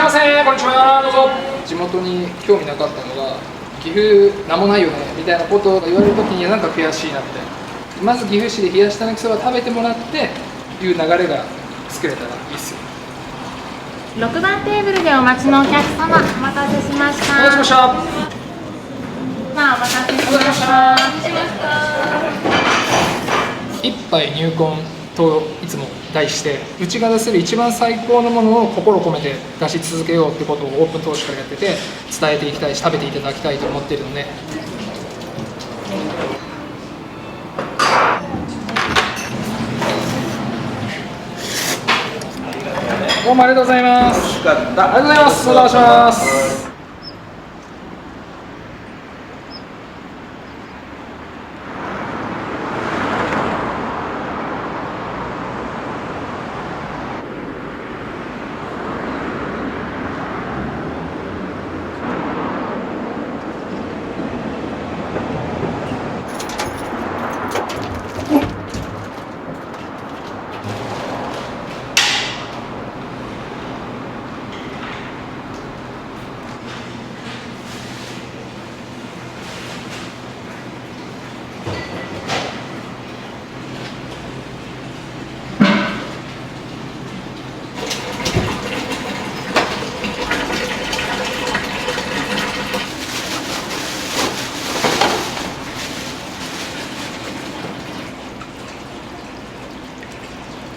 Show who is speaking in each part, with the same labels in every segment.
Speaker 1: ませ、こんにちは、どうぞ。地元に興味なかったのが、岐阜なんもないよねみたいなことを言われるときになんか悔しいなって。まず岐阜市で冷やしたぬきそば食べてもらっていう流れが作れたらいいっすよ。
Speaker 2: 6番テーブルでお待ちのお客様、お待たせしました。
Speaker 1: お待たせしました。
Speaker 2: まあ、お待たせしました。
Speaker 1: 一杯入魂といつも題して、うちが出せる一番最高のものを心込めて出し続けようってことをオープン当初からやってて、伝えていきたいし食べていただきたいと思っているので、どうもありがとうございます。
Speaker 3: 美味しかった。
Speaker 1: ありがとうございます。お願いします。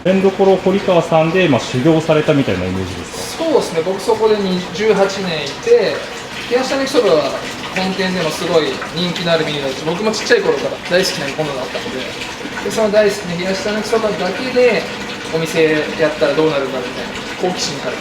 Speaker 4: 麺どころ堀川さんで、修行されたみたいなイメージですか？
Speaker 1: そうですね、僕そこで18年いて、冷やしぬきそばは本店でもすごい人気のあるメニューだし、僕もちっちゃい頃から大好きなものだったので、その大好きな冷やしぬきそばだけでお店やったらどうなるかみたいな好奇心から。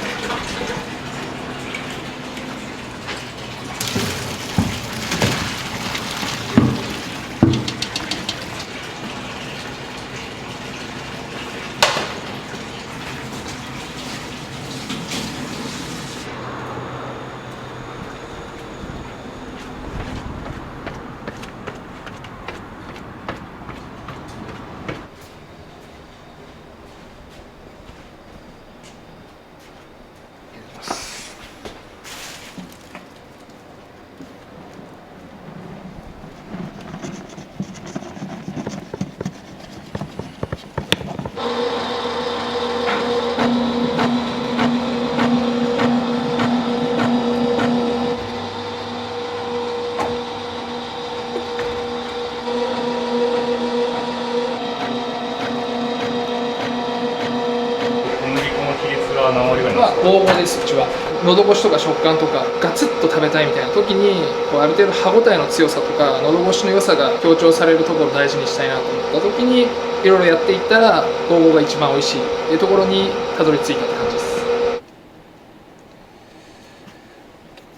Speaker 1: 大葉です。うちは喉越しとか食感とかガツッと食べたいみたいな時にある程度歯ごたえの強さとか喉越しの良さが強調されるところを大事にしたいなと思った時にいろいろやっていったら大葉が一番美味しいっていうところにたどり着いたって感じです。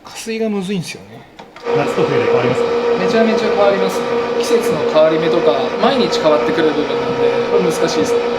Speaker 1: 加水がむずいんですよね。
Speaker 4: 夏と冬で変わりますか？
Speaker 1: めちゃめちゃ変わりますね。季節の変わり目とか毎日変わってくる部分なんでこれ難しいですね。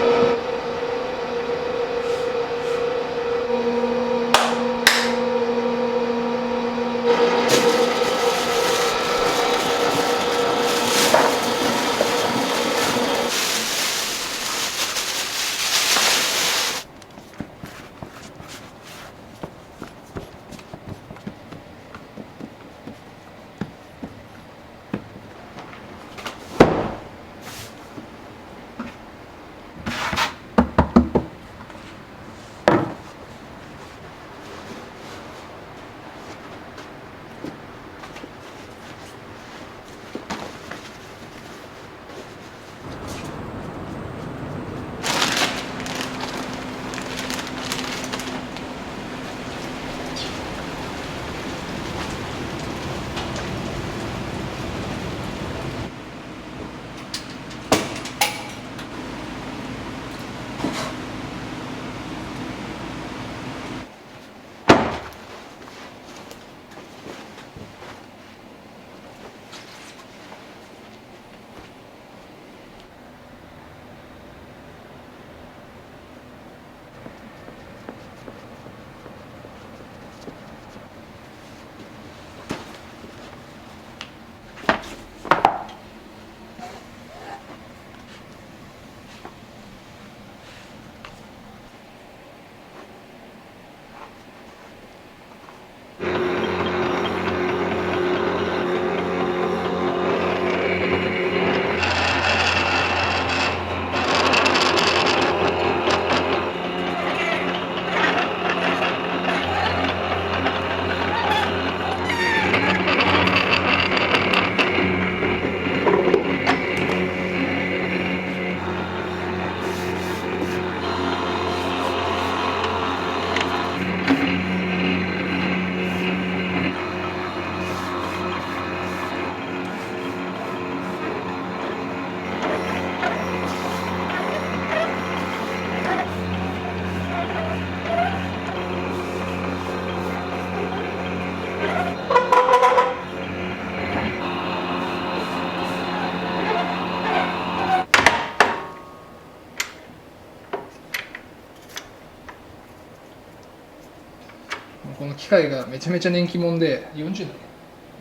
Speaker 1: この機械がめちゃめちゃ年季もんで40年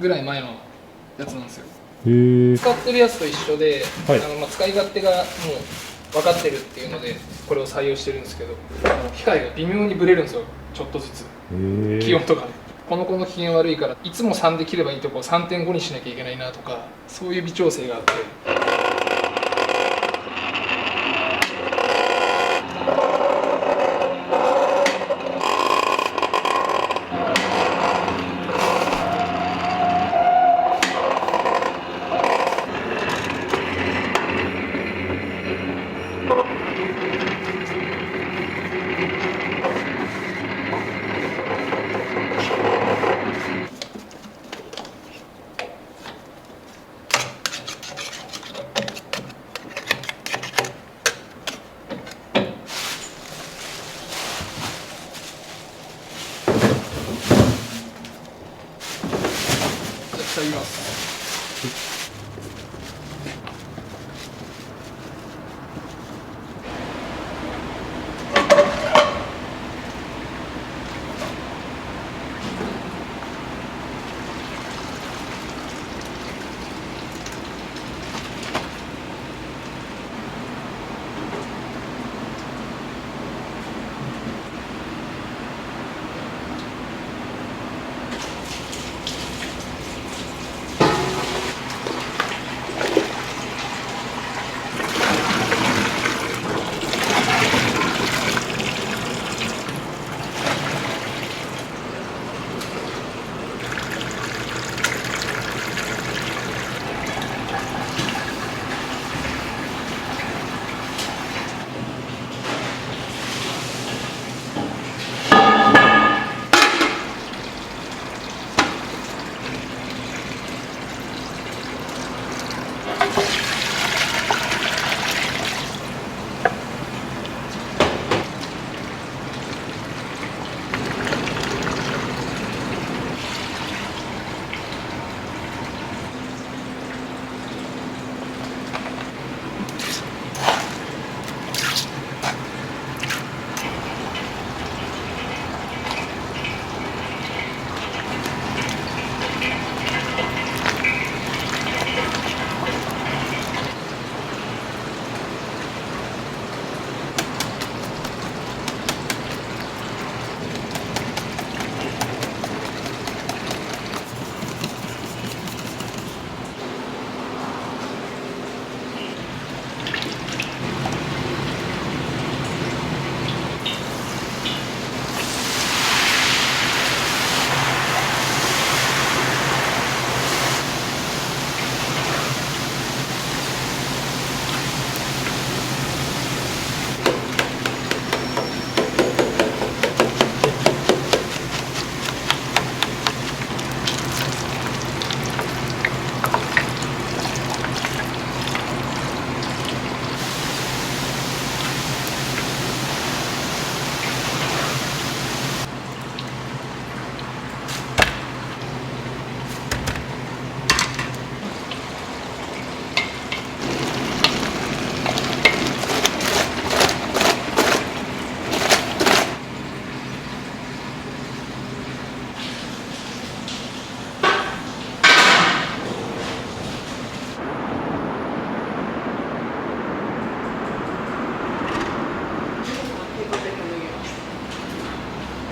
Speaker 1: ぐらい前のやつなんですよ。
Speaker 4: へえ。
Speaker 1: 使ってるやつと一緒で、
Speaker 4: はい
Speaker 1: 使い勝手がもう分かってるっていうのでこれを採用してるんですけど、機械が微妙にブレるんですよ、ちょっとずつ。気温とかね。この子の機嫌悪いからいつも3で切ればいいとこを 3.5 にしなきゃいけないなとか、そういう微調整があって。います。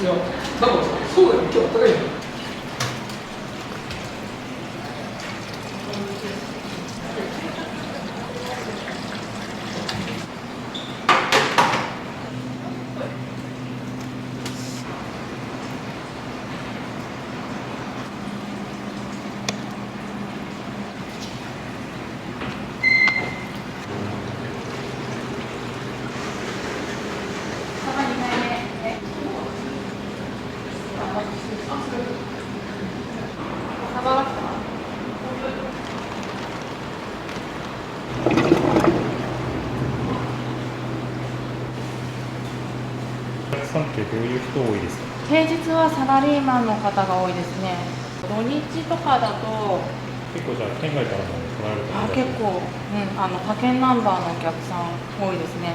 Speaker 1: いや、多分そうだよ、今日あったかいよ。
Speaker 4: お客さんってどういう人多いですか？
Speaker 2: 平日はサラリーマンの方が多いですね。土日とかだと、
Speaker 4: 結構じゃあ県外からも来られた方
Speaker 2: 結構、他県ナンバーのお客さん多いですね。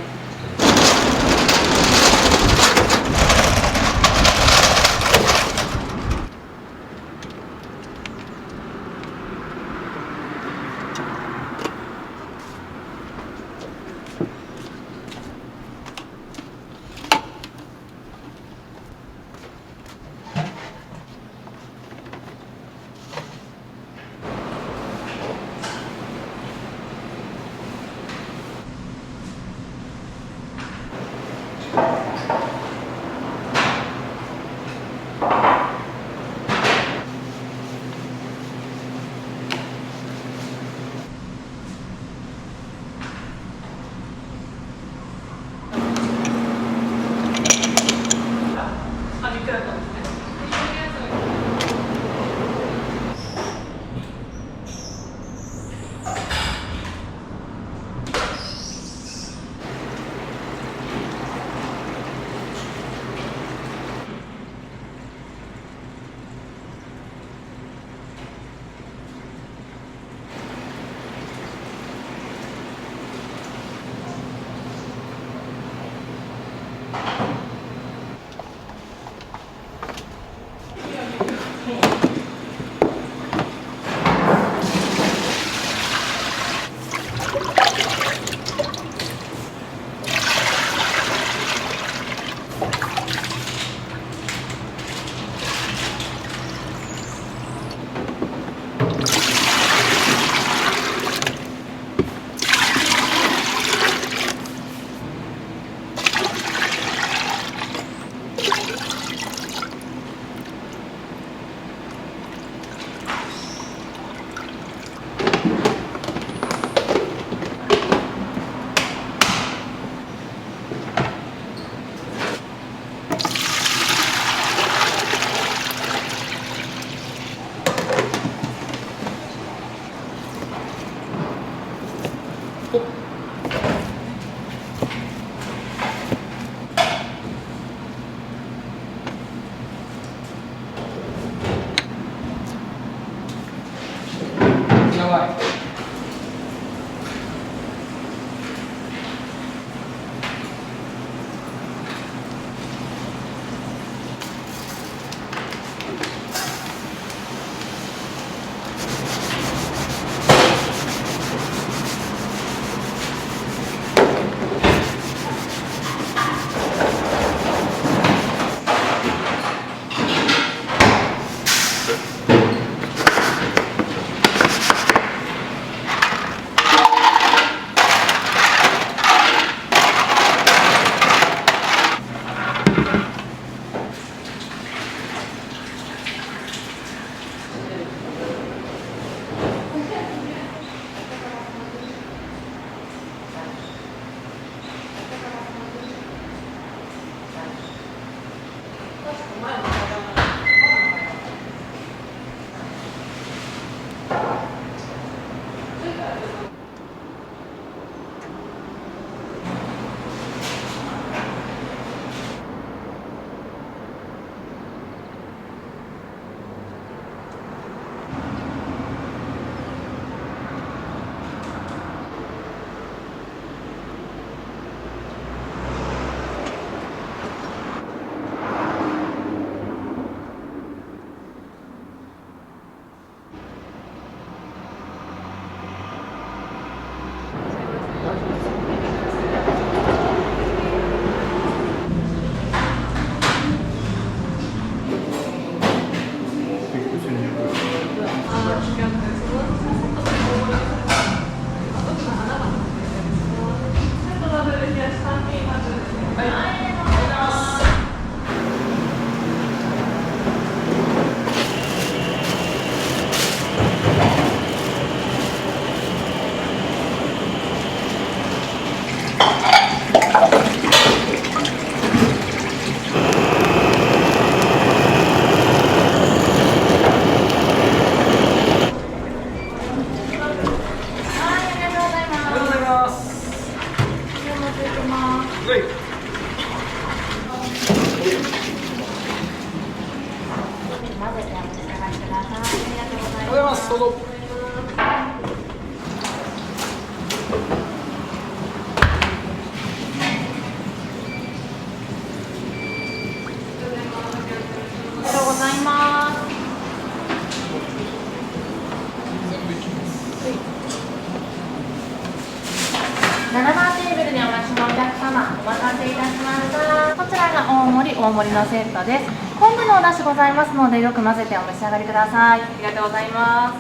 Speaker 2: お待たせいたしました。こちらが大盛りのセットです。昆布のお出汁ございますので、よく混ぜてお召し上がりください。ありがとうございます。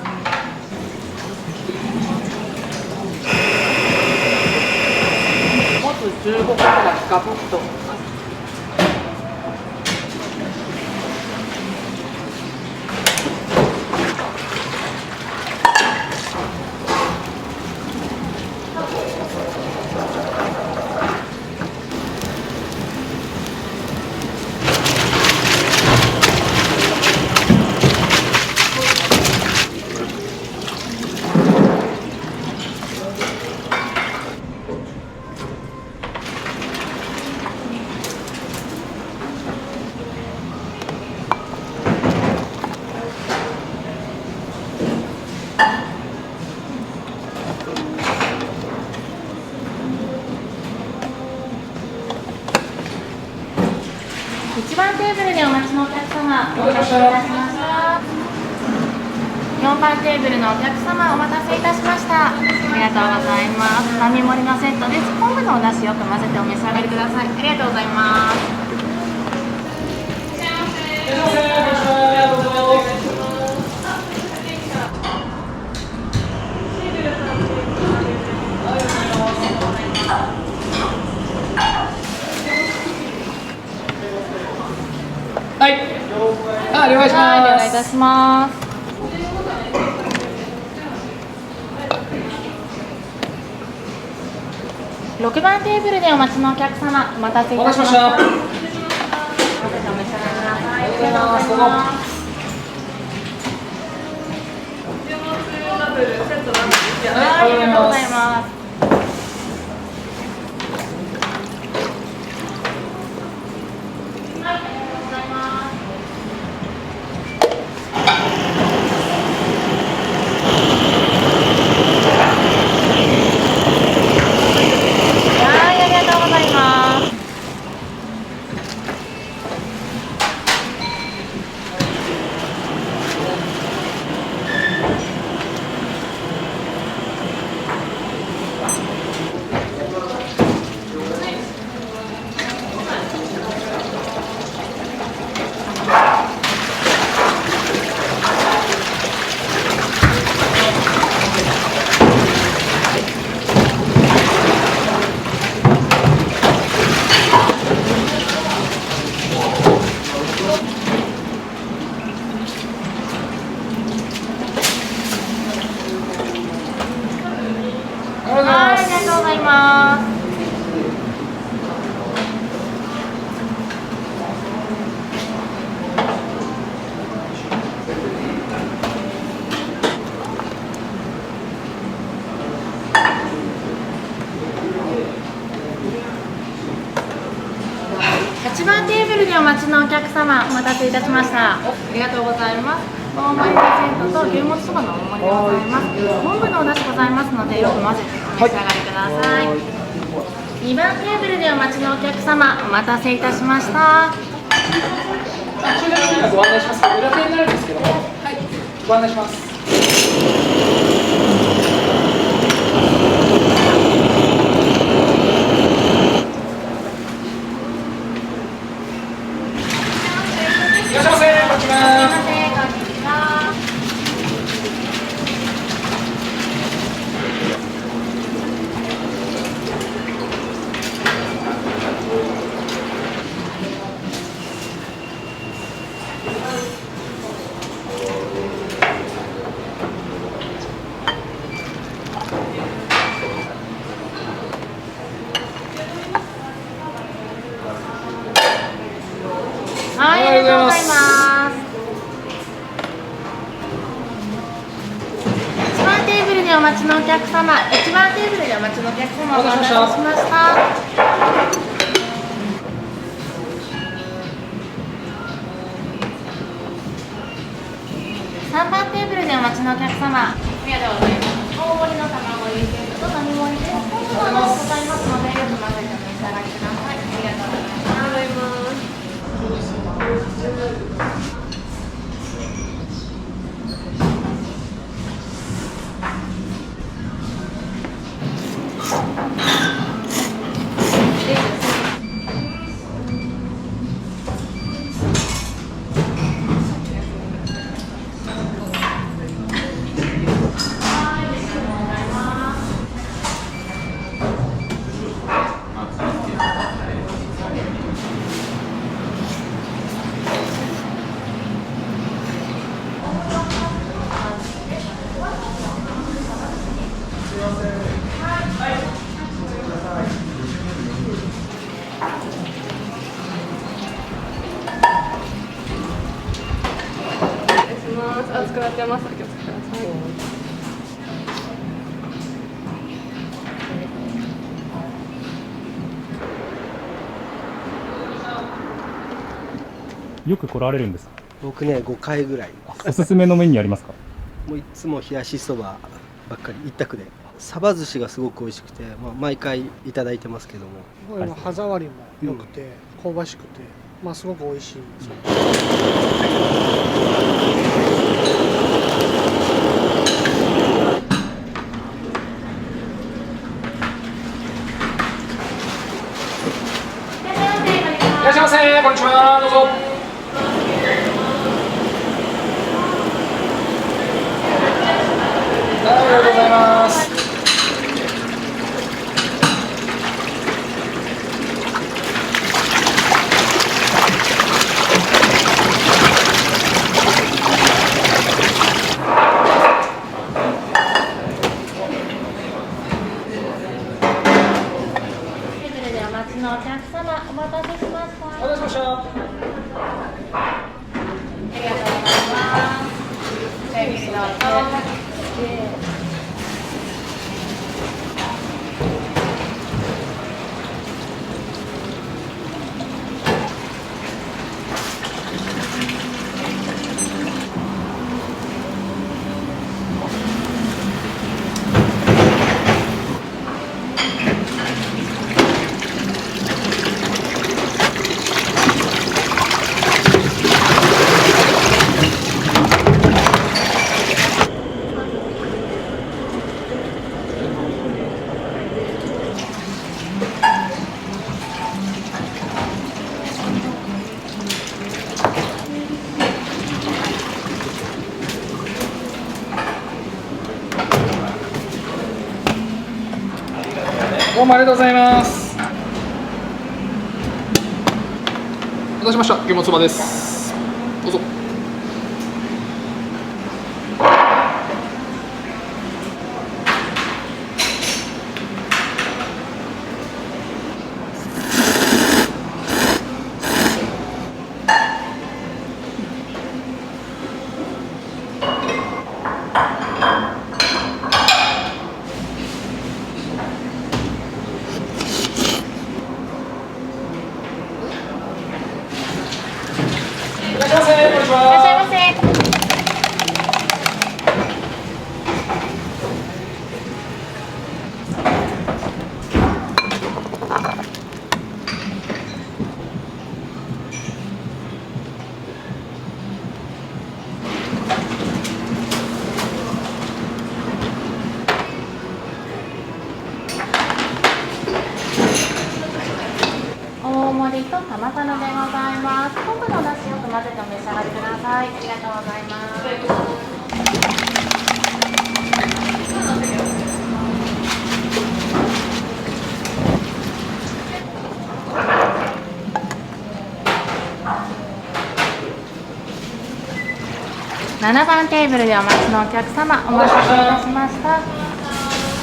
Speaker 3: もつ15個ぐらいガブッと。
Speaker 2: 1番テーブルでお待ちのお客様、お待たせいたしました。4番テーブルのお客様、お待たせいたしました。ありがとうございます。並盛りのセットです。昆布のお出汁よく混ぜてお召し上がりください。ありがとうございます。
Speaker 1: はい、お願いし
Speaker 2: はい、お願いいた
Speaker 1: ます。
Speaker 2: します。6番テーブルでお待ちのお客様、お待たせいたしました。
Speaker 1: お待たせしました。
Speaker 2: 混ぜてお召し上がりください。ありがとうございます。はい、ありがとうございます。はい、ありがとうございます。8番テーブルでお待ちのお客様、お待たせいたしました。ありがとうございます。大盛りのセットと牛もつそばの大盛りでございます。昆布のお出汁ございますので、よく混ぜてお召し上がりください。2番テーブルでお待ちのお客様、お待たせいたしました。
Speaker 1: 駐車場にはご案内します。裏手になるんですけども、はい、ご案内します。いらっしゃいませ。こんにち
Speaker 2: すいま
Speaker 1: は。
Speaker 2: せん、こんにちは。はい、ありがとうございます。1番テーブルでお待ちのお客様、1番テーブルでお待ちのお客様、お待たせしました。3番テーブルでお待ちのお客様、ありがとうございます。大盛りの卵入りセットと並盛りです。本当のお出汁ございますので、よく混ぜてお召し上がりください。ありがとうございます。
Speaker 5: 熱くなってます。お気をつけください。
Speaker 4: よく来られるんですか？
Speaker 6: 僕ね5回ぐらい。
Speaker 4: おすすめのメニューありますか？
Speaker 6: もういつも冷やしそばばっかり一択で、サバ寿司がすごく美味しくて、毎回いただいてますけども、
Speaker 7: すごい歯触りも良くて、香ばしくて、すごく美味しいですよ。
Speaker 1: いらっしゃいませ、こんにちは、どうぞ。ありがとうございます。
Speaker 2: テーブルでお待ちのお客様、お待たせしました。
Speaker 1: お待たせしました。
Speaker 2: ありがとうございます。ごゆっくりどうぞ。
Speaker 1: どうもありがとうございます。お待たせしました。牛もつばです。どうぞ。いらっしゃいませ、こんにちは。
Speaker 2: いらっしゃいませ。大盛りと玉たのでございます。昆布の出汁よく混ぜてお召し上がりください。ありがとうございます。7番テーブルでお待ちのお客様、お待たせいたしました。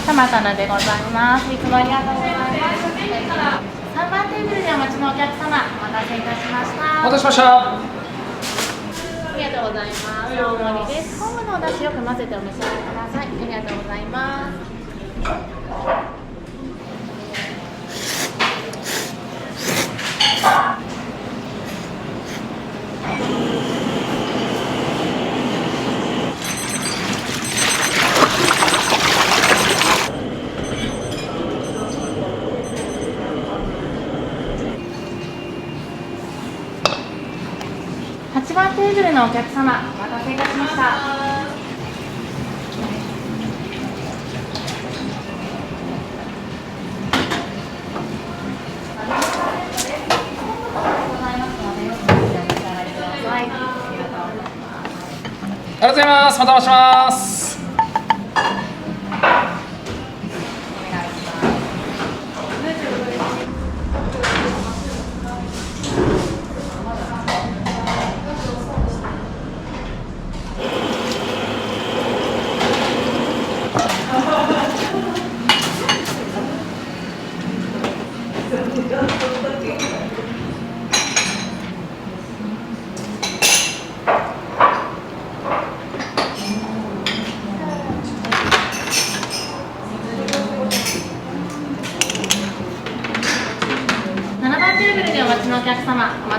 Speaker 2: トマトのでございます。いつもありがとうございます。3番テーブルでお待ちのお客様、お待たせいたしました。
Speaker 1: お待たせしました。
Speaker 2: ありがとうございます。大盛りです。昆布のお出汁よく混ぜてお召し上がりください。ありがとうございます。8番テーブルのお客様、お待たせいたしました。
Speaker 1: ありがとうございます。またお待ちします。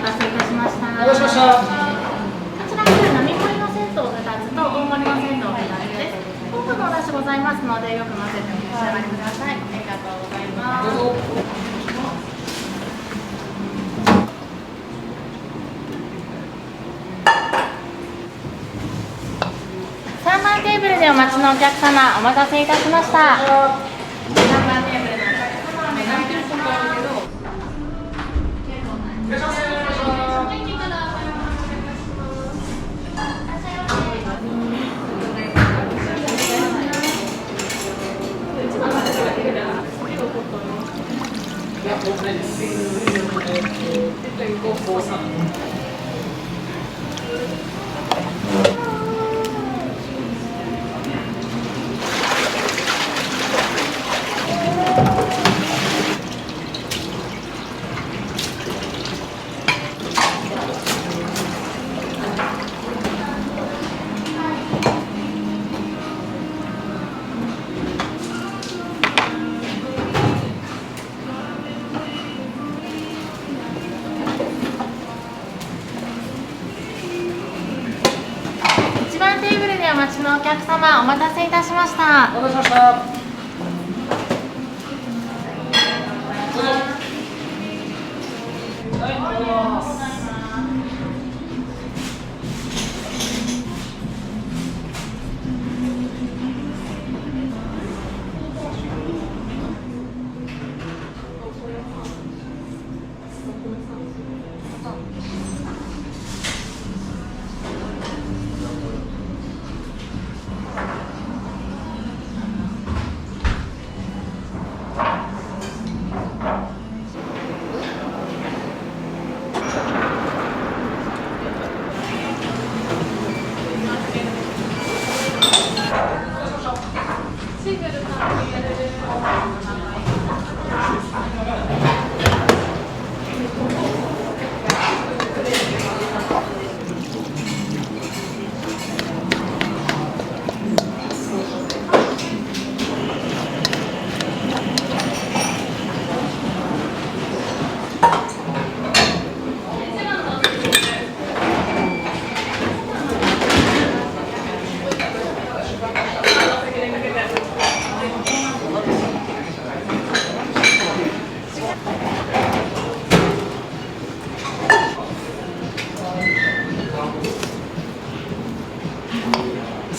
Speaker 2: 待たせいたしました。
Speaker 1: お待たせしました。
Speaker 2: こちらが並盛りのセットを2つと大盛りのセットを2つです。昆布のお出汁ございますのでよく混ぜてお召し上がりください。ありがとうございます。
Speaker 1: どうぞ。
Speaker 2: 3番テーブルでお待ちのお客様、お待たせいたしました。3番テーブルのお客様、お願いいたします。
Speaker 1: いや、僕ないです。1.553。
Speaker 2: 1番テーブルでお待ちのお客様、お待たせいたしました。
Speaker 1: お待たせしました。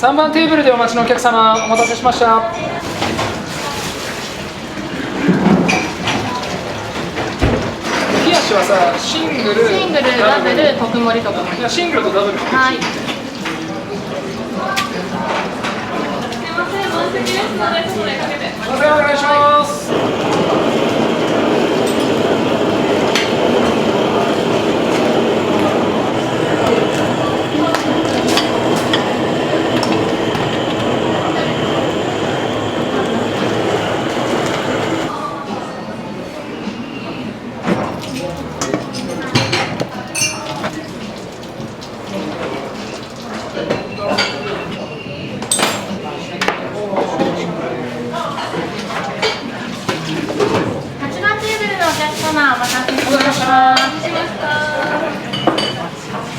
Speaker 1: 3番テーブルでお待ちのお客様、お待たせしました。冷やしはさ、シングル、
Speaker 2: ダブル、特盛り、特盛り。
Speaker 1: いや、シングルとダブル。
Speaker 2: はい。
Speaker 5: すみません、満席ですので、外でかけて。
Speaker 1: お願いします。
Speaker 2: お待たせしました。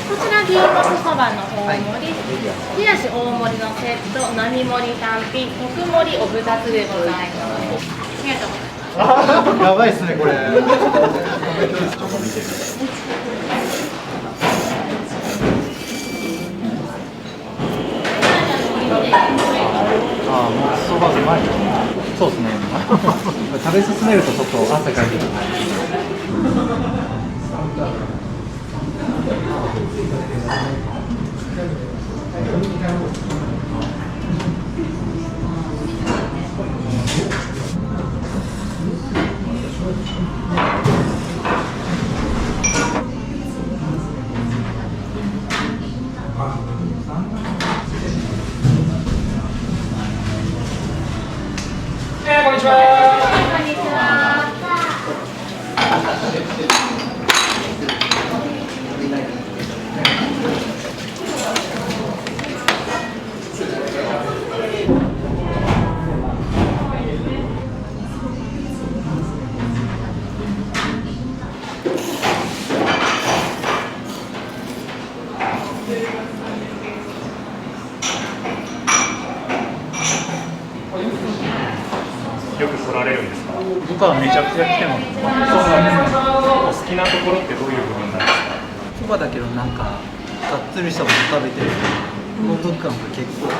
Speaker 2: こちら牛もつそばの大盛り、冷やし大盛りのセット、並盛り単品、特盛りお二つでございます。ありがとうございます。
Speaker 8: やばいっすねこれ。ああ、もうそばうまい。そうですね。食べ進めるとちょっと汗かいてくる。
Speaker 1: こんにちは。
Speaker 2: こんにちは。
Speaker 8: 僕はめちゃくちゃ来てます。
Speaker 4: そうなんですね。お好きなところってどういう部分なんですか？
Speaker 6: そばだけどなんかがっつりしたもの食べてる満足感が結構得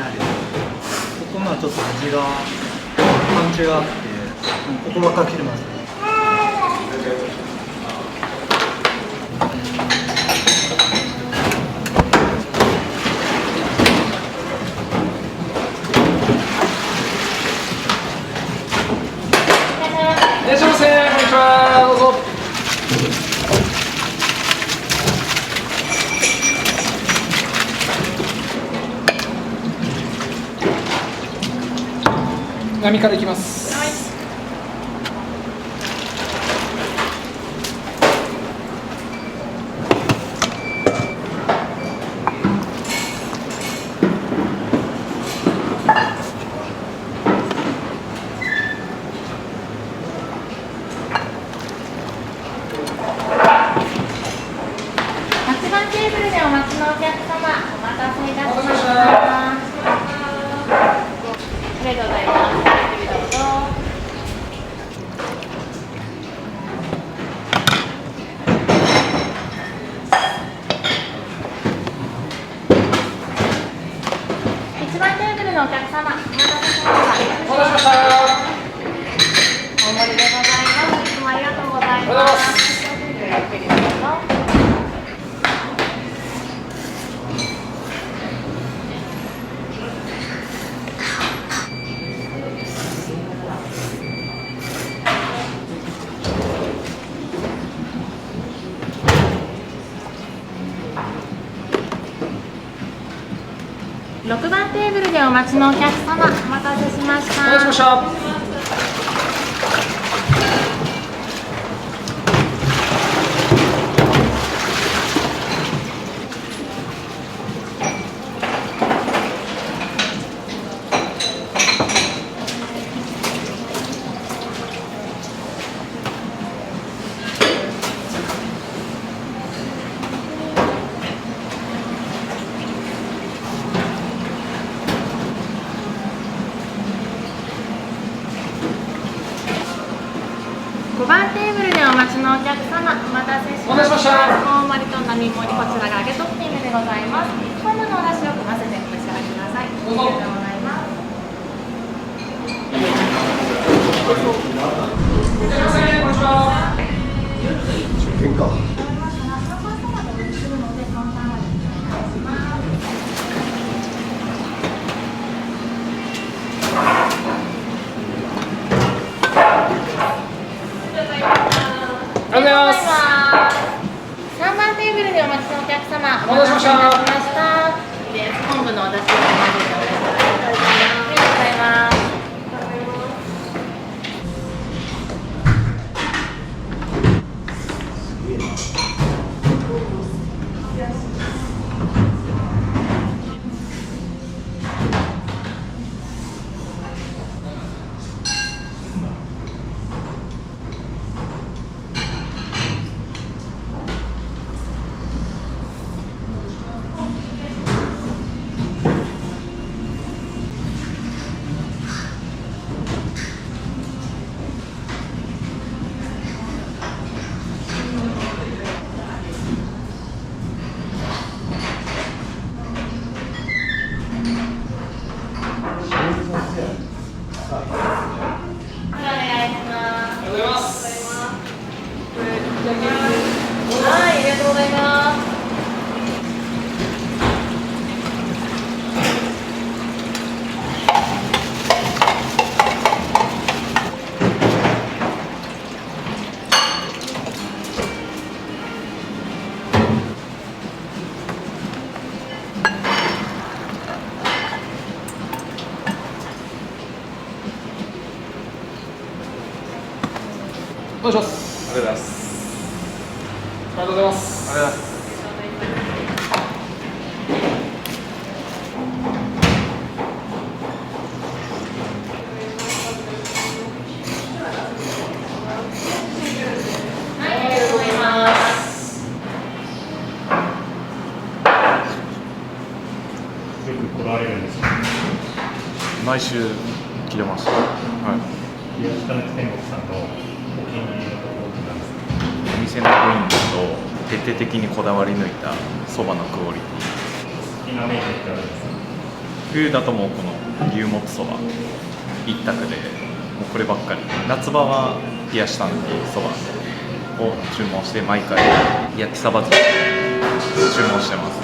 Speaker 6: られる。ここのはちょっと味がパンチがあってここばっかり切れますね。
Speaker 1: いらっしゃいませ、こんにちは、どうぞ。波からいきます。
Speaker 2: 8番テーブルでお待ちのお客様、お待たせいたしました。ありがとうございます。ゆっくりどうぞ。1番テーブルのお客様、お待たせしました。
Speaker 1: お待たせしました。
Speaker 2: 大盛りでございます。いつもありがとうございます。ゆっくりどうぞ。6番テーブルでお待ちのお客様、お待たせしました。
Speaker 1: お待たせしました。
Speaker 2: 5番テーブルでお待ちのお客様、お待たせしました。
Speaker 1: お待たせしました。
Speaker 2: 大盛りと並盛り、こちらが揚げトッピングでございます。昆布のお出汁を組ませてお召し上がりください。ありがとうございます。
Speaker 1: いらっしゃいませ、こんにちは。
Speaker 6: 喧嘩。
Speaker 1: ありがとうございます。
Speaker 2: 3番テーブルでお待ちのお客様、
Speaker 1: お待たせしました。
Speaker 2: お待たせいたしました。昆布のお出汁を混ぜてお召し上がりください。ありがとうございます。
Speaker 1: お願いします。
Speaker 8: ありがとうございます。
Speaker 1: ありがとうございます。
Speaker 8: ありがとうございます。
Speaker 4: よく来られるんですか？
Speaker 8: 毎週来てます。はい。
Speaker 4: 冷やし田中天国さんのお気に入りのところって何ですか？
Speaker 9: お店の雰囲気と徹底的にこだわり抜いたそばのクオリテ
Speaker 4: 好きなメニューってあるんですか？
Speaker 9: ィ冬だともうこの牛もつそば一択でもうこればっかり夏場は冷やしタンっていうそばを注文して毎回焼きサバ寿司注文してます。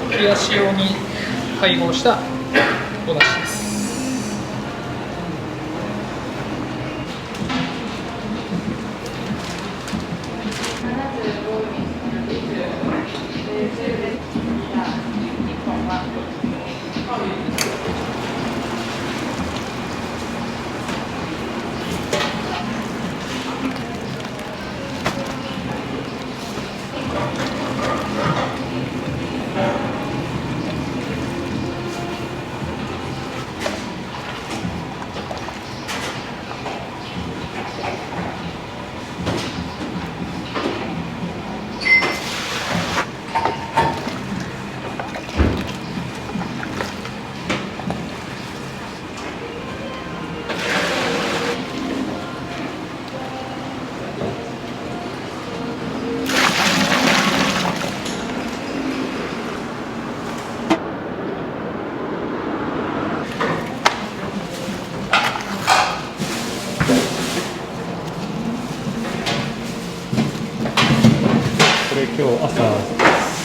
Speaker 1: 冷やし用に配合したお出汁です。
Speaker 4: これ今日朝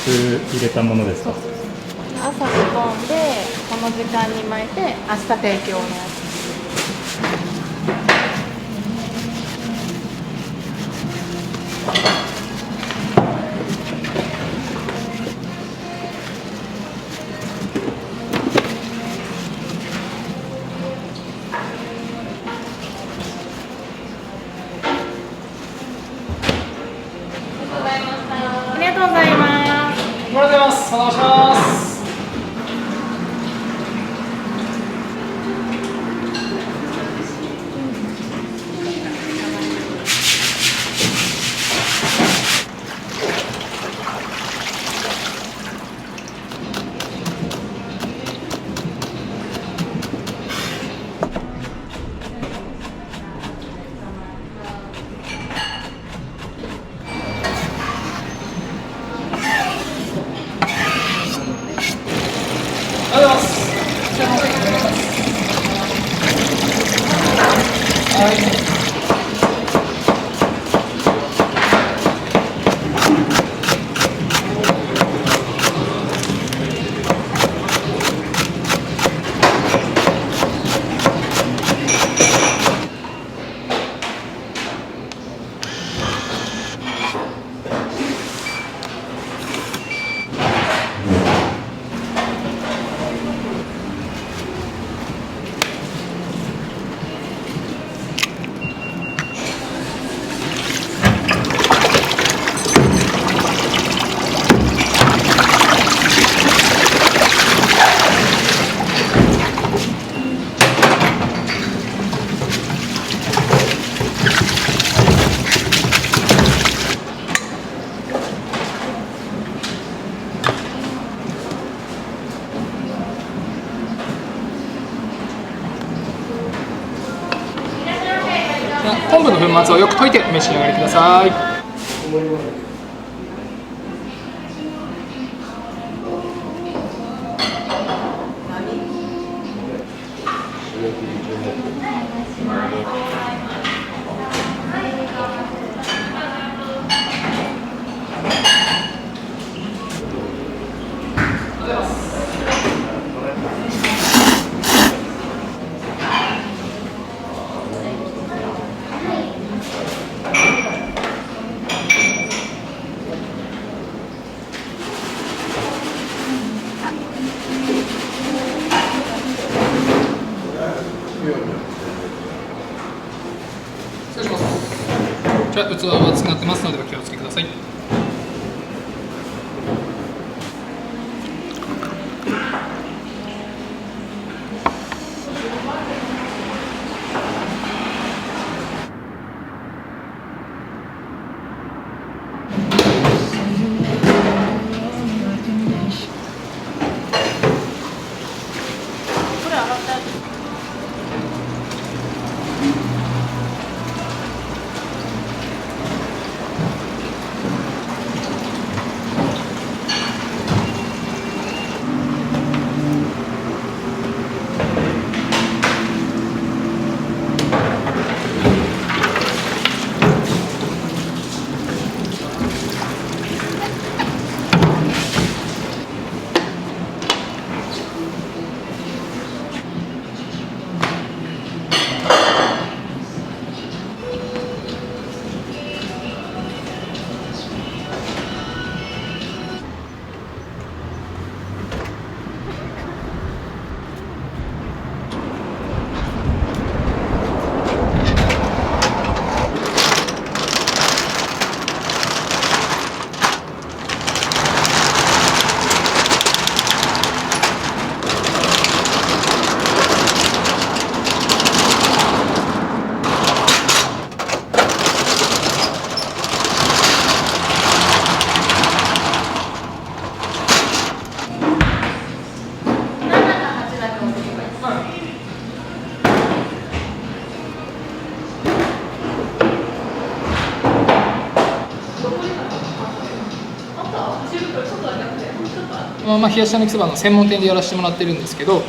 Speaker 4: 入れたものですか？
Speaker 2: 朝仕込んでこの時間に巻いて明日提供のやつ。ありがとうございます。
Speaker 1: ありがとうございます。お願いします。ありがとうございます。はい。昆布の粉末をよく溶いてお召し上がりください。失礼します。じゃあ器は熱くなってますのでお気をつけください。
Speaker 2: これ洗ったやつ。
Speaker 1: 冷やしたぬきそばの専門店でやらせてもらってるんですけど、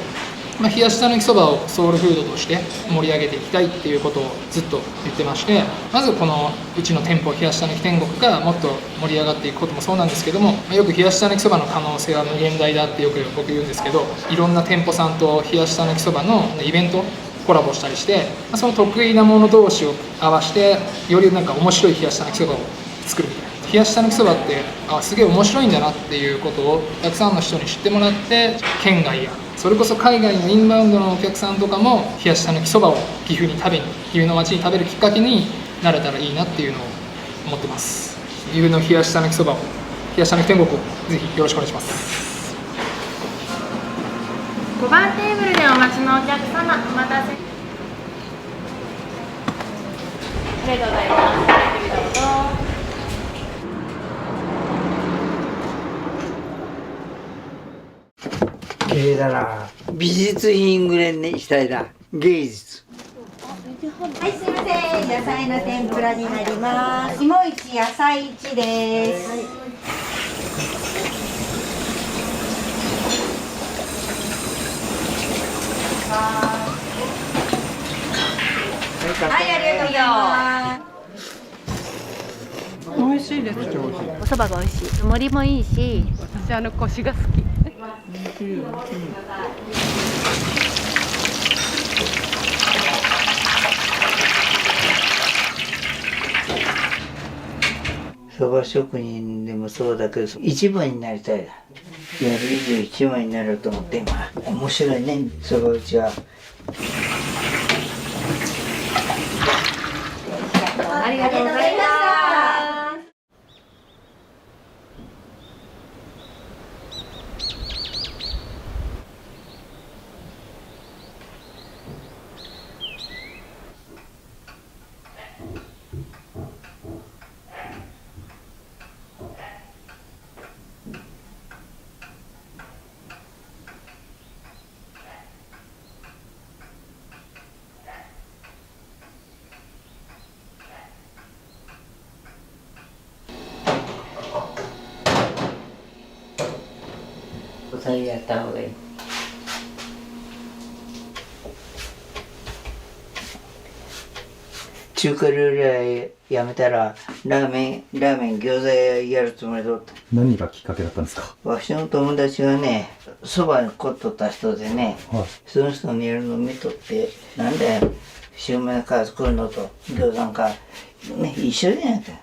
Speaker 1: 冷やしたぬきそばをソウルフードとして盛り上げていきたいっていうことをずっと言ってまして、まずこのうちの店舗冷やしたぬき天国がもっと盛り上がっていくこともそうなんですけども、よく冷やしたぬきそばの可能性は無限大だってよく僕言うんですけど、いろんな店舗さんと冷やしたぬきそばのイベントコラボしたりして、その得意なもの同士を合わせてよりなんか面白い冷やしたぬきそばを作るみたいな。冷やしたぬきそばってすげえ面白いんだなっていうことをたくさんの人に知ってもらって、県外やそれこそ海外のインバウンドのお客さんとかも冷やしたぬきそばを岐阜に食べに、岐阜の街に食べるきっかけになれたらいいなっていうのを思ってます。岐阜の冷やしたぬきそばを、冷やしたぬき天国をぜひよろしくお願いします。
Speaker 2: 5番テーブルでお待ちのお客様、お待たせ。ありがとうございます。どうぞ。
Speaker 10: 綺麗だな。美術品ぐらいにしたいな。芸術。
Speaker 11: はい、すみません。野菜の天ぷらになります。芋一野菜一です。はい、ありがとうございます。
Speaker 3: 美味しいです。
Speaker 2: お蕎麦が美味しい。盛りもいいし、
Speaker 3: 私腰が好き。
Speaker 10: 蕎麦職人でもそうだけど、一番になりたいな。やる以上一番になると思って、今面白いね、蕎麦打ちは。
Speaker 11: ありがとうございます。
Speaker 10: 答えやった方がいい。中華料理はやめたらラーメン餃子やるつもりだった。
Speaker 4: 何がきっかけだったんですか？
Speaker 10: 私の友達がね、そばに凝っとった人でね、
Speaker 4: はい、
Speaker 10: その人にやるの見とって、なんだよ、シューマイから作るのと餃子か、ね、一緒じゃないか。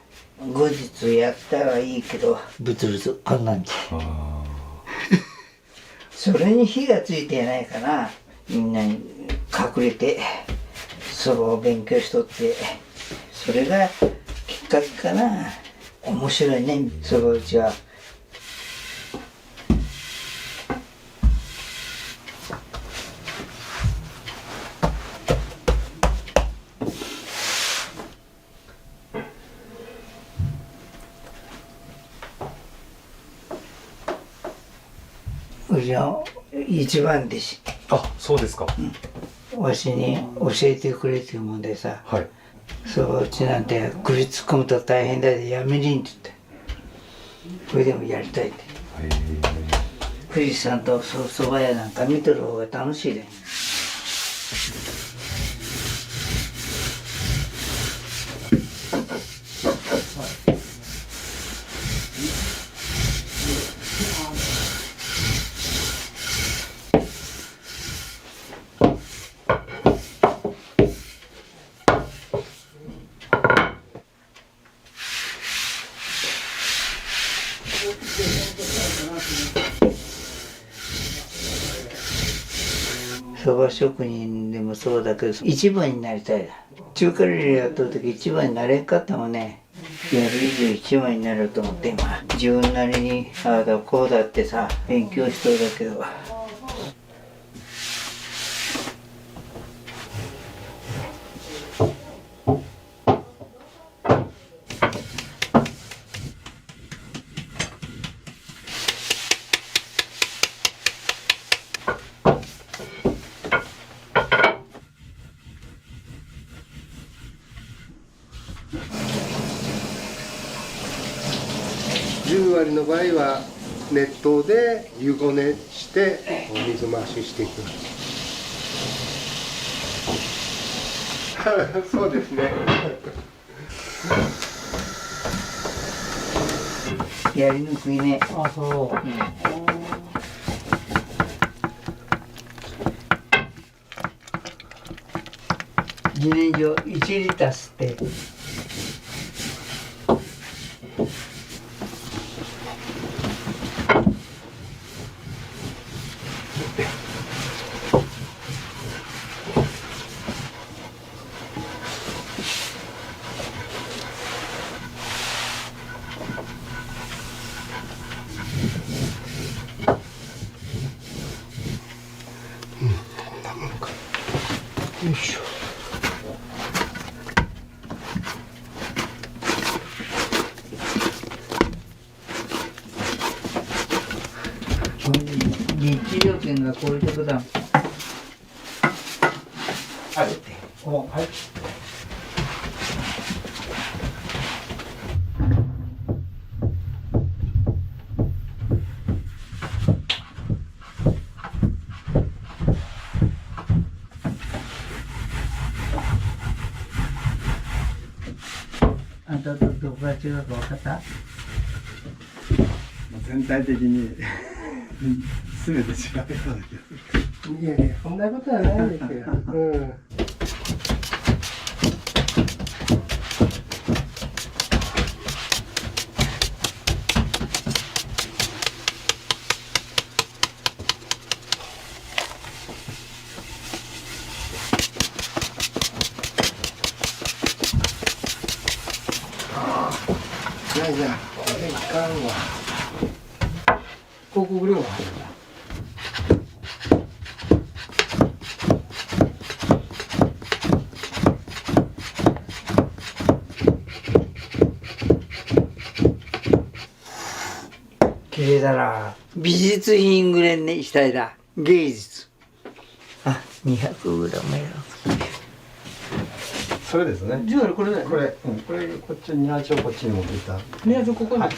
Speaker 10: 後日やったらいいけど、ブツブツこんなんじゃ。それに火がついてないかな。みんなに隠れてそばを勉強しとって、それがきっかけかな。面白いね、そば打ちは。うちの一番弟子。
Speaker 4: あ、そうですか。
Speaker 10: わしに教えてくれっていうもんでさ、
Speaker 4: はい、
Speaker 10: そば打ちなんて首突っ込むと大変だでやめりんって言って、これでもやりたいって。富士山とそば屋なんか見とる方が楽しいで。そば職人でもそうだけど、一番になりたいな。中華料理やっとる時一番になれんかったもんね。やる以上一番になると思って今、自分なりにああだこうだってさ、勉強しとるだけど。
Speaker 12: 10割の場合は熱湯で湯ごねして水回ししていきます。そうですね。
Speaker 10: やりにくいね。
Speaker 7: あ、そう。
Speaker 10: 自然薯1リッター吸って。
Speaker 12: よいしょ。
Speaker 10: 日料店がこういうとこだ。はい。はい。あんたとどこが違うか分かった？
Speaker 12: 全体的に全て違うような気がする。いやいや、そんなことはないですよ。うん。いやいや、これいかんわ。広告料が入るんだ。
Speaker 10: 綺麗だな。美術品ぐらいにしたいだ。芸術。あ、200グラムやろ。
Speaker 12: それですね。
Speaker 10: じゃあこれだよね。
Speaker 12: これ、これこっちにニャーチをこっちに持っていった。
Speaker 10: ニャーチをここに。はい。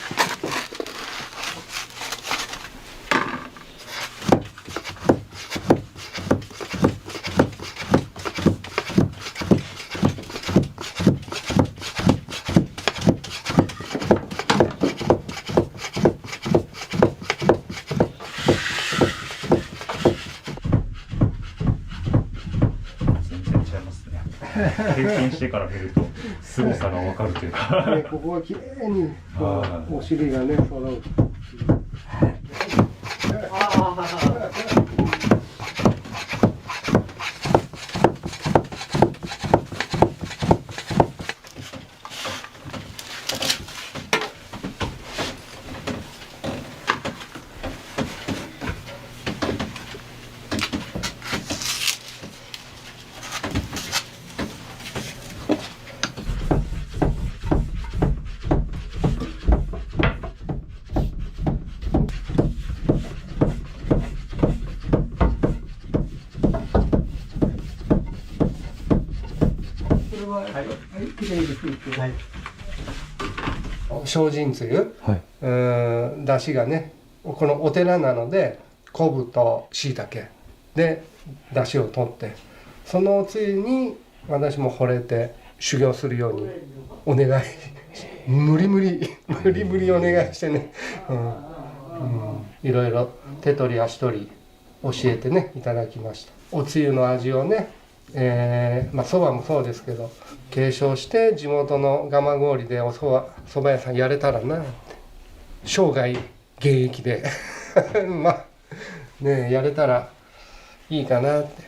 Speaker 4: 経験してから見ると凄さが分かるというか
Speaker 12: ね、ここは綺麗にお尻がね揃う。精進つゆ、だしがね、このお寺なので昆布としいたけでだしを取って、そのおつゆに私も惚れて修行するようにお願い無理無理お願いしてね、いろいろ手取り足取り教えてねいただきました。おつゆの味をね、そばもそうですけど継承して地元の蒲郡でそば屋さんやれたらなって、生涯現役でまあねやれたらいいかなって。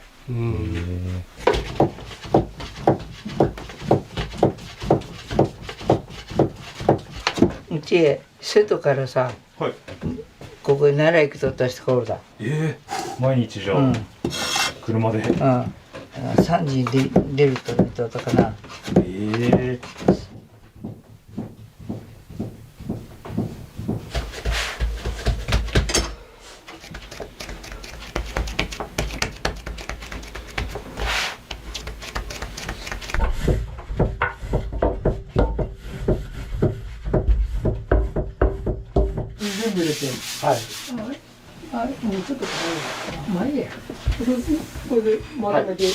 Speaker 10: うちへ瀬戸からさ、
Speaker 4: はい、
Speaker 10: ここに奈良行くとった人がおるだ。
Speaker 4: 毎日じゃあ、車で。
Speaker 10: 3時に出ると言ってたかな。
Speaker 7: 全部入れて。はい。あ、もうちょっとまあいいや。これでまだだけ。はい。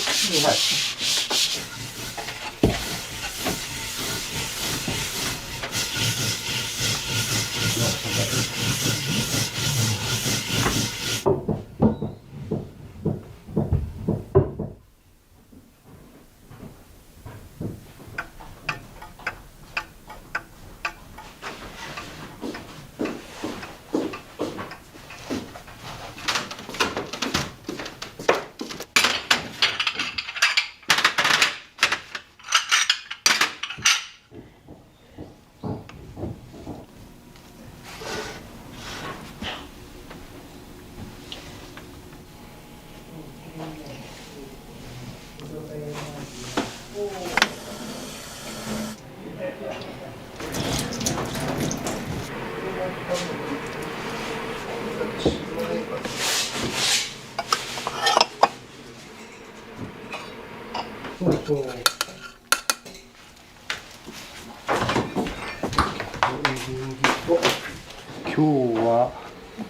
Speaker 7: 今日は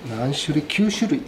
Speaker 7: 何種類？9種類。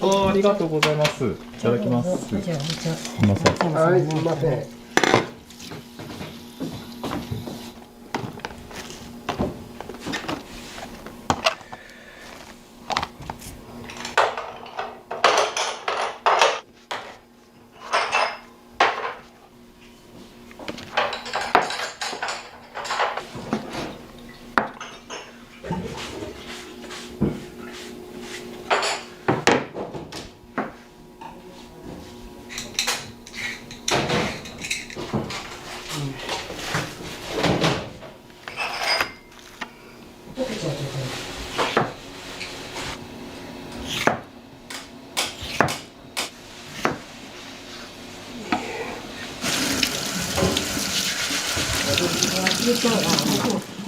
Speaker 4: ありがとうございます。いただきます。すみません。
Speaker 12: はい、すみません。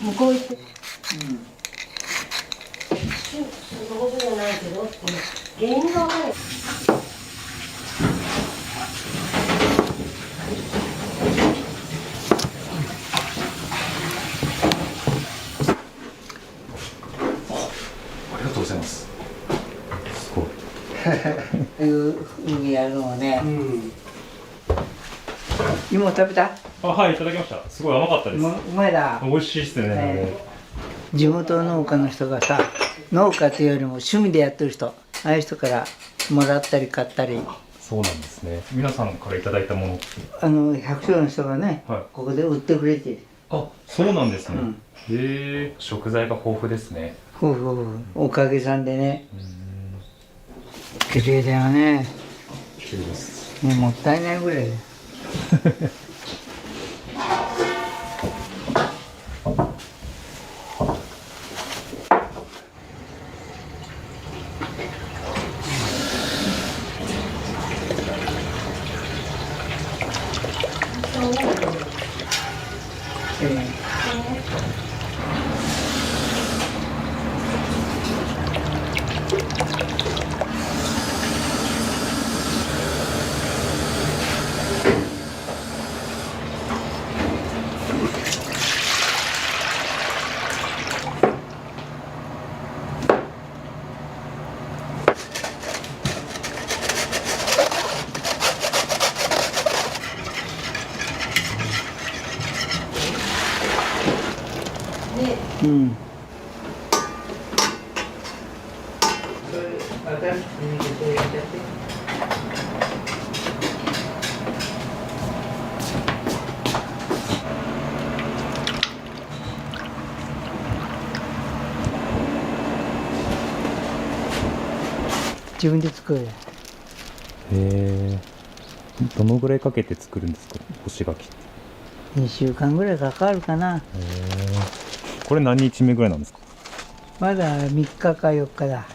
Speaker 11: 向こう行って。上手じゃないけど、原因がわからない。
Speaker 4: ありがとうございます。すごい。
Speaker 10: いうふうにやるのはね。芋食べた？
Speaker 4: あ、はい、いただきました。すごい甘かったです。
Speaker 10: うまいだ。
Speaker 4: 美味しいですね。
Speaker 10: 地元農家の人がさ、農家というよりも趣味でやってる人、ああいう人からもらったり買ったり。
Speaker 4: そうなんですね。皆さんからいただいたものって。
Speaker 10: 百姓の人がね、
Speaker 4: はい、
Speaker 10: ここで売ってくれて。
Speaker 4: あ、そうなんですね。へえ、食材が豊富ですね。
Speaker 10: おかげさんでね。綺麗だよね。
Speaker 4: 綺麗です。
Speaker 10: ね、もったいないぐらい。うん。自分で作る。
Speaker 4: へえ。どのぐらいかけて作るんですか、干し柿って。
Speaker 10: 2週間ぐらいかかるかな。
Speaker 4: これ何日目ぐらいなんですか。
Speaker 10: まだ3日か4日だ。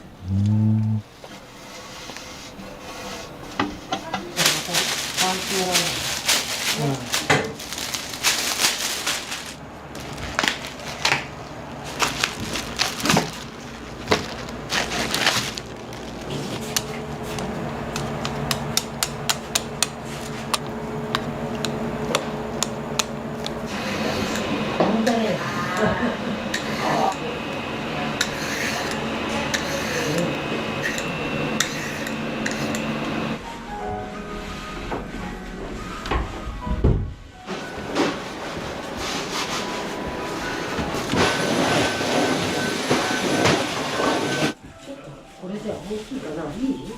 Speaker 7: これじゃ大きいかな。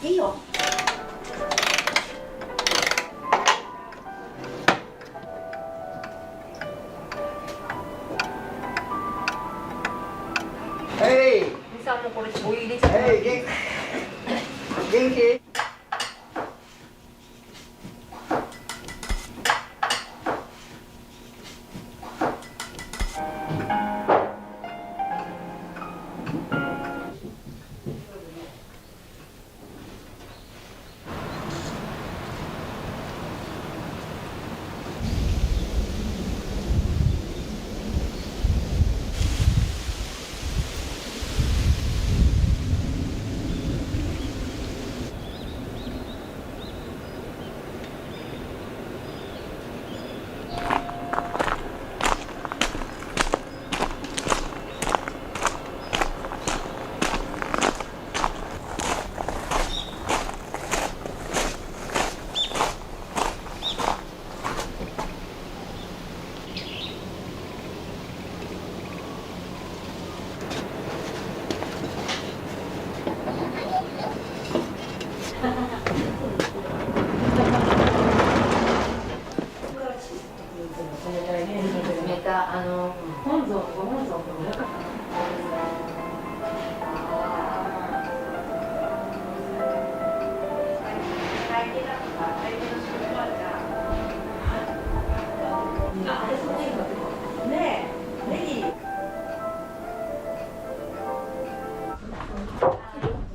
Speaker 7: いいよ。
Speaker 11: さんもこれお湯入れちゃって。元気？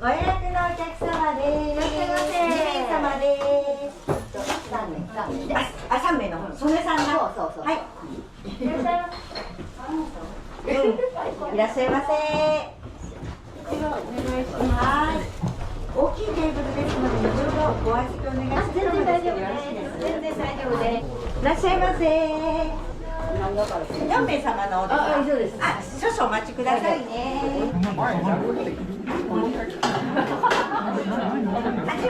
Speaker 13: ご予約のお客様です。いらっしゃいませ。2名様です。3名。あ、3名の方。曽根さんが。そう。はい。いらっしゃいませ。いらっしゃいませ。お願いします。大きいテーブルですので、後ほどご相席お願いします。全然大丈夫です。全然大丈夫です。いらっしゃいませ。4名様のお電話。そうです。あ、少々お待ちくださいね。8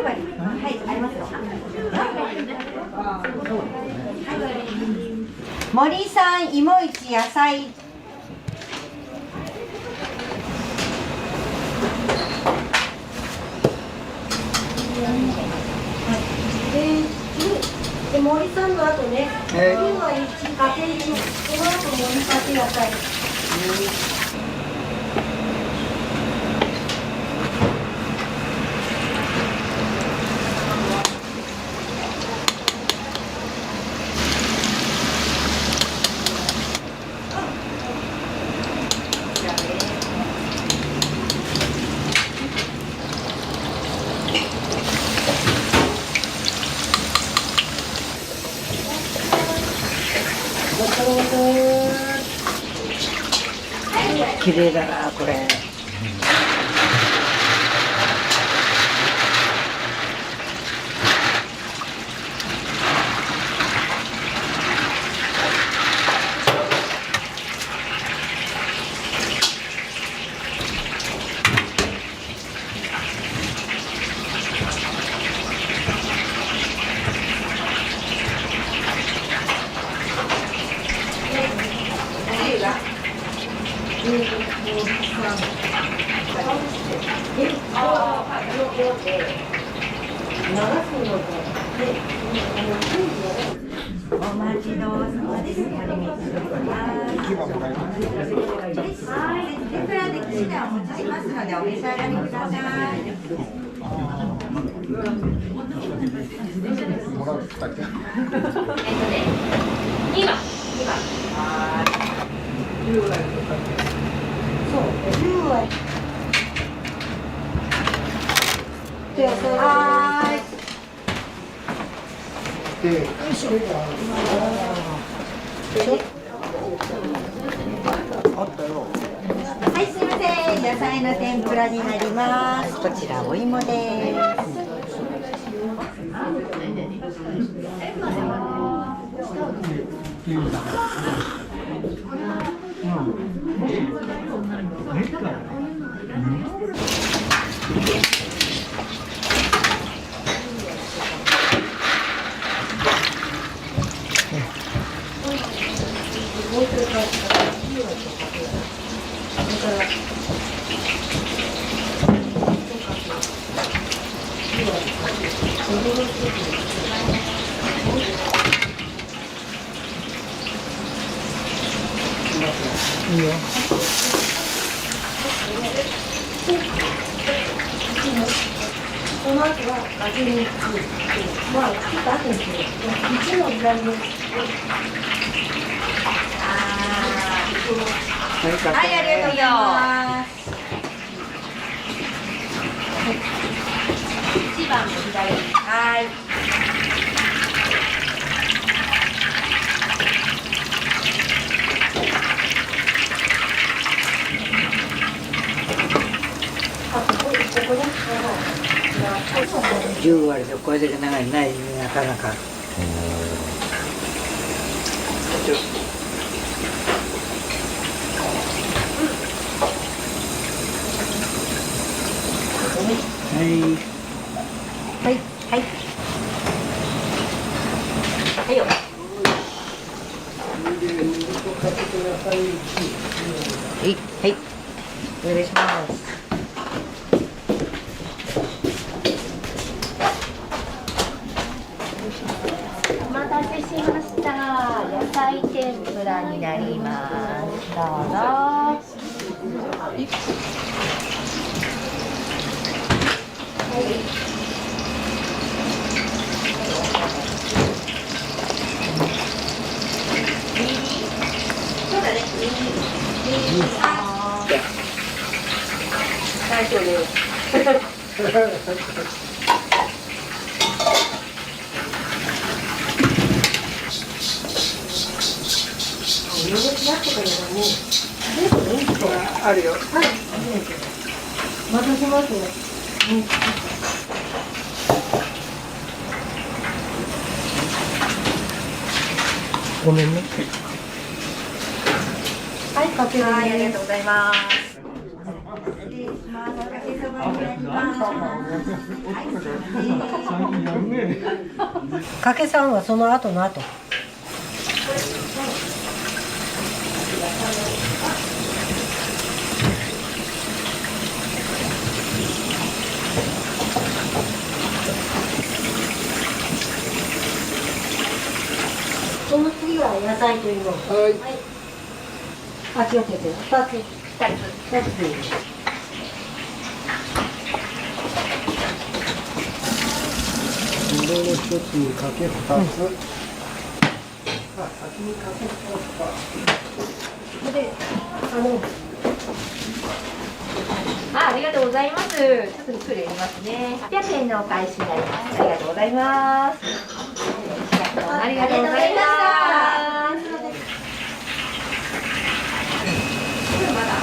Speaker 13: 割。はい、ありますよ。森さん、芋市野菜。で森さんの後ね、今は1かけ1、この後森かけ野菜。綺麗だなこれ。お待ちどうさまです。天ぷらでき次第お持ちしますのでお召し上がりください。
Speaker 12: もらうって書いてある。
Speaker 5: 2番。
Speaker 11: そう、10割。はーい。
Speaker 12: で、
Speaker 11: はい、すみません。野菜の天ぷらになります。こちらお芋です。
Speaker 7: いいよ。
Speaker 11: この後は味にまあ作った後にする。一の裏に。はい、ありがとうございます。1番の左。はい。
Speaker 10: 10割でこれだけ長いないなかなか。はい
Speaker 11: はいはいはいよ。はいはいお願いします。
Speaker 13: お待たせしました。野菜天ぷらになります。どうぞ。
Speaker 11: そうだね。大丈夫です。
Speaker 12: あるよ。
Speaker 11: はい。またしますね。
Speaker 7: ごめんね。
Speaker 11: はい、かける。はい、ありがとうございます。失礼します。かけそばになります。
Speaker 7: かけさんはその後の後。
Speaker 11: その次は野菜というの。はい。あ、違う違う違う。2つ。2つでいい。
Speaker 12: これを1つにかけ2つ。あ、先にかけ2つか。
Speaker 11: で、
Speaker 13: ありがとうございます。ちょっとゆっくりやりますね。800円のお返しになります。ありがとうございます。ありがとうございます。
Speaker 11: まだ。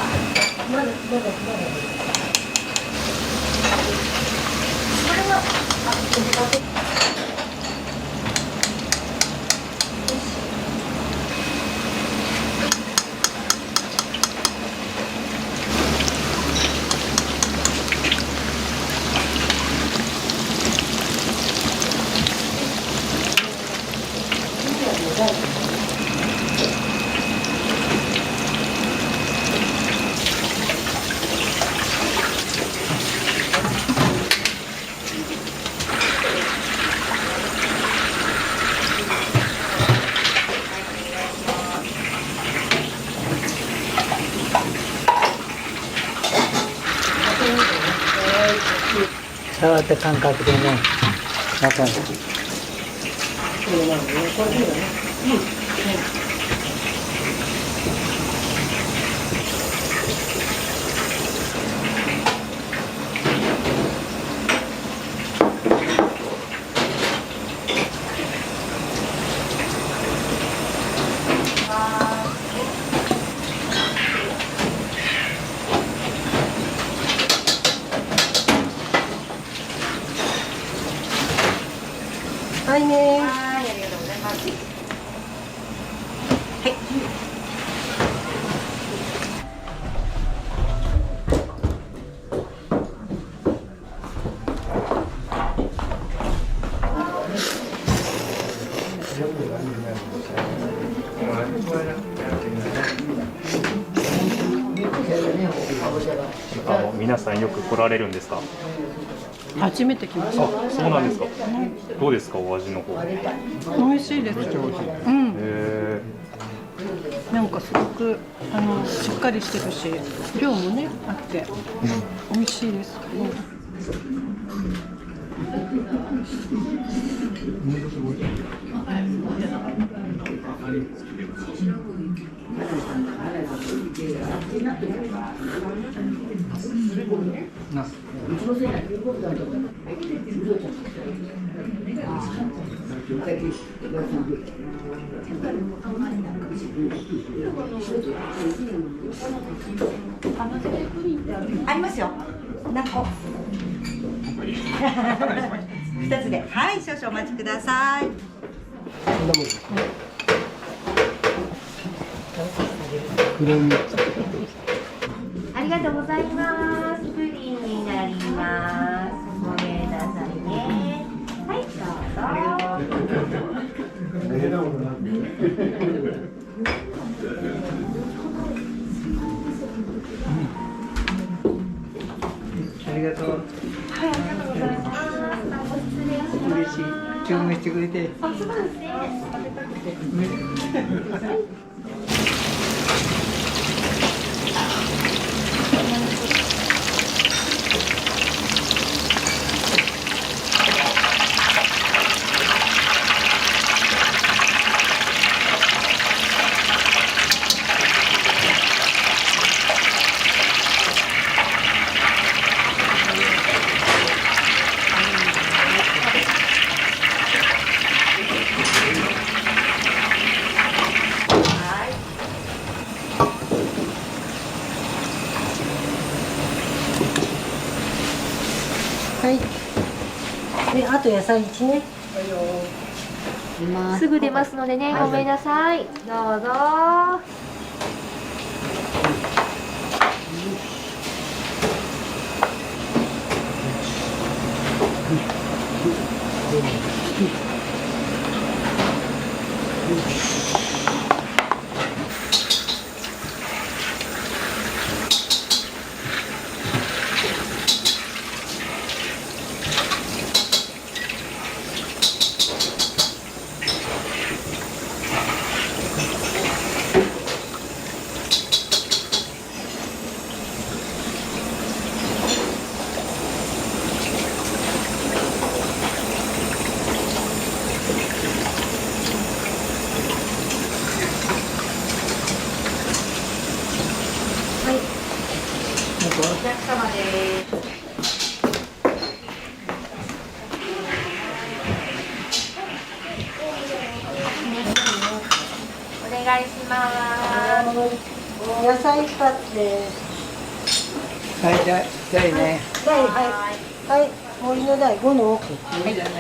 Speaker 10: 触った感覚でね、わかる。
Speaker 11: はいね。
Speaker 13: はい、ありがとうございます。はい。
Speaker 9: 皆さんよく来られるんですか？
Speaker 3: 初めて来ました。
Speaker 9: あ、そうなんですか。どうですか、お味の方。
Speaker 3: 美味しいです。うん。なんかすごくしっかりしてるし、量もねあって美味しいです。
Speaker 13: ありますよ。何個？2つで。はい、少々お待ちください。ありがとうございます。プリンになります。ごめんなさいね。はい、
Speaker 10: ありがとう。
Speaker 13: はい、ありがとうございます。失礼します。
Speaker 10: 嬉しい。注文してくれて。
Speaker 13: あ、そうですね。食べたくて。
Speaker 11: はい。で、あと野菜1ね。
Speaker 5: すぐ出ますのでね、ごめんなさい。どうぞ。
Speaker 13: お客様です。お願いします。
Speaker 11: 野菜2つです。
Speaker 10: はい、じゃあね。
Speaker 11: はいはい。盛りの台5の奥。
Speaker 10: はい、じゃない。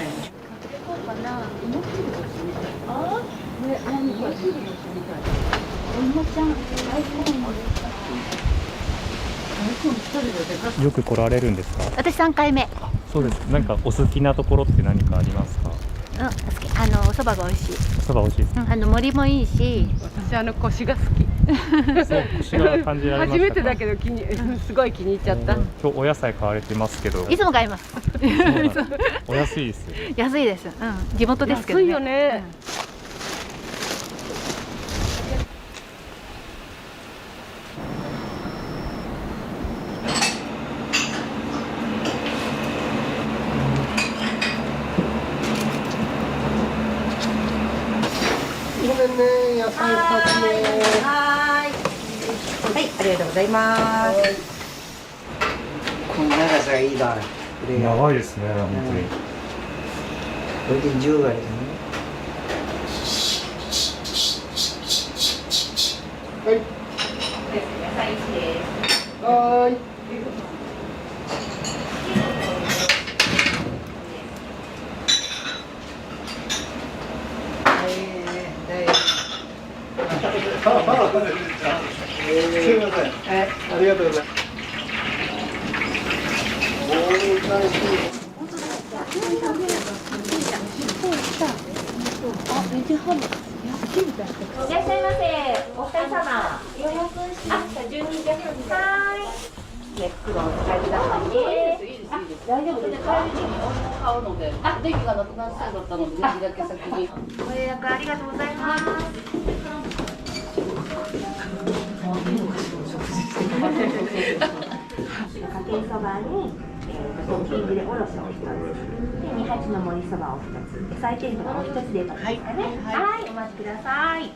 Speaker 9: よく来られるんですか？
Speaker 5: 私3回目。
Speaker 9: そうです。なんかお好きなところって何かありますか？
Speaker 5: 好き。お蕎麦が美味しい。
Speaker 9: お蕎麦美味しいです。
Speaker 5: 盛りもいいし。
Speaker 3: 私腰が好き。
Speaker 9: そう、腰が感じられましたか？
Speaker 3: 初めてだけどすごい気に入っちゃった。
Speaker 9: 今日お野菜買われてますけど。
Speaker 5: いつも買います。
Speaker 9: お安いですよ。
Speaker 5: 安いです。地元ですけどね。
Speaker 3: 安いよね。
Speaker 12: めんね、野菜2つね。
Speaker 13: はい、ありがとうございます。
Speaker 10: この長さがいいだ。
Speaker 4: 長いですね、本当に。
Speaker 10: これで10割だね。
Speaker 12: はい。はい。すみません。ありがとうございます。
Speaker 5: いらっしゃいませ。お二人様。予約しました。12時です。はい。ゆっくりお使いくださいね。大丈夫です。帰りに買うので、電気がなくなりそうだったので、電気だけ先に。ご予約ありがとうございます。
Speaker 13: かけそばに、トッピングでおろしを1つ、で二八の盛りそばを1つ、野菜天ぷらを1つでよろしいですかね。はい、お待ちください。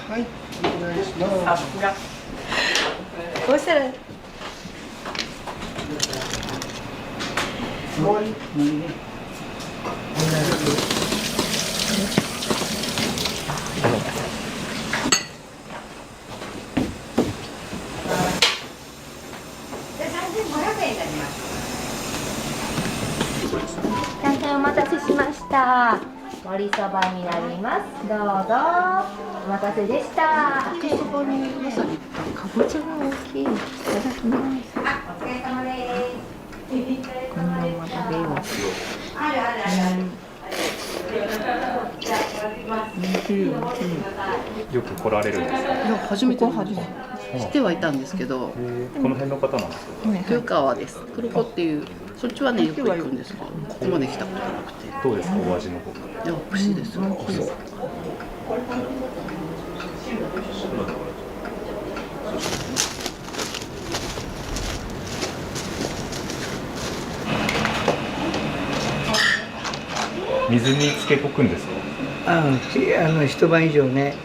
Speaker 12: はい、お願いします。
Speaker 13: こうしたら。
Speaker 5: 大変お待たせしました。盛りそばになります。どうぞ。お待たせでした。
Speaker 3: そこにわさびとかぼちゃが大きい。いただきます。
Speaker 13: お疲れ様です。
Speaker 3: このまま食べよう。
Speaker 9: よく来られるんですか？
Speaker 3: いや、初めて知ってはいたんですけど。
Speaker 9: この辺の方なんですか？
Speaker 3: 豊川です。黒子っていう、そっちはね、よく行くんですけど、ここまで来たことなくて。
Speaker 9: どうですか、お味の方。
Speaker 3: いや、美味しいです。
Speaker 9: 水につけとくんですか？
Speaker 10: 一晩以上ね。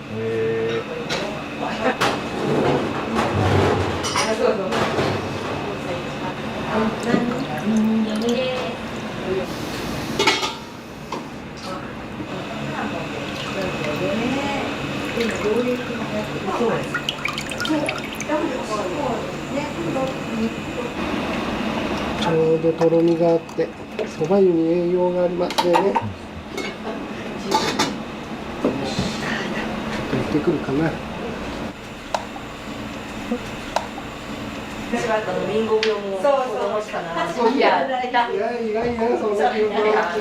Speaker 12: ちょうどとろみがあってそば湯に栄養がありますね。ちょっと行ってくるかな。
Speaker 13: リンゴ病も子供しかならない。いや、
Speaker 12: 意外ね、その記憶があっ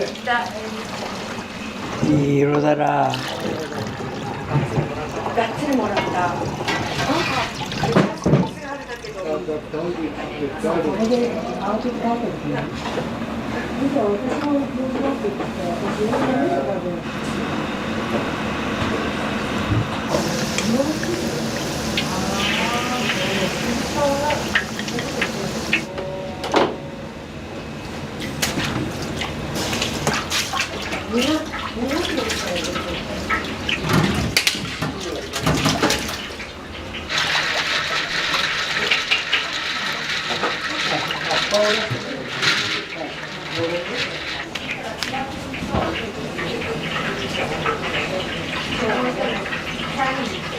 Speaker 12: て。
Speaker 10: いい色だな。
Speaker 13: がっつりもらった。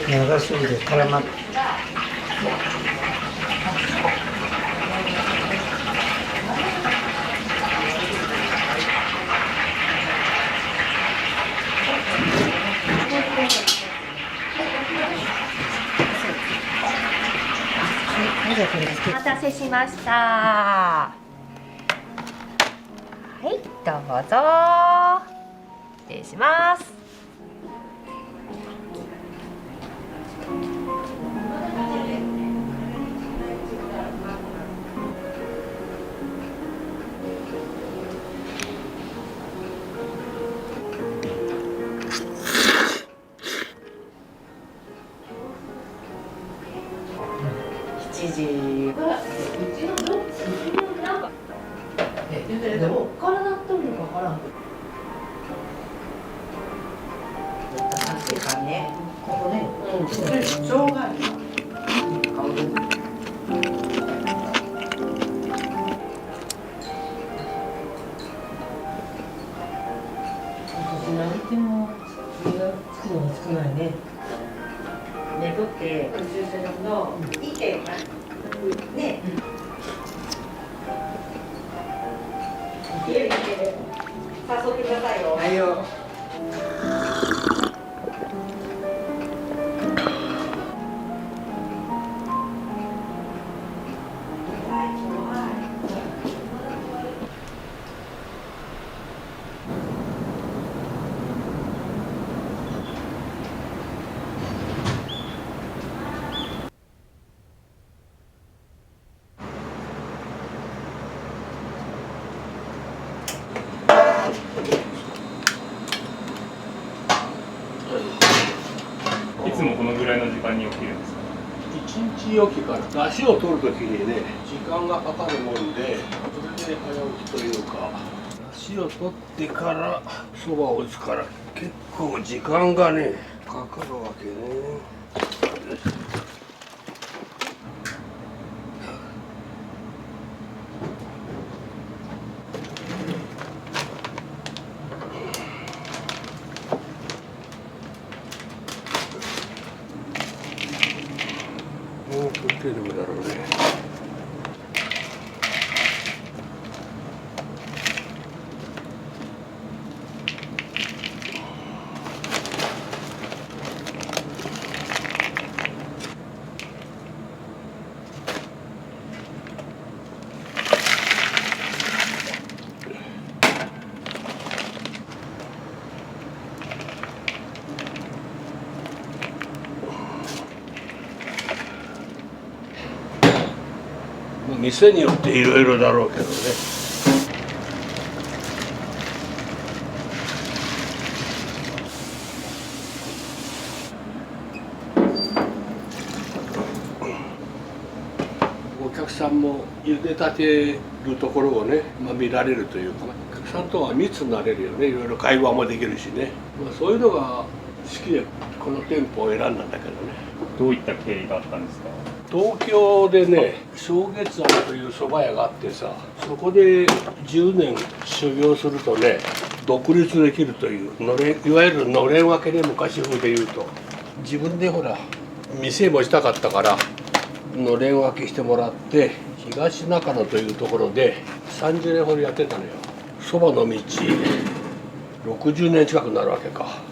Speaker 10: 長すぎて絡まって。
Speaker 5: お待たせしました。はい、どうぞ。失礼します。
Speaker 10: 時。
Speaker 5: でも体とるのかからん。
Speaker 10: 確かにね。
Speaker 5: ここね。
Speaker 10: しょうがない。
Speaker 5: 何言っても身がつくのが少ないね。
Speaker 10: 寝とって駐車場の池がね。家で誘ってくださいよ。はいよ。
Speaker 9: いつもこのぐらいの時間に起きるんですか？
Speaker 7: 一日おきから出汁を取るときにね、時間がかかるもんで、それで早起きというか、出汁を取ってからそばを打つから結構時間がねかかるわけね。もう取ってるんだろうね。店によっていろいろだろうけどね。お客さんも茹でたてるところをね、見られるというか、お客さんとは密になれるよね。いろいろ会話もできるしね、そういうのが好きでこの店舗を選んだんだけどね。
Speaker 9: どういった経緯があったんですか？
Speaker 7: 東京でね、正月庵という蕎麦屋があってさ、そこで10年修行するとね、独立できるといういわゆるのれん分けで、昔風で言うと自分でほら店もしたかったからのれん分けしてもらって、東中野というところで30年ほどやってたのよ。蕎麦の道60年近くなるわけか。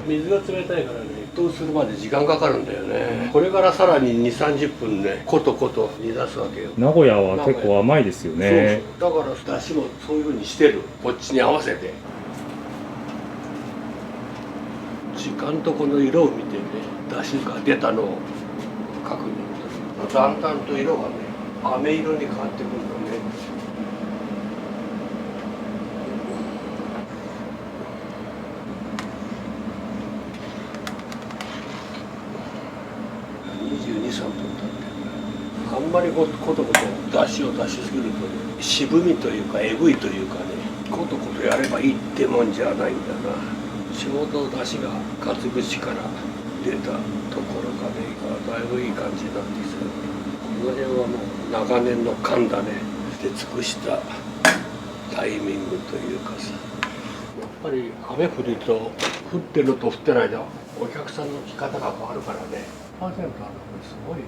Speaker 7: 水が冷たいからね、沸騰するまで時間かかるんだよね。これからさらに2、30分ね、ことこと煮出すわけよ。
Speaker 9: 名古屋は結構甘いですよね。
Speaker 7: そうそう、だから出汁もそういうふうにしてる。こっちに合わせて。時間とこの色を見てね、出汁が出たのを確認する。だんだんと色がね、飴色に変わってくるのね。22、3分経ってる。あんまりこと出汁を出しすぎるとね、渋みというかえぐいというかね、ことことやればいいってもんじゃないんだな。ちょうど出汁がかつ節から出たところがね、だいぶいい感じになってきてる。この辺はもう長年の勘だね。で尽くしたタイミングというかさ、やっぱり雨降ると降ってるのと降ってないのお客さんの着方が変わるからね。パーセントあるのこれすごいね。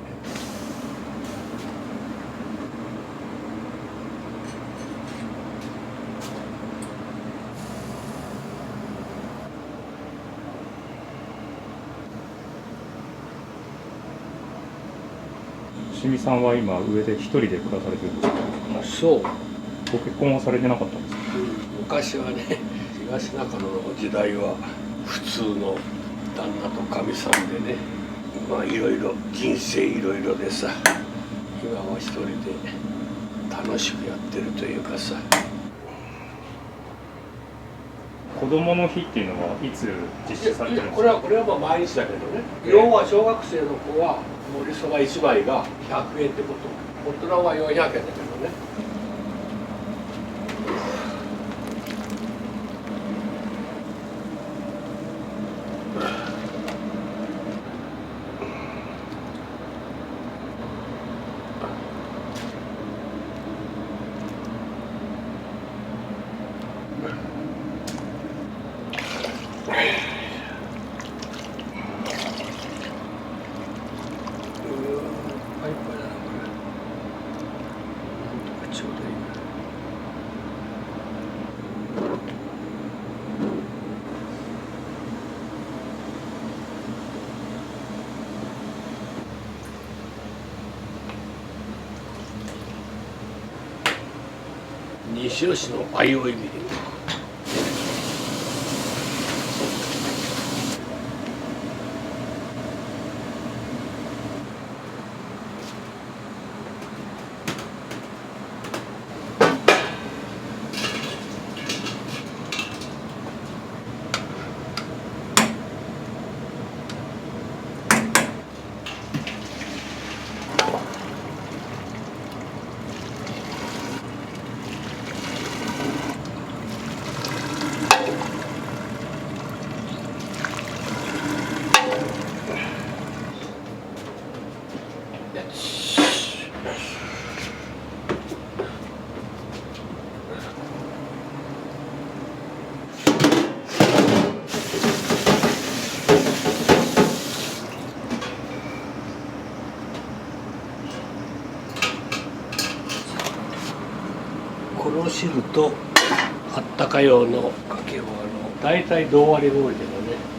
Speaker 9: 清水さんは今上で一人で暮らされてるんですか？
Speaker 7: そう。
Speaker 9: ご結婚はされてなかったんですか？
Speaker 7: 昔はね、東中野の時代は普通の旦那とかみさんでね、まあいろいろ人生いろいろでさ、今は一人で楽しくやってるというかさ。
Speaker 9: 子どもの日っていうのはいつ実施されてるんですか？
Speaker 7: これはまあ毎日だけどね、要は小学生の子は盛りそば1枚が100円ってこと、大人は400円だけどね。西尾市の相生ビル。この汁とあったか用のかけは大体同割りが多いけどね。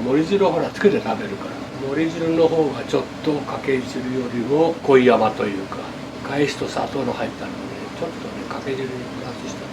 Speaker 7: 盛り汁をほらつけて食べるから盛り汁の方がちょっとかけ汁よりも濃い甘というか返しと砂糖の入ったのでちょっとねかけ汁にプラスした。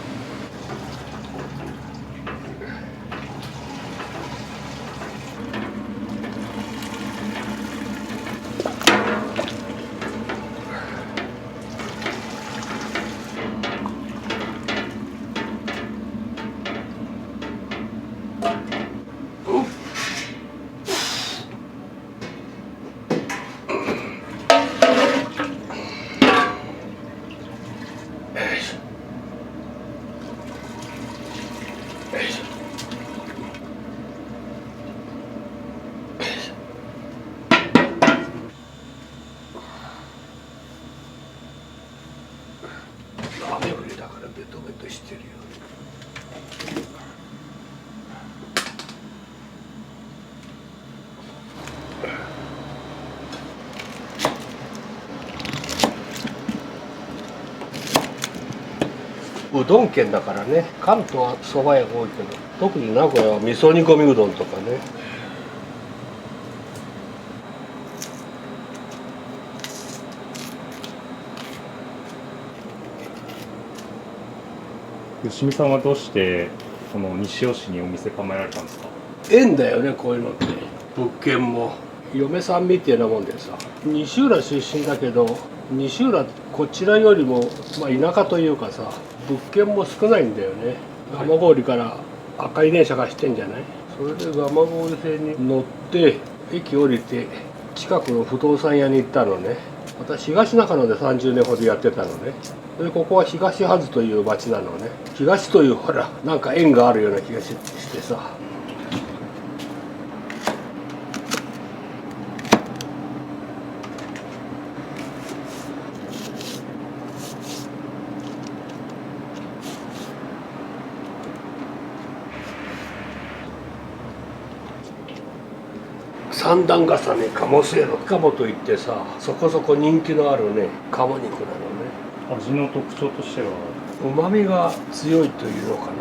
Speaker 7: 雨降りだからベトベトしてるよ。うどん県だからね、関東はそば屋が多いけど、特に名古屋は味噌煮込みうどんとかね。
Speaker 9: 吉見さんはどうしてこの西尾市にお店構えられたんですか？
Speaker 7: 縁だよね、こういうのって。物件も嫁さんみたいなもんでさ、西浦出身だけど西浦こちらよりも、まあ、田舎というかさ物件も少ないんだよね。蒲郡から赤い電車が走ってんじゃない。それで蒲郡線に乗って駅降りて近くの不動産屋に行ったのね。私東中野で30年ほどやってたのね。でここは東はずという町なのね。東というほらなんか縁があるような気がしてさ。三段重ね鴨せいろ鴨といってさ、そこそこ人気のあるね鴨肉なのね。
Speaker 9: 味の特徴としては
Speaker 7: 旨味が強いというのかな。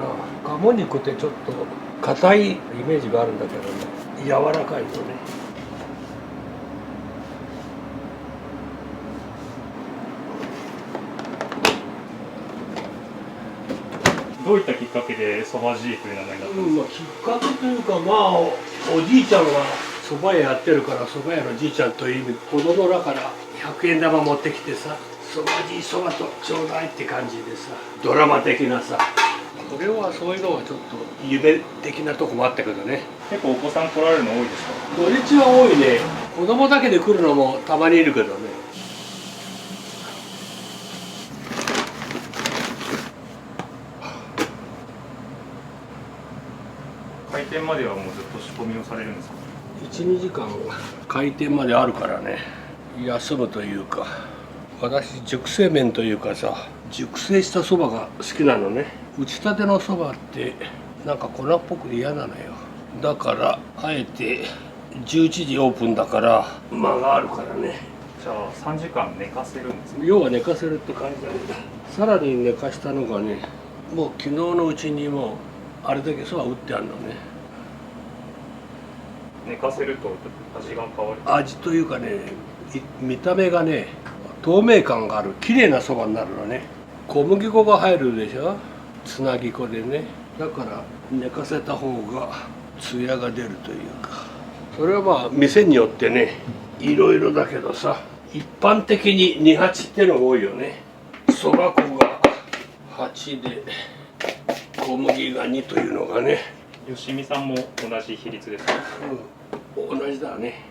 Speaker 7: 鴨肉ってちょっと硬いイメージがあるんだけどね、柔らかいのね。
Speaker 9: どういったきっかけでそばじいという名前になったんですか？
Speaker 7: きっかけというか、まあおじいちゃんが蕎麦屋やってるから蕎麦屋のじいちゃんという意味、子供だから100円玉持ってきてさ、蕎麦じい蕎麦とちょうだいって感じでさ、ドラマ的なさ。これはそういうのはちょっと夢的なとこもあったけどね。
Speaker 9: 結構お子さん来られるの多いですか？
Speaker 7: 土日は多いね。子供だけで来るのもたまにいるけどね。
Speaker 9: 開店まではもうずっと仕込みをされるんですか
Speaker 7: ？1、2時間開店まであるからね、休むというか。私熟成麺というかさ、熟成したそばが好きなのね。打ちたてのそばってなんか粉っぽくて嫌なのよ。だからあえて11時オープンだから間があるからね。
Speaker 9: じゃあ3時間寝かせるんですね。
Speaker 7: 要は寝かせるって感じだね。さらに寝かしたのがね、もう昨日のうちにもうあれだけそば打ってあるのね。
Speaker 9: 寝かせると味が変わる？
Speaker 7: 味というかね、見た目がね透明感がある綺麗なそばになるのね。小麦粉が入るでしょ、つなぎ粉でね。だから寝かせた方がツヤが出るというか。それはまあ店によってねいろいろだけどさ、一般的に2八ってのが多いよね。そば粉が8で小麦が2というのがね。
Speaker 9: 吉見さんも同じ比率ですか？
Speaker 7: うん、同じだね。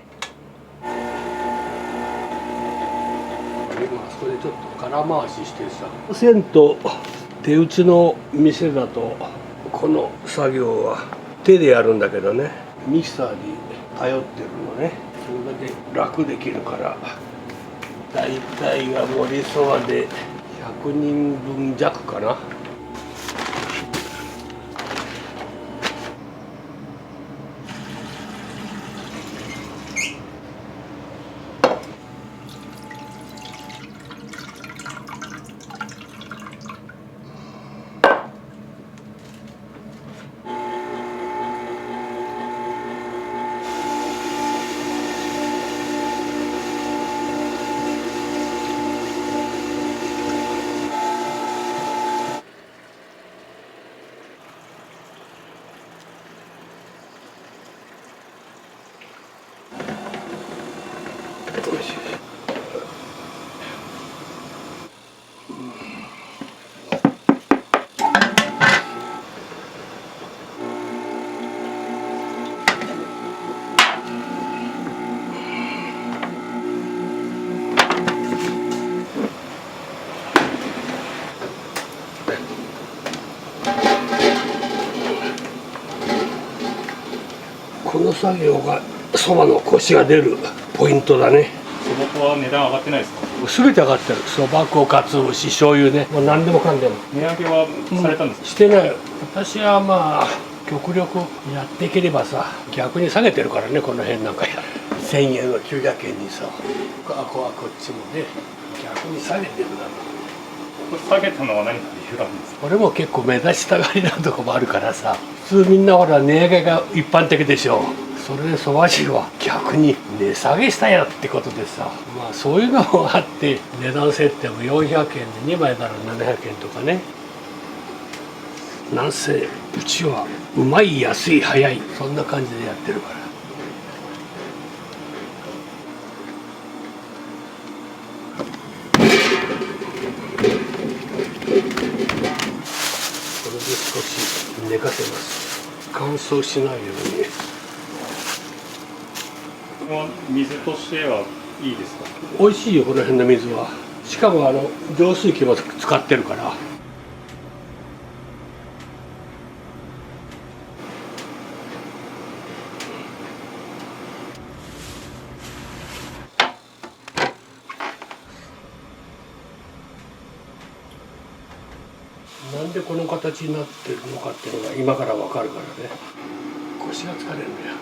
Speaker 7: 今あそこでちょっと空回ししてさ、銭湯手打ちの店だとこの作業は手でやるんだけどね、ミキサーに頼ってるのね。それだけ楽できるから。大体が盛りそばで100人分弱かな。この作業がそばのコシが出るポイントだね。
Speaker 9: そば粉は値段上がってないですか？
Speaker 7: 全て上がってる。そば粉、かつお節、醤油ね、もう何でもかんでも。
Speaker 9: 値上げはされたんですか？
Speaker 7: してない。私はまあ極力やっていければさ、逆に下げてるからね、この辺なんか1000円を900円にさ、こっちもね逆に下げてるだろう。
Speaker 9: 下げたのは何か理由なんですか？
Speaker 7: 俺も結構目立ちたがりなとこもあるからさ、普通みんなほら値上げが一般的でしょ。それでそば汁は逆に値下げしたよってことでさ、まあそういうのもあって値段設定も400円で2枚なら700円とかね。なんせうちはうまい安い早いそんな感じでやってるから。寝かせます。乾燥しないように。
Speaker 9: 水としてはいいですか？
Speaker 7: 美味しいよ、この辺の水は。しかも浄水器も使ってるから。なんでこの形になってるのかっていうのが今からわかるからね。腰が疲れるんだよ。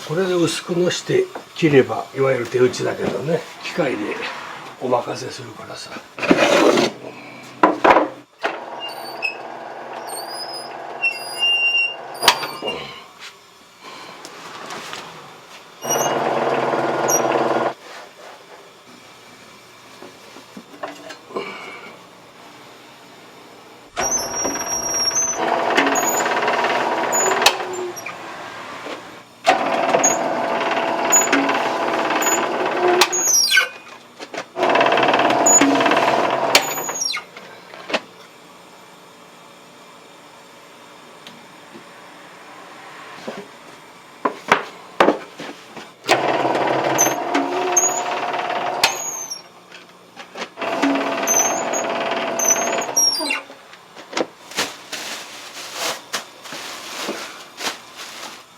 Speaker 7: これで薄くのして切ればいわゆる手打ちだけどね、機械でお任せするからさ。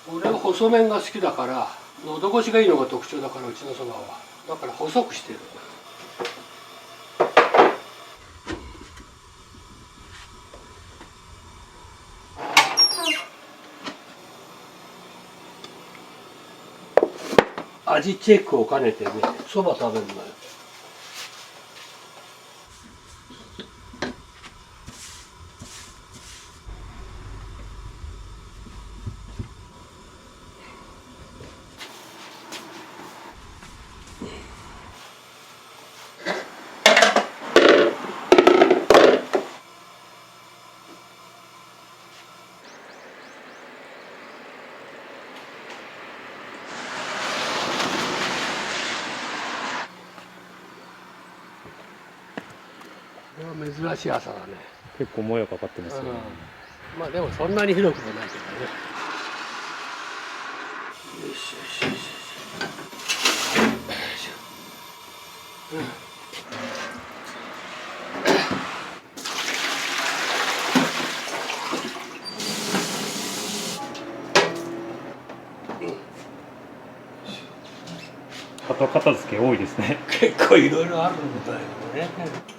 Speaker 7: 俺は細麺が好きだから喉越しがいいのが特徴だから、うちのそばはだから細くしてる。味チェックを兼ねてね、そば食べるのよ。珍しい朝だね。
Speaker 9: 結構もやかかってますよね。
Speaker 7: まあでもそんなに広くもないけどね。よしよしよしよし。
Speaker 9: 後片付け多いですね。
Speaker 7: 結構いろいろあるんだよね。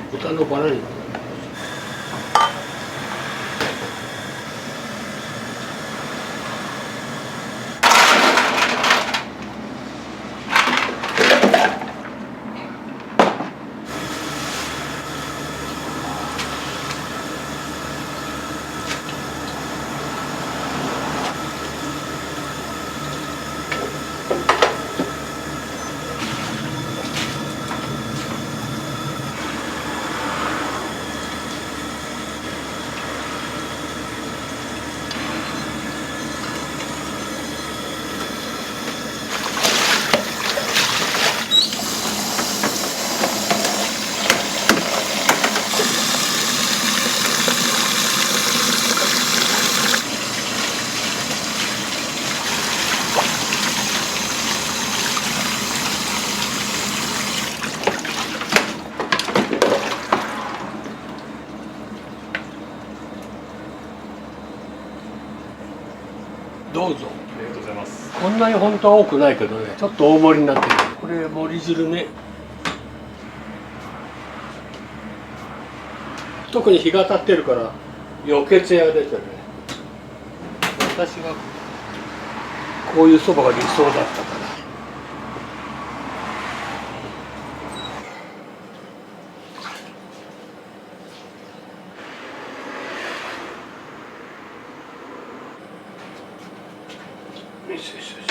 Speaker 7: 豚のバラ肉。どうぞ。
Speaker 9: ありがとうございます。
Speaker 7: こんなに本当は多くないけどね、ちょっと大盛りになってる。これ盛り汁ね。特に日が当たってるから余計艶が出てるね。私がこういうそばが理想だったから。よしよしよし。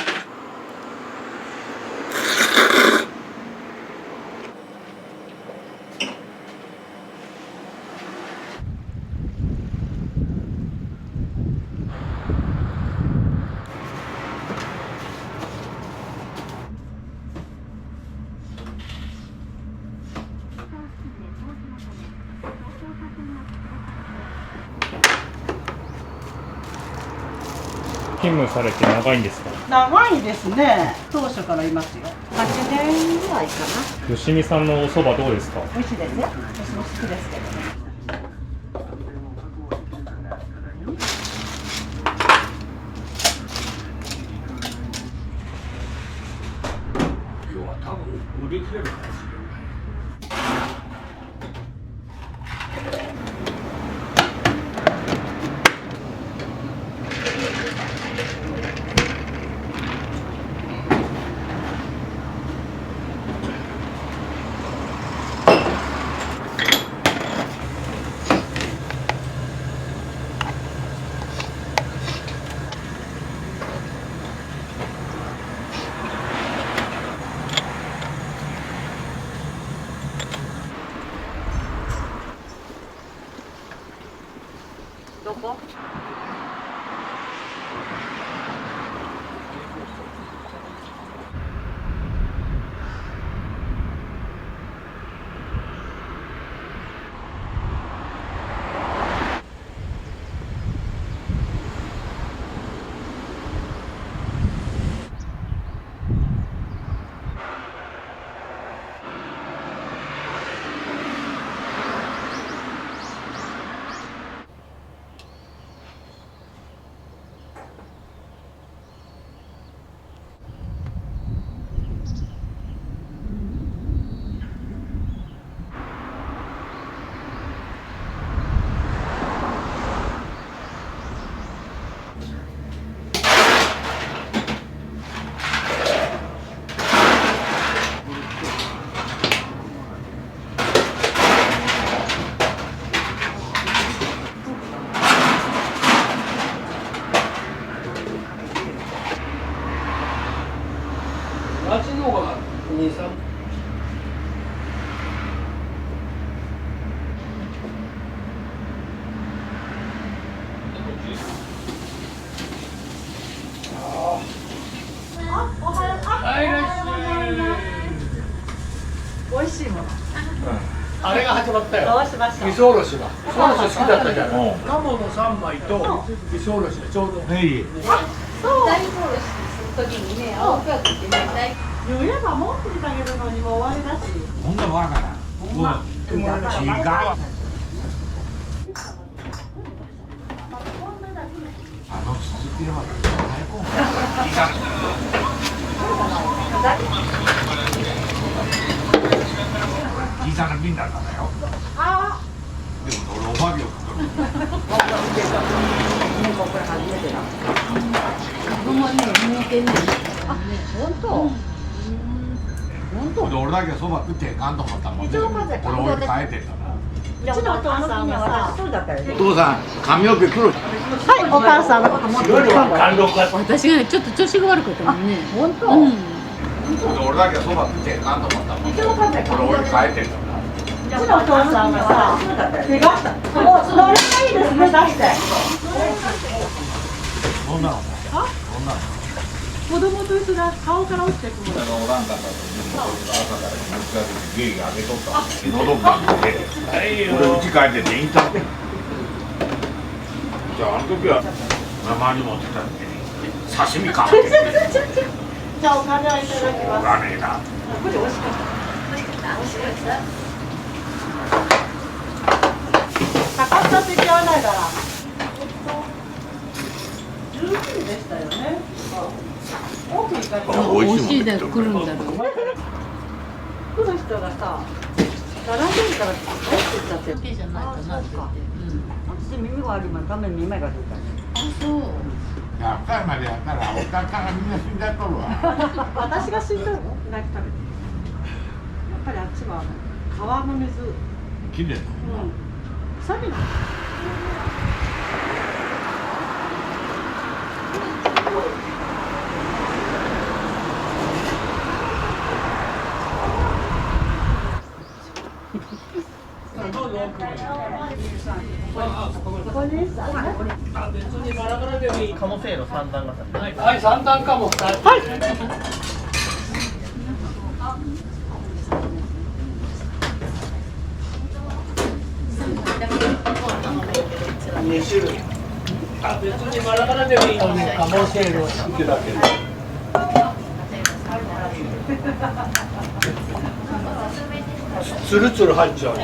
Speaker 9: 勤務されて長いんですか？
Speaker 3: 長いですね。当初からいますよ。8年ぐらいかな。
Speaker 9: 吉見さんのお蕎麦どうですか？
Speaker 3: 美味しいですよ。私も好きですけどね。
Speaker 7: 今日は多分売り切れるかもしれない。
Speaker 3: どこ？あっちの方が2、3。はい、いらっしゃい。美味しいもの。
Speaker 7: あれが始まったよ。
Speaker 3: どうしました？
Speaker 7: 味噌おろしが。味噌おろし好きだったじゃん。鴨の3枚と味噌おろしがちょうど。
Speaker 3: そう。大根おろしするときにね、青くやってね、言えばもう作ってあげるのにもう終わりだし。
Speaker 14: ほんなわからん。違う。続きは最高。小さな瓶だったんだよ。
Speaker 3: あ
Speaker 14: でも俺おはぎを作る。
Speaker 3: これ初めてだ。ほんまに見えてんねん。あ、本当。本当。
Speaker 14: 俺だけそば食ってかんと思ったもんね。俺置いて帰ってんだな。
Speaker 3: うちのお母さんはさ、
Speaker 14: お父さん髪の毛黒い。
Speaker 3: はい、お母さん。
Speaker 2: 私がね、ちょっと調子が悪くてもね。
Speaker 3: 本当。
Speaker 14: 俺だけそば食ってかんと思ったもんね。俺置いて帰ってんだな。
Speaker 3: うちのお父さんはさ、手がそれがいいですね、出して。
Speaker 14: そんなの。
Speaker 3: 子供と一緒だ、顔から落ちてくる。
Speaker 14: おらんかったと朝から水かけてゲイあげとったのどかって俺うち帰っててインターネットじゃああの時は生に持ってたんで刺身買って
Speaker 3: じゃあお金はいただきます。
Speaker 14: おらねえな
Speaker 3: これ美味しかった。美味しかった。美味しかった。高さって言わないから。10したよね。多く行かれた。
Speaker 14: 美味しい
Speaker 3: で来るんだろうね。来る人がさ、並んでるから入ってっちゃってる。好きじゃないかなって言って。私耳が悪いもん、ために耳が出た。あ、そう。
Speaker 14: 赤いまでやったらおかからみんな死んじゃっとるわ。
Speaker 3: 私が死んだの？何食べて。やっぱりあっちは川の水。
Speaker 14: きれいな。
Speaker 3: 臭みなの。
Speaker 6: カモセイの三段型。
Speaker 7: はい、三段かも。はい。2種類。あ、別にマラマラでもいいのね。カモセイの好きだけど。つるつる入っちゃう。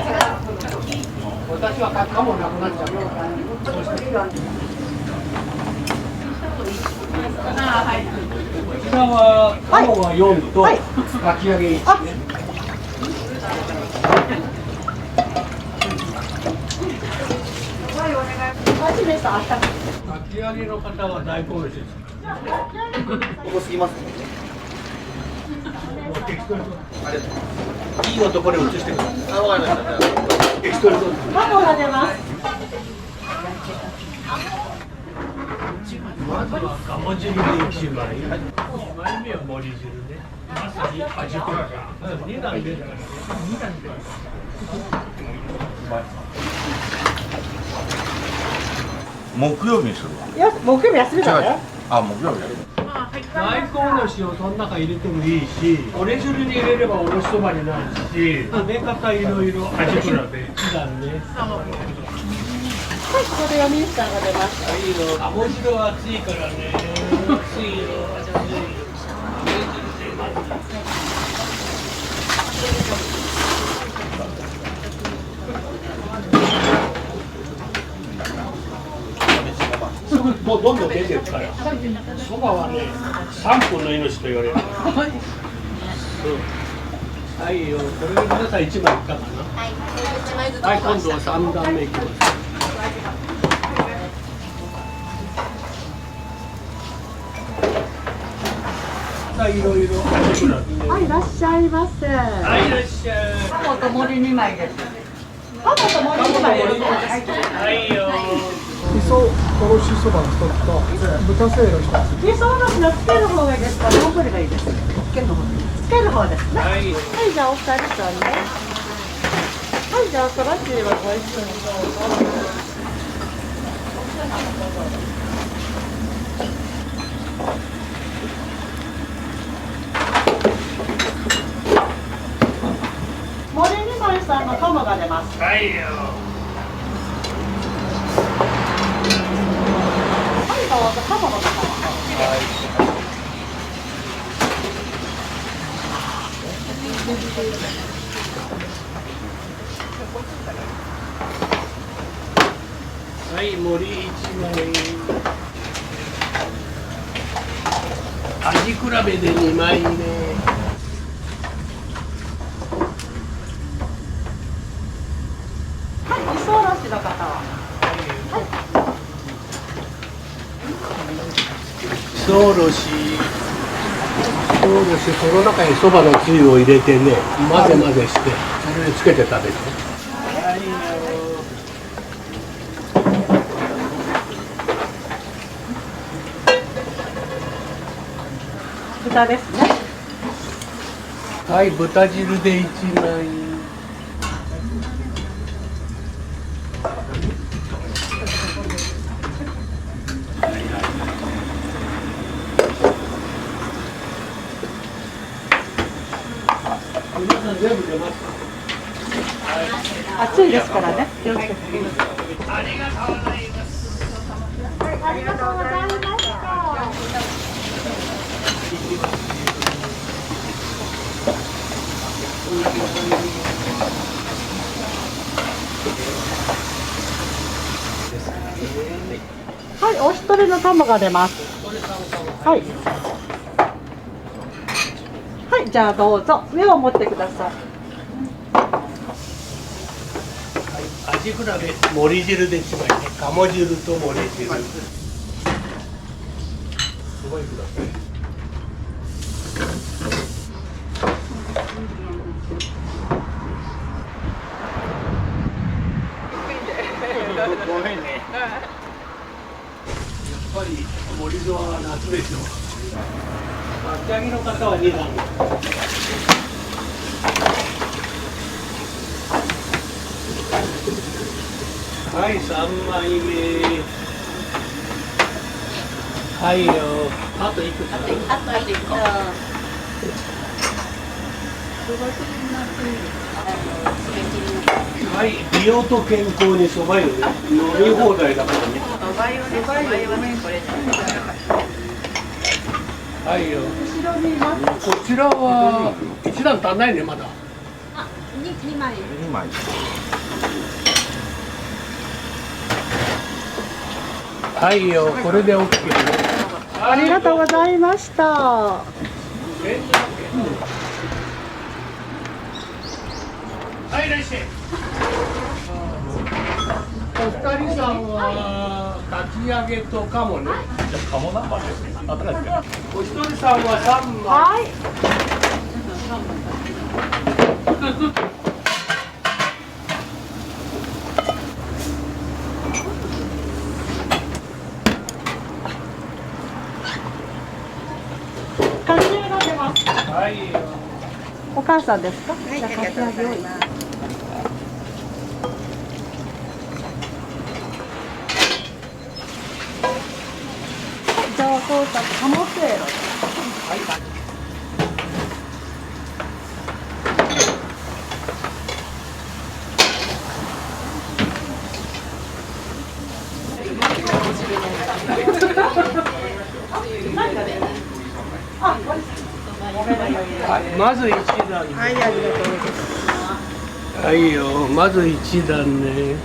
Speaker 7: 私はカモなくなっちゃう。こちらはカモが4とかき揚げ1ね。かき揚げの方は大根おろしです。
Speaker 6: ここすぎますね。
Speaker 7: 適当にいい男で移してください。
Speaker 6: あ、わかりました。
Speaker 7: 適当に
Speaker 3: カモが出ます。
Speaker 7: まずは鴨汁で1枚。2枚目は盛り汁ね。まさに味比べ。2段で。
Speaker 14: 木曜日にするわ。
Speaker 3: いや、木曜日休みだね。
Speaker 14: あ、木曜日やる。
Speaker 7: 大根おろしをその中入れてもいいし、折れ汁に入れればおろしそばになるし、食べ方いろいろ味比べ。2段ね。
Speaker 3: はい、ここで読みさんが出ました。
Speaker 7: いいの。鴨汁は熱いからね。熱いよ。もうどんどん出てるから。そばはね、3分の命と言われる。はいよ、これで皆さん1枚いったかな。はい、今度は3段目いきます。いろいろ。
Speaker 3: はい、いらっしゃいませ。
Speaker 7: はい、いらっしゃい。
Speaker 3: カモと森2枚です。カモと森2枚です。
Speaker 7: はいよ。
Speaker 12: 味噌おろしそばの一つと豚せいろ一つ。
Speaker 3: 味噌おろしのつける方がいいですか、丼がいいですか。つける方です。つける方ですね。はい、じゃあお二人とね。はい、じゃあそらちはご一緒にどうぞ。森二枚さんのカモが出ます。
Speaker 7: はいよ。
Speaker 3: どうぞ、カモの方。
Speaker 7: はい、盛り1枚。味比べで2枚目。
Speaker 3: 味噌おろしの方は。
Speaker 7: 味噌おろし、その中にそばのつゆを入れてね、混ぜ混ぜして、それでつけて食べる。
Speaker 3: 豚ですね。
Speaker 7: はい、豚汁で1枚。全部出ますか。
Speaker 3: 暑いですからね。気をつけて。
Speaker 7: ありがとうございます。
Speaker 11: ありがとうございました。
Speaker 3: はい、お一人の玉が出ます。はい。はい、じゃあどうぞ上を持ってください。
Speaker 7: 味比べ盛り汁でしまいね。鴨汁と盛り汁。すごいください。ごめんね。やっぱり盛り汁は夏でしょ。かき揚げの方は2段。はい、3枚目。はいよ。あと1個。あと1個。はい、美容と健康にそば湯ね。飲み放題だからね。はいよ。こちらは1段足んないね、まだ。
Speaker 11: あ、2枚。
Speaker 14: 2枚。
Speaker 7: はいよ、これで OK。
Speaker 3: ありがとうございました。
Speaker 7: はい、いらっしゃい。お二人さんはかき揚げと鴨ね。
Speaker 14: じゃあ鴨何枚ですね。あ、高いですか。
Speaker 7: お一人さんは3枚。
Speaker 3: はい。かき揚げが出ます。
Speaker 7: はい。
Speaker 3: お母さんですか。はい、じゃあかき揚げを。じゃあお父さん鴨せいろ。はい。
Speaker 7: はい、まず1段。はい、ありがとうございます。はいよ、まず1段ね。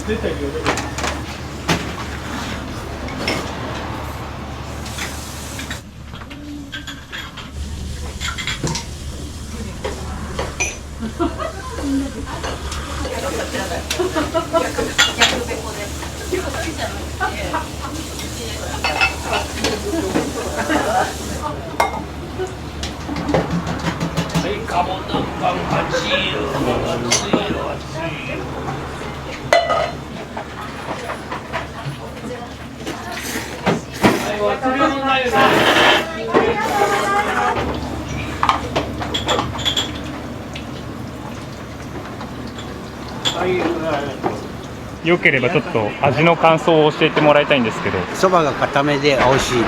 Speaker 7: 出てるよね。はい、カモ南蛮熱いよ、熱いよ、熱いよ。はい、忘れ物ないよね。
Speaker 9: よければちょっと味の感想を教えてもらいたいんですけど。
Speaker 15: そばが固めで美味しい。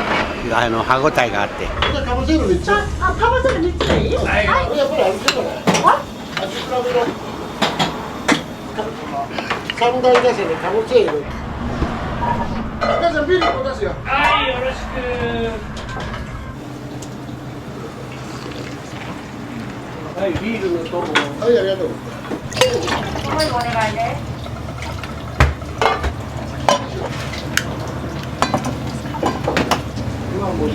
Speaker 15: 歯ごたえがあって。
Speaker 3: かぼせる3つ。あ、かぼせる3つでいい？はい。やっぱりあるけどね。味比べろ。三大打線でかぼせる。お母さんビールも出すよ。
Speaker 7: はい、よろしく。はい、ビールのとこ。
Speaker 3: はい、ありがとう。
Speaker 11: はい、お願いです。
Speaker 7: 今盛り。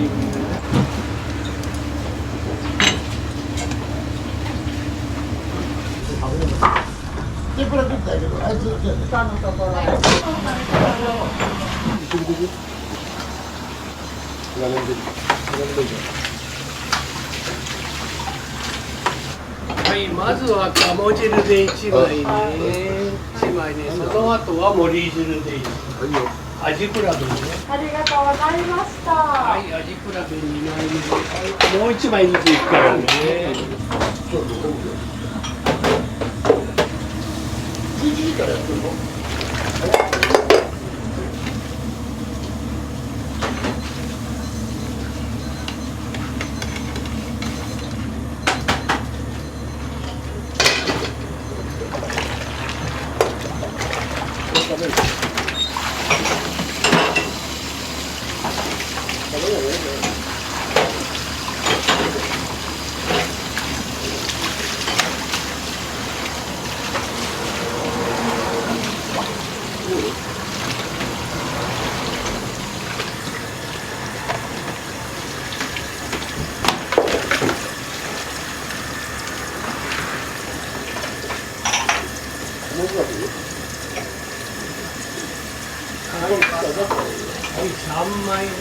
Speaker 3: 天ぷら食ったけど、あいつ下のところ。
Speaker 7: はい、まずは鴨汁で1枚ね。1枚ね。その後は盛り汁で1枚。味比べね。
Speaker 3: ありがとうございました。
Speaker 7: はい、味比べ2枚目。もう1枚ずついくからね。
Speaker 3: 11時からやってるの？食べる？
Speaker 7: 3枚目ね。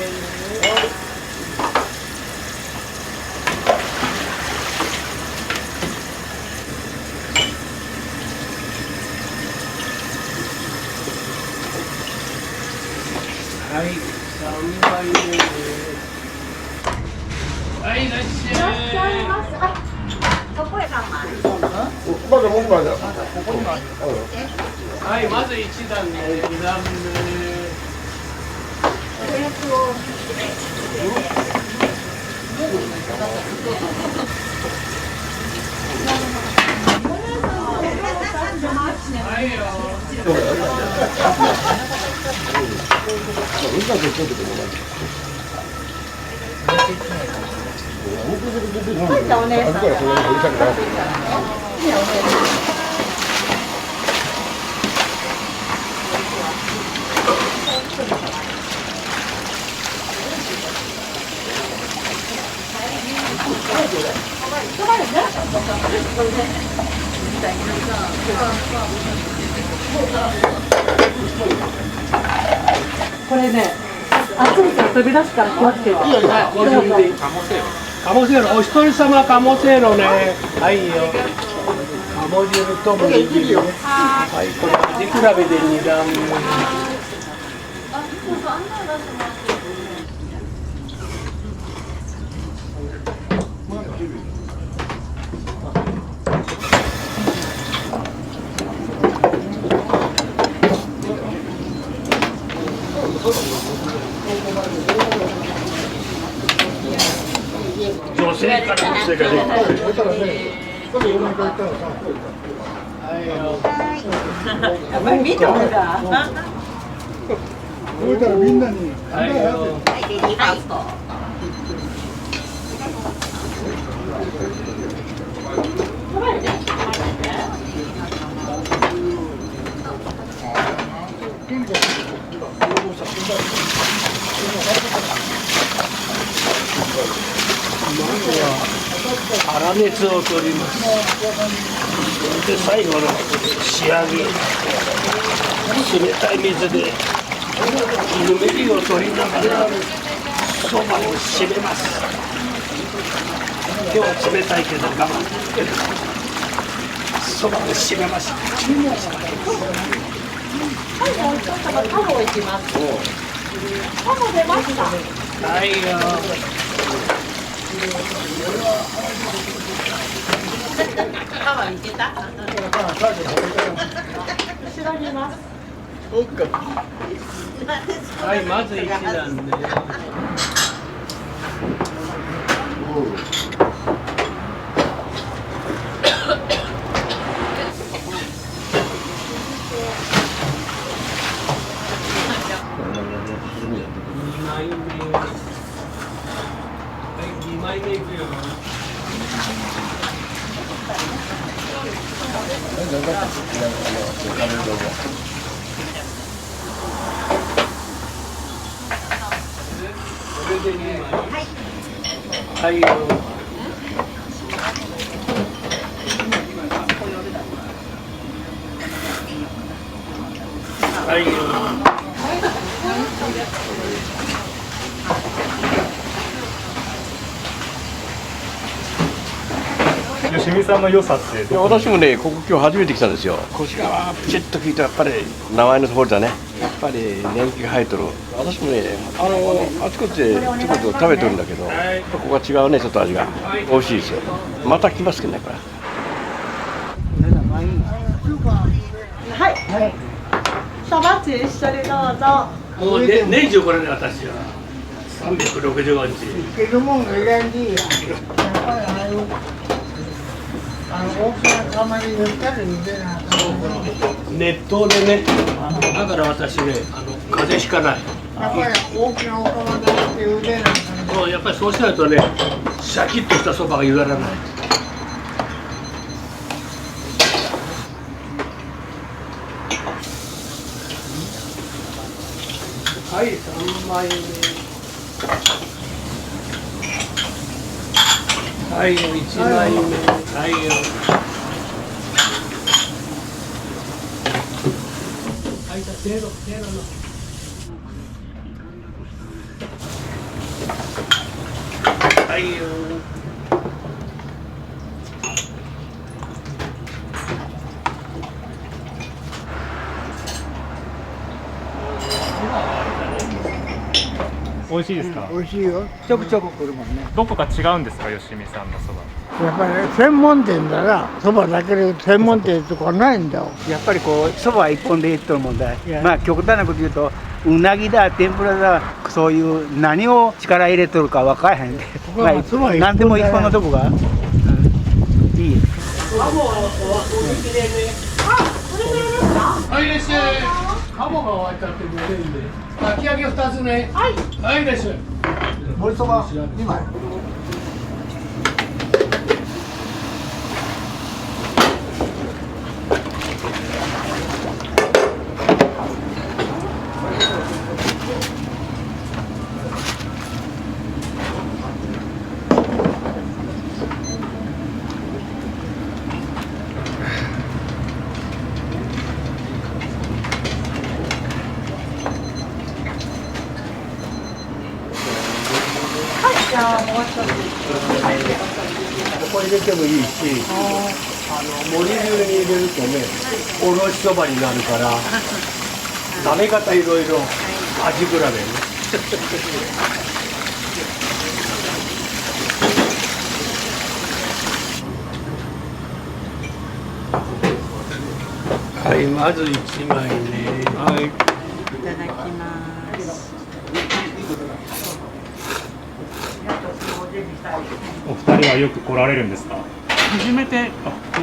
Speaker 7: はい、3枚目です。はい、いらっしゃい。
Speaker 13: あ、そこへ3枚。
Speaker 7: まだもうまだ。ここにもある。はい、まず1段目、2段目。はいよ。
Speaker 13: お姉さん。
Speaker 3: これね、暑いから飛び出すから気をつけて。
Speaker 7: カモセロ、お一人様カモセロね。はいよ。カモ汁とも握りね。はい、これ味比べで2段目。女性から女性ができ
Speaker 3: やっぱり見てもらう。
Speaker 12: 動いたらみんなに。
Speaker 7: 粗熱を取ります。で最後の仕上げ、冷たい水でぬめりを取りながらそばを締めます。今日は冷たいけど我慢。そばを締めます。
Speaker 3: はい、もう一つはタコいきます。タコ出ました。
Speaker 7: はいよ。
Speaker 3: タワーいけた？後ろにいます。
Speaker 7: はい、まず1段で。2枚目。はい、2枚目いくよ。これで2枚。はいよ。はいよ。
Speaker 8: 吉見さんの良さって
Speaker 16: 私もね、ここ今日初めて来たんですよ。腰がピチッと効いて、やっぱり名前の通りだね。やっぱり年季が生えとる。私もね、あちこちでちょこちょこ食べてるんだけど、ここが違うね、ちょっと味が。美味しいですよ。また来ますけどね、これ。
Speaker 3: はい。サバチ一緒にどうぞ。
Speaker 7: もうね、年中これね、私は。365日。
Speaker 12: いけるもんがいらんでいいや。やっぱり大きな釜に塗ったら茹でなあかん。
Speaker 7: 熱湯でね、だから私ね、風邪ひかない。
Speaker 12: やっぱり大きなお釜で茹でなあかん。
Speaker 7: そう、やっぱりそうしないとね、シャキッとしたそばが茹だらない。はい、3枚目。はいよ、1枚目。はいよ。はい、じゃあ、せーのの。はいよ。
Speaker 8: 美味しいですか？
Speaker 17: 美味しいよ。ちょくちょく来るもんね。
Speaker 8: どこか違うんですか、吉見さんのそば？
Speaker 17: やっぱり専門店だな。そばだけで専門店とかないんだよ。
Speaker 18: やっぱりこうそば一本でいいと思うんだ。まあ極端なこと言うとうなぎだ天ぷらだそういう何を力入れとるか分からへんで、まあ何でも一本のとこが、いい。
Speaker 7: はい、いらっしゃい。鴨が終わっちゃってくれるんで。かき揚げ2つね。はい。はい、いらっしゃい。
Speaker 17: 盛りそば2枚。
Speaker 7: じゃあもう一つ。ここ入れてもいいし、盛り汁に入れるとね、おろしそばになるから、食べ方いろいろ味比べね。はい、まず1枚ね。はい。いただきます。
Speaker 8: お二人はよく来られるんですか？
Speaker 19: 初めて。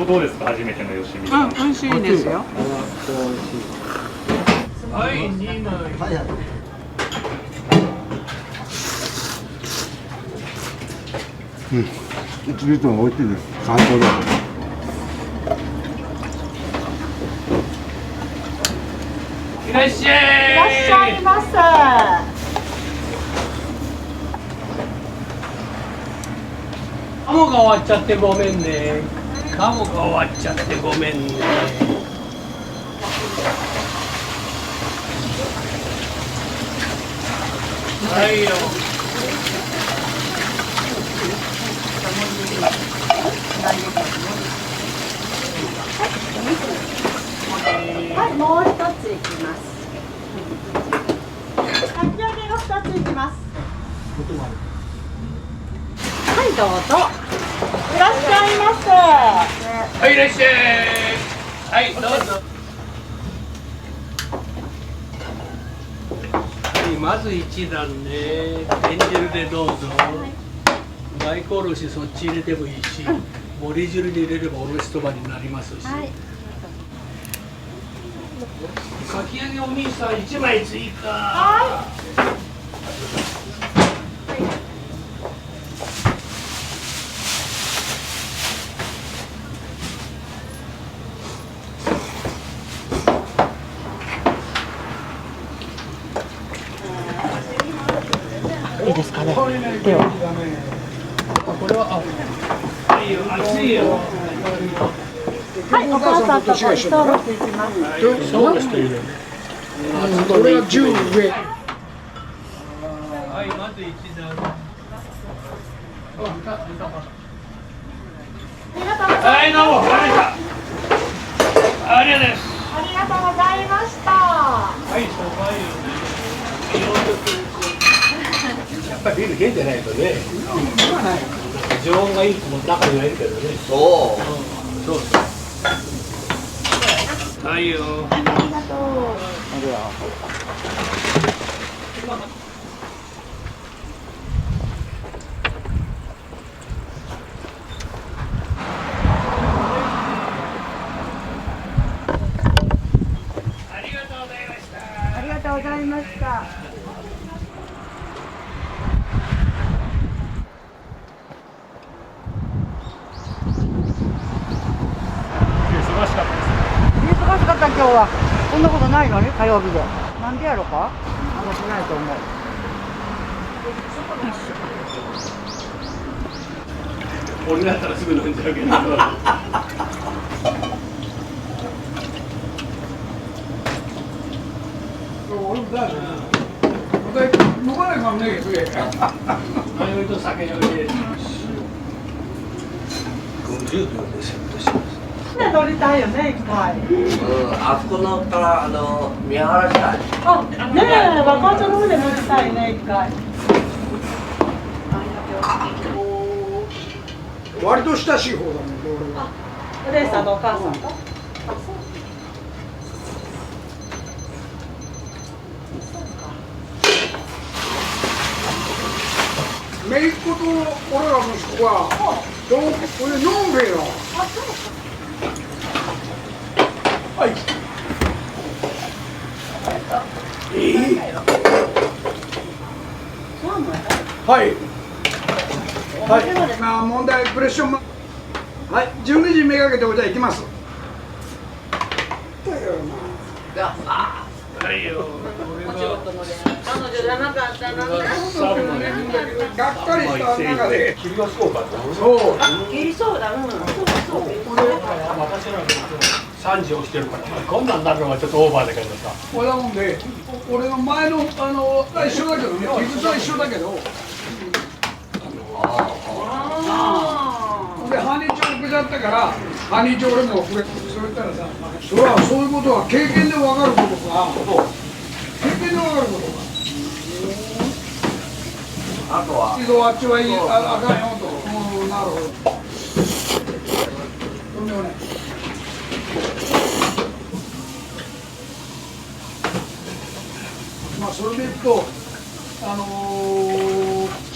Speaker 8: どうですか、初めての吉見さん？
Speaker 19: 美味しいですよ。
Speaker 7: はい、2枚。
Speaker 17: うん、チリトン美味しいです。最高だ。
Speaker 7: いらっしゃい。
Speaker 3: いらっしゃいませ。
Speaker 7: 鴨が終わっちゃってごめんね。鴨が終わっちゃってごめんね。はいよ。
Speaker 3: はい、もう一ついきます。かき揚げが2ついきます。はい、どうぞ。いらっしゃいませ。
Speaker 7: はい、いらっしゃい。はい、どうぞ。はい、まず一段ね。天汁でどうぞ。大根おろしそっち入れてもいいし、盛り汁に入れればおろしそばになりますし。はい。かき揚げお兄さん1枚追加。はい。
Speaker 3: いいですかね。では。
Speaker 7: これはいいよ、熱いよ。
Speaker 3: はい、お母さんとご一緒していきます。
Speaker 7: そうですといいよね。これは10上。はい、まず一段。はい、どうも、ありがとうございます。
Speaker 3: ありがとうございました。
Speaker 7: はい、そばよね。やっぱりビール冷えてないとね。常温がいい子も中にはいるけどね。そう。そうそう。はいよ。
Speaker 3: ありがとう。
Speaker 7: ありがとうございました。
Speaker 3: ありがとうございました。
Speaker 8: 忙しかったです。
Speaker 3: 忙しかった今日は。こんなことないのに火曜日で。なんでやろか？私ないと思う。
Speaker 7: 俺だったらすぐ飲んじゃうけど。俺もだよね。飲まないかんねえけど。酒より。10秒でセットします。
Speaker 3: 船乗りたいよね、一回。
Speaker 15: あそこのから見晴らしたい。
Speaker 3: あ、ねえ、若茶の船乗りたいね、一回。
Speaker 17: 割と親しい方だもんね、俺は。
Speaker 3: お姉さんのお母さんと。
Speaker 17: 姪っ子と俺ら息子は、俺ノンベイだ。はい。はい。はい。まあ問題プレッション。はい。12時めがけてお茶行きます。
Speaker 7: はいよ。
Speaker 3: 彼女じゃなかったのに。
Speaker 17: がっかりした中で。
Speaker 7: 切りますこうか。
Speaker 17: そう。
Speaker 3: 切りそうだ。うん。
Speaker 7: 私ら3時押してるから、こんなんなるのはちょっとオーバーだけどさ。
Speaker 17: これだもんで、俺の前の一緒だけどね、理屈は一緒だけど。で、半日遅れちゃったから、半日俺も遅れ、そう言ったらさ、それはそういうことは経験で分かることか。経験で分かることか。
Speaker 15: あとは
Speaker 17: 一度あっちはいい、あかんよと。なるほど。とんでもない。まあそれでいくと、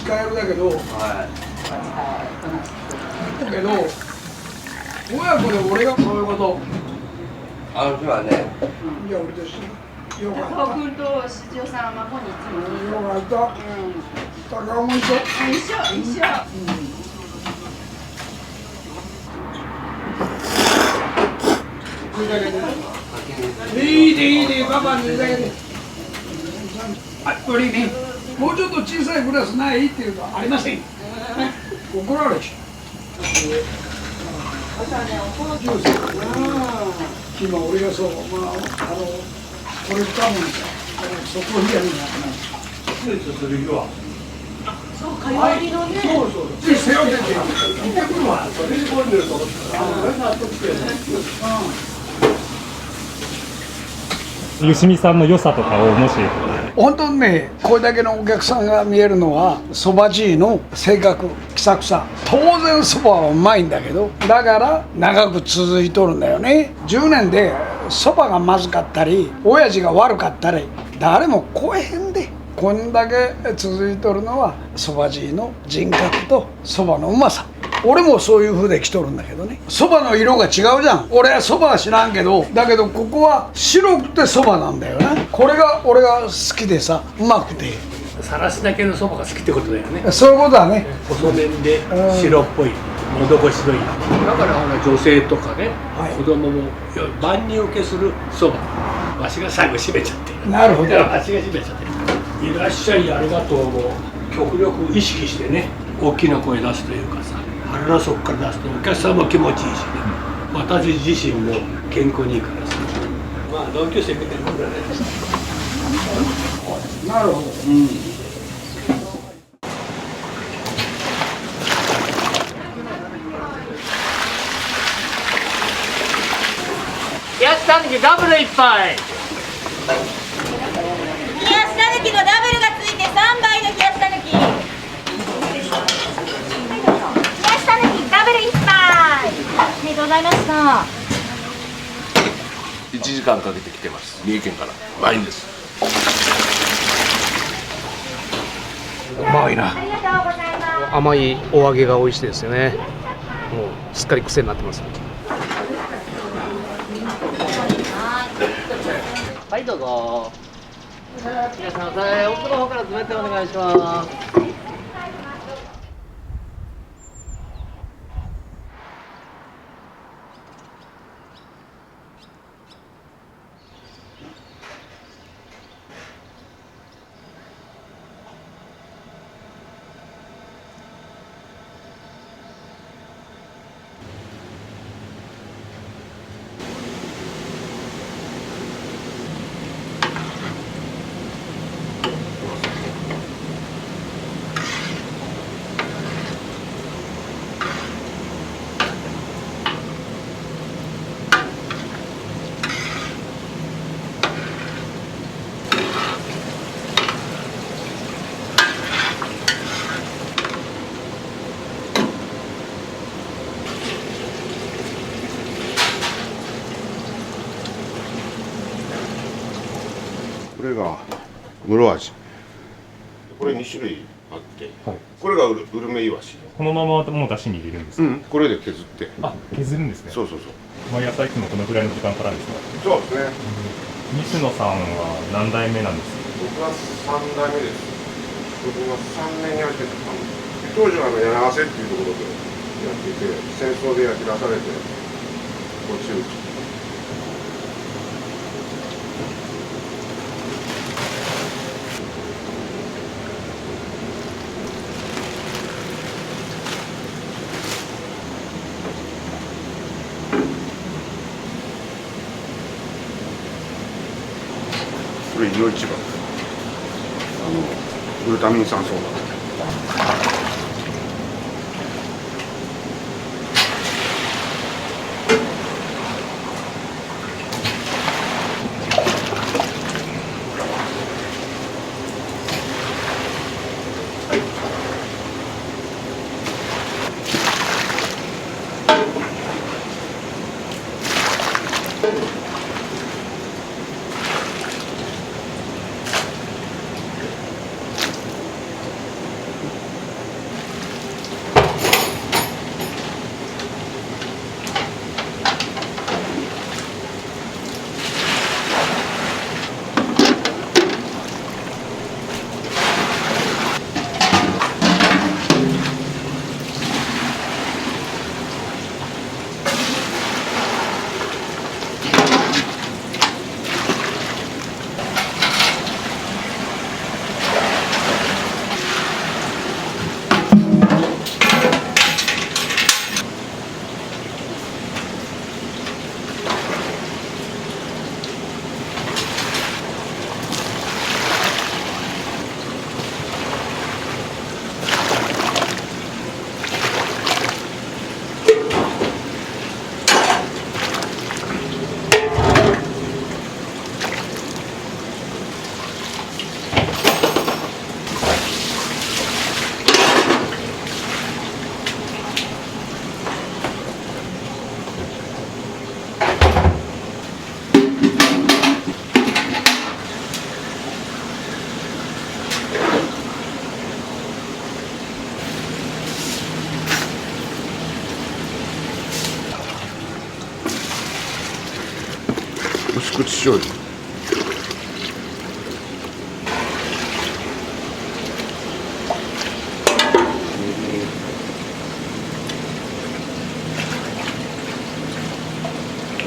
Speaker 17: 使えるだけど、だけど、親子で俺がそういうこと。
Speaker 15: あの日はね。
Speaker 17: いや、俺と一緒。よかった。
Speaker 5: 君と七代さんはここにいつもいる。
Speaker 17: よかった。高尾も一緒。
Speaker 5: 一緒。
Speaker 17: いいで、パパにだけで。あ、これね、もうちょっと小さいグラスないっていうとありません。怒られちゃう。今俺がそう、これ多分そこにやるんだな。
Speaker 7: 季節する日は。
Speaker 5: そう、火曜日のね。
Speaker 17: そう。背負ってて。行ってくるわ。
Speaker 7: それでこういうのと思ったら、
Speaker 8: 吉見さんの良さとかをもし
Speaker 17: 本当にね、これだけのお客さんが見えるのはそばじいの性格、気さくさ。当然そばはうまいんだけど、だから長く続いとるんだよね。10年でそばがまずかったり親父が悪かったり誰も来えへんで。こんだけ続いとるのはそばじいの人格とそばのうまさ。俺もそういう風で来とるんだけどね。そばの色が違うじゃん。俺はそばは知らんけど、だけどここは白くてそばなんだよな。これが俺が好きでさ、うまくて。
Speaker 7: さらしだけのそばが好きってことだよね。
Speaker 17: そういうことだね。
Speaker 7: 細麺で白っぽい、喉越しのいい。だから女性とかね、子供も万人受けするそば。わしが最後締めちゃって。
Speaker 17: なるほど。
Speaker 7: わしが締めちゃって。いらっしゃいありがとうも極力意識してね、大きな声出すというかさ。腹の底から出すとお客さんも気持ちいいしね、私自身も健康にいいからさ、まあ同級生みたいなもんだね。
Speaker 17: なるほど。
Speaker 19: 冷やしタヌキダブル一杯。
Speaker 13: 冷やしタヌキのダブルがついて3杯の冷やしタヌキ。ダブル一杯。ありがとうございました。
Speaker 16: 1時間かけて来てます。三重県から。まあいいんです。
Speaker 20: うまいな。甘いお揚げが美味しいですよね。もうすっかり癖になってます。
Speaker 19: はいどうぞ。皆さん奥の方から詰めてお願いします。
Speaker 14: これが室味。これ2種類あって、これがウルメイワシ。
Speaker 9: このままもう出汁に入れるんですか？
Speaker 14: これで削って。
Speaker 9: あ、削るんですね。
Speaker 14: そうそうそう。
Speaker 9: 毎朝行くのこのぐらいの時間からですか？
Speaker 14: そうですね。
Speaker 9: 西野さんは何代目なんですか？
Speaker 14: 僕は3代目です。僕が3年やってた。当時は柳瀬っていうところでやっていて、戦争で焼き出されて落ちる。これ魚市場。グルタミン酸ソーダ。薄口醤油。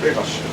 Speaker 14: レガシー。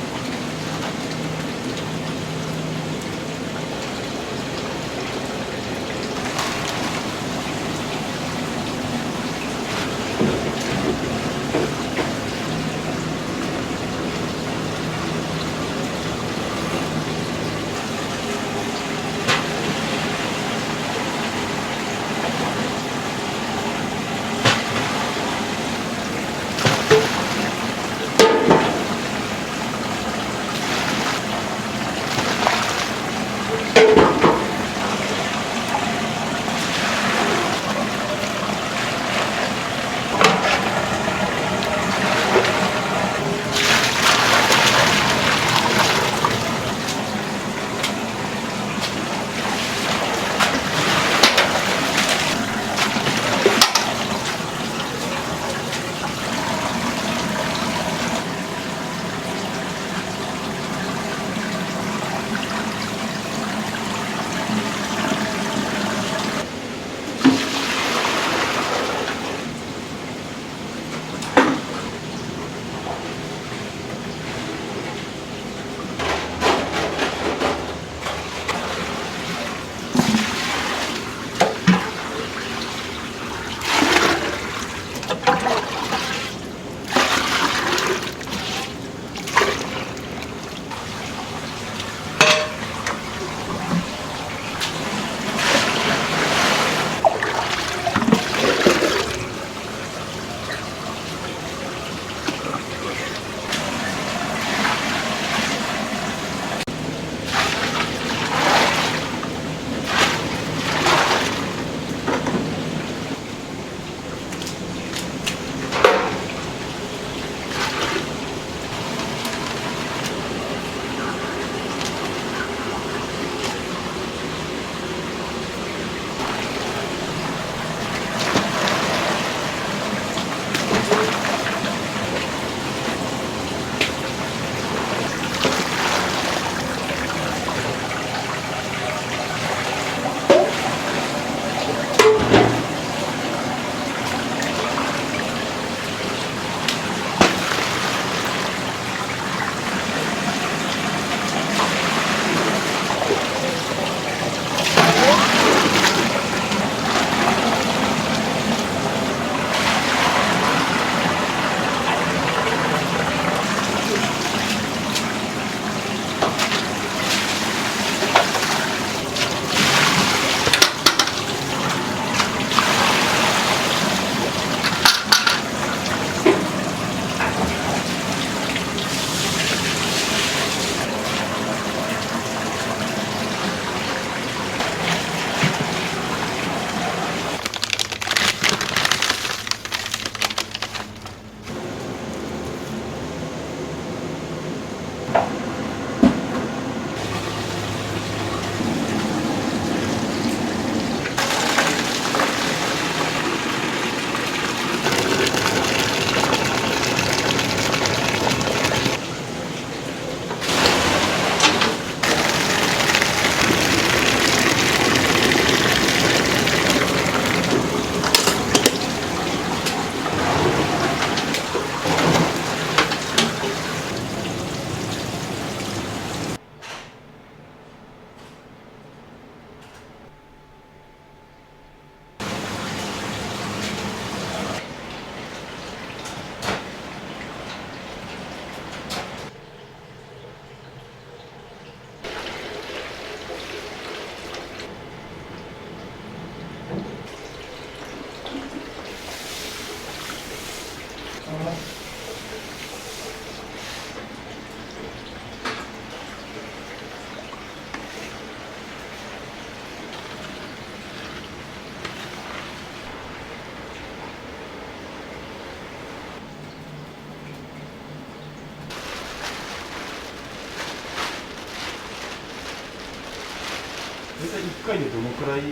Speaker 21: 体1回でどのくらい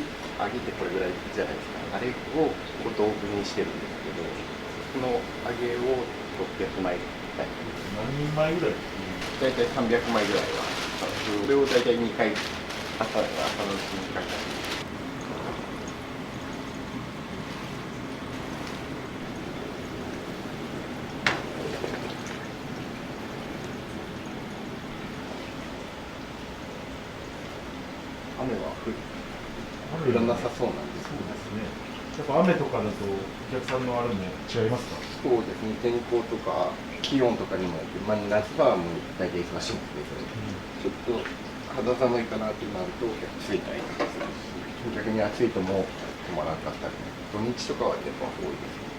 Speaker 22: 揚げてこれぐらいじゃないですか。あれを5等分にしてるんですけど、この揚げを600枚、はい、
Speaker 21: 何人前ぐらい？
Speaker 22: 大体300枚ぐらいは、それを大体2回、朝のうちに2回。雨は降らなさそうなんです。
Speaker 21: そうですね。やっぱ雨とかだとお客さんのあれも違いますか？
Speaker 22: そうですね。天候とか気温とかにもよって、夏場はもう大体忙しいんですけど、ちょっと肌寒いかなってなるとついたりとかするし、逆に暑いともう止まらなかったり、土日とかはやっぱ多いですね。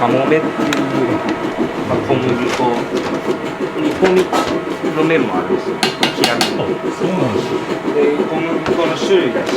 Speaker 9: かもめっていう、小麦粉煮込みの麺もあるんですよ。平組。そうなんですよ。で小麦粉の種類が違って。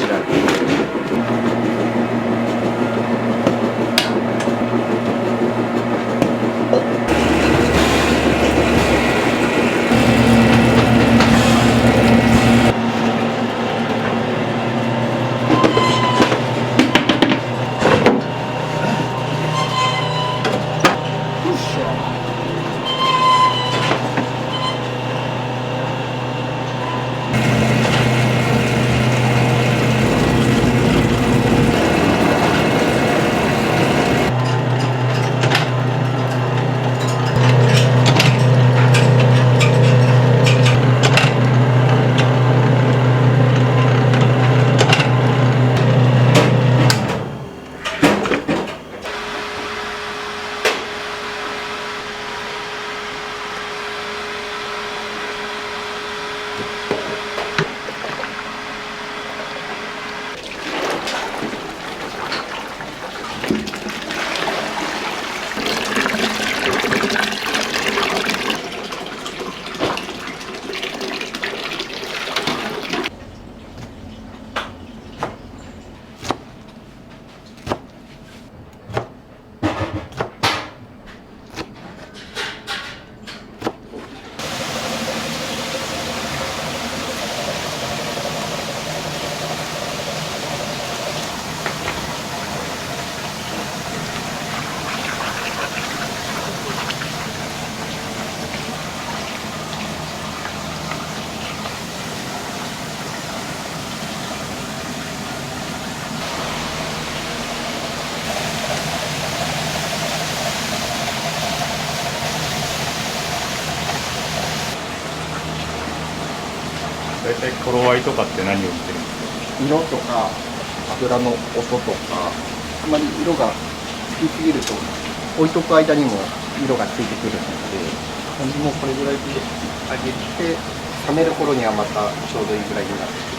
Speaker 9: 大体頃合いとかって何を見てるんですか？
Speaker 22: 色とか油の音とか、あまり色がつきすぎると置いとく間にも色がついてくるので、もうこれぐらいで揚げて冷める頃にはまたちょうどいいぐらいになってくる。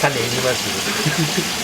Speaker 20: 種いります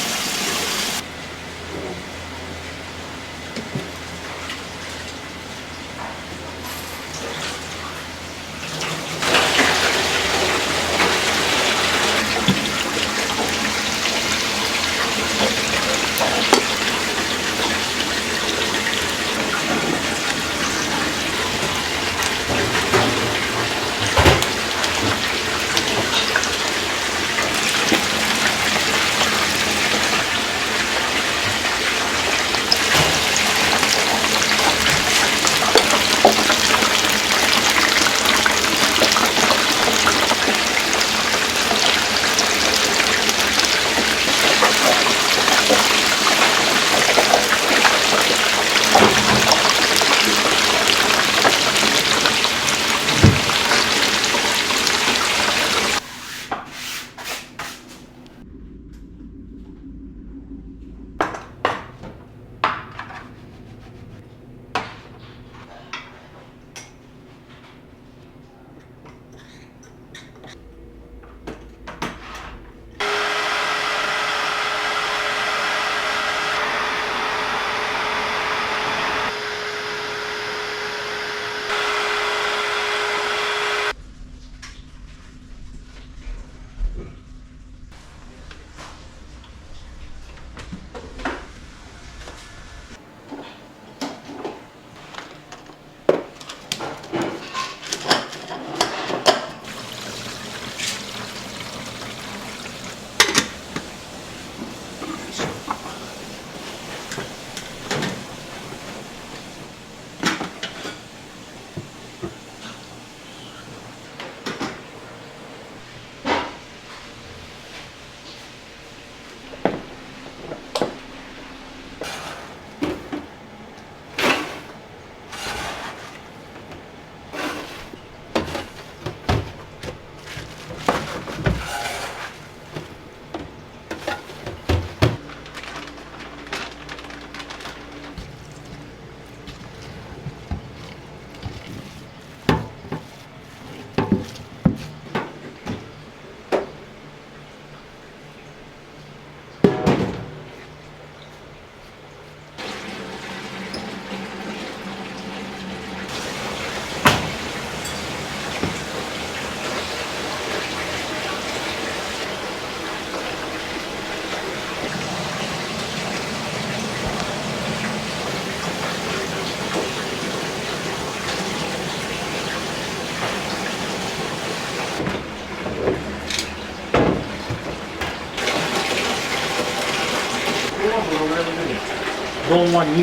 Speaker 20: 丼は25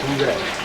Speaker 20: 分ぐらいです。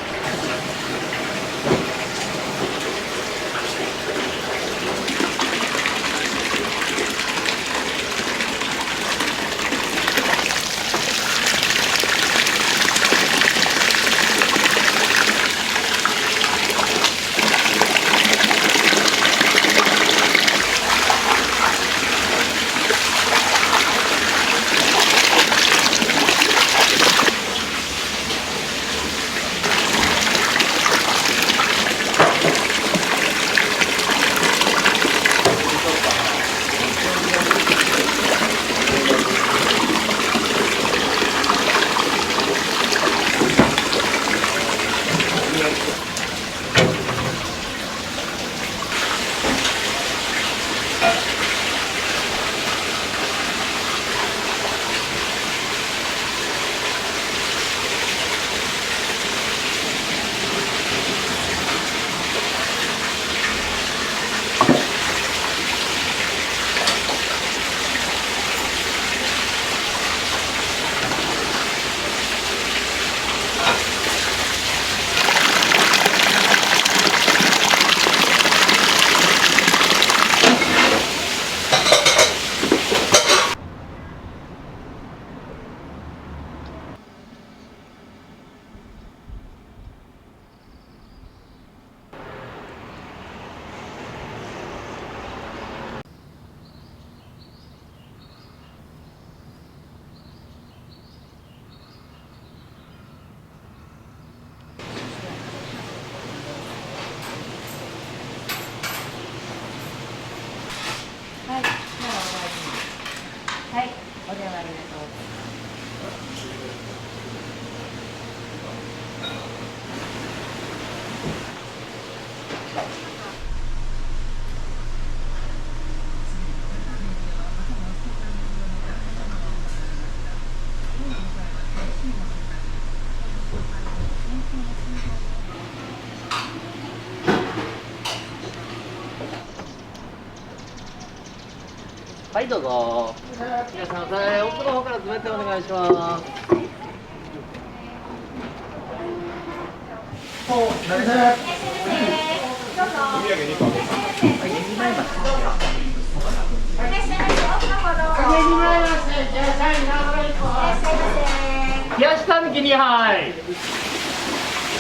Speaker 5: はい、ではお大事に。はい、お電話ありがとうございます。
Speaker 19: はいどうぞ。いらっしゃいませ。奥の方から詰めてお願いします。
Speaker 5: お土産2個あげます。はい、2枚ます。
Speaker 20: 冷やしタヌキ2杯。冷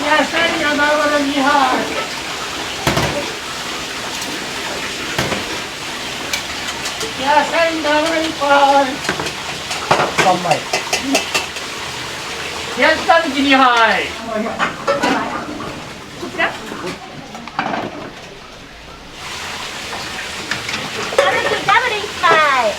Speaker 20: やしタヌキのなるほど2杯。冷やしタヌキなるほど1杯。3枚。冷やしタヌキ2杯。
Speaker 5: こちら。タヌキダブル1杯。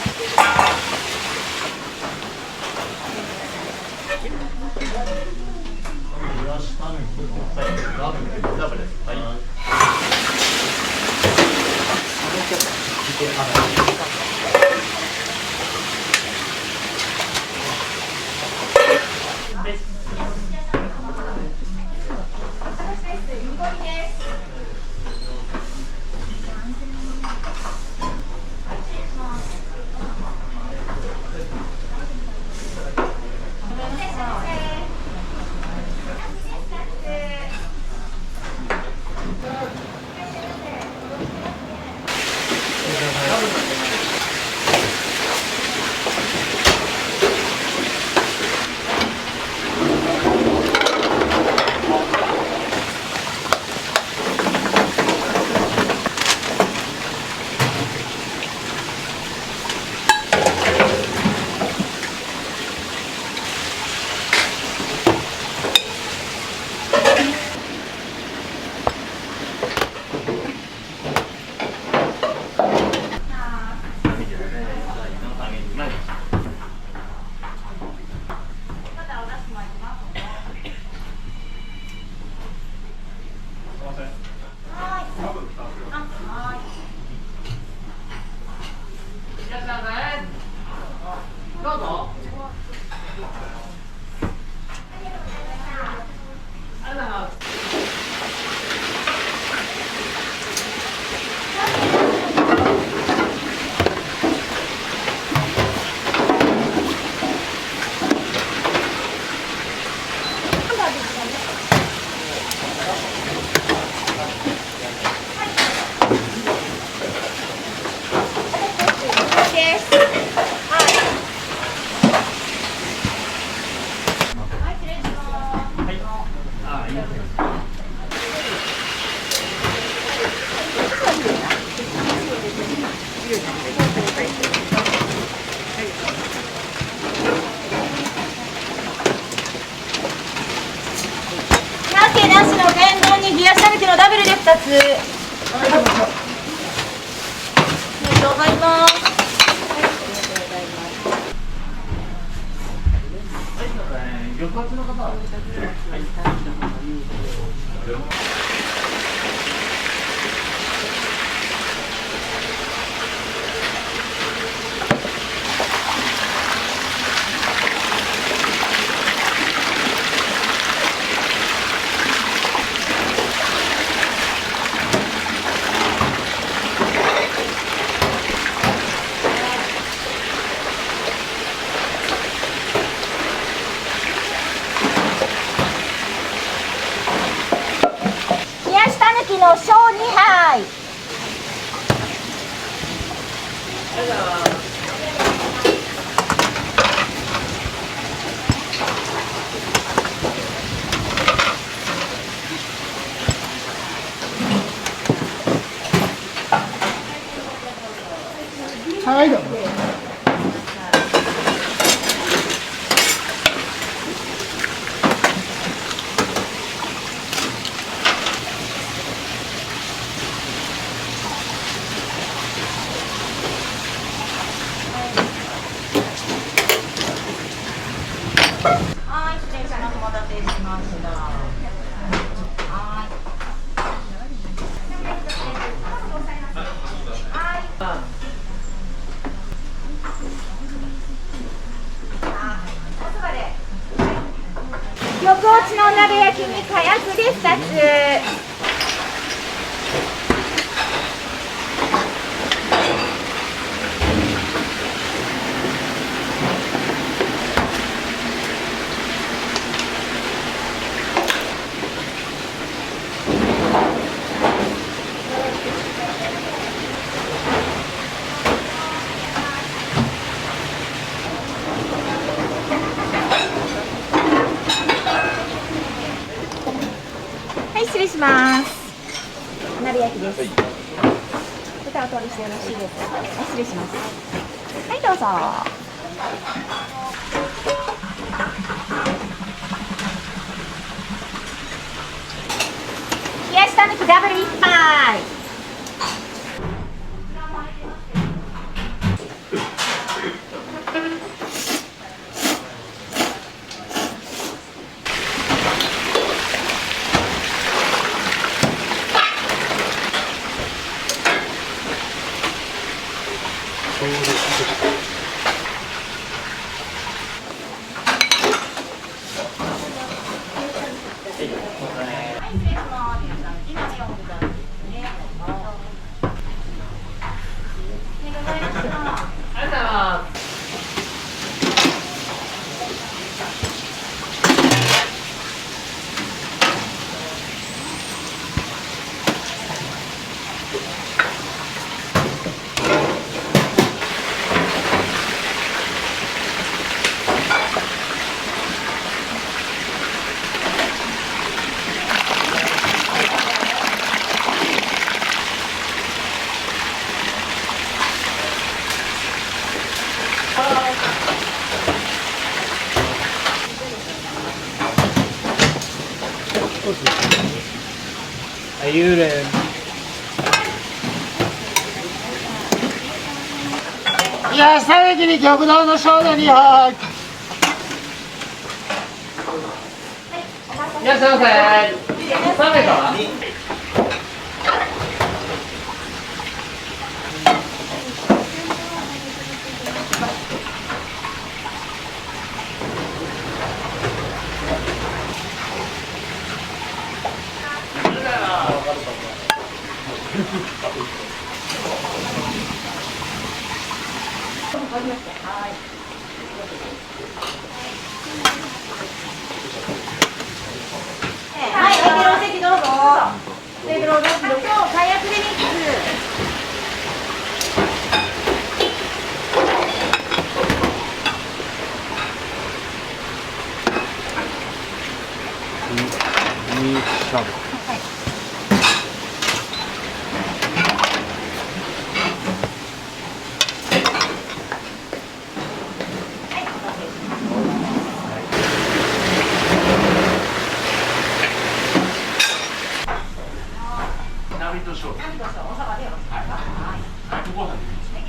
Speaker 3: とうございます。
Speaker 14: 魚活の方は
Speaker 13: 冷やしたぬきの小2杯。
Speaker 17: はい、どうぞ。
Speaker 3: はい、失礼します。お待たせしました。はい。
Speaker 13: 緑落ちのお鍋焼きにかやくで2つ。はい、失礼します。鍋焼きです。豚をお取りしてよろしいですか。はい、失礼します。はい、どうぞ。冷やしたぬきダブル1杯。
Speaker 20: 幽霊。
Speaker 17: いや、最後に極道のソーダ2杯。
Speaker 19: いらっしゃいませ。3名か。
Speaker 3: はい、お席どうぞ。テーブルを出すのと、カヤクでミックス。
Speaker 14: ナビとショー。ナビとショー、大阪でよろしいですか。はい。ご飯でいいですか。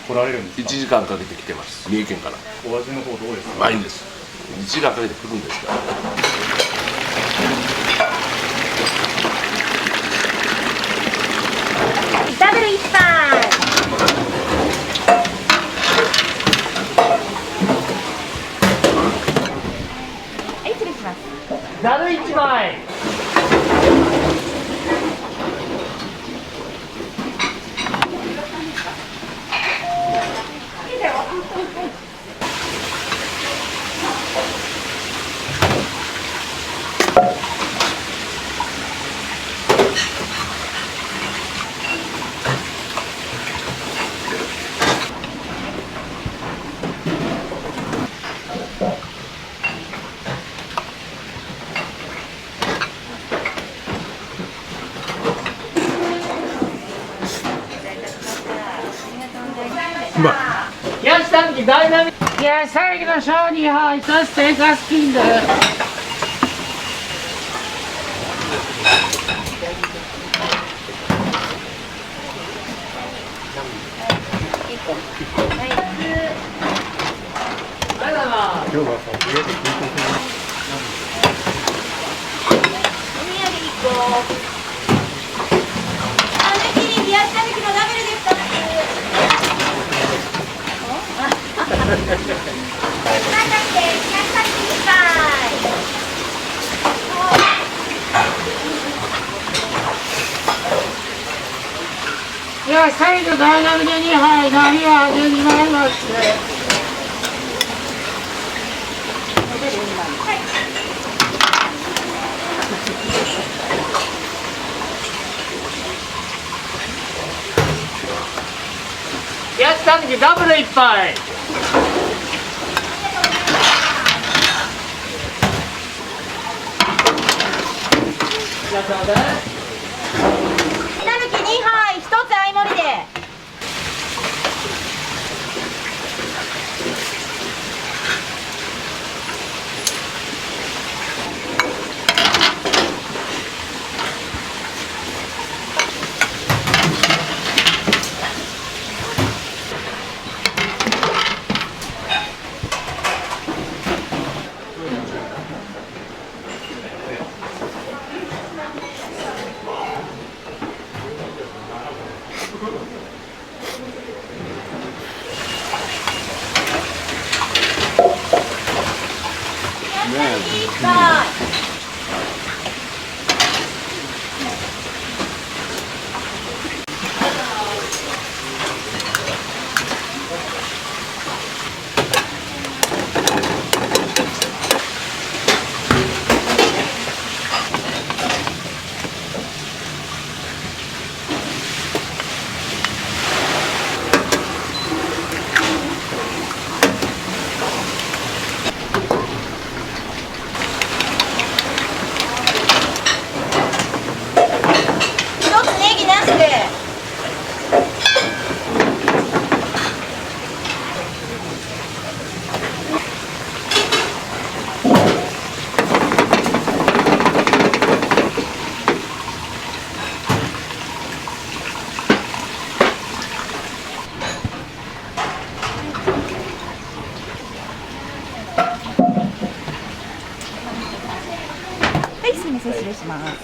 Speaker 21: 来られるんですか。
Speaker 1: 1時間かけて来てます。三重県から。
Speaker 21: お味の方どうですか。
Speaker 1: うまいんです。1時間かけて来るんですから。
Speaker 13: ダブル一杯。はい、失礼します。
Speaker 19: ざる1枚。
Speaker 1: うまい。
Speaker 19: 冷やし短期ダイナミック。冷やし最後の小2杯、そしてガスキング。
Speaker 1: 今日はさ、家で聞いてくれます。
Speaker 13: お土産1個。抜きに冷やし抜きのダブルで2つ。冷やし抜き1杯。
Speaker 19: いや、再度ダイナミで2杯、何を味になります。冷やし短期ダブル1杯。
Speaker 13: たぬき2杯、1つ相盛りで。はい、すみません、失礼します。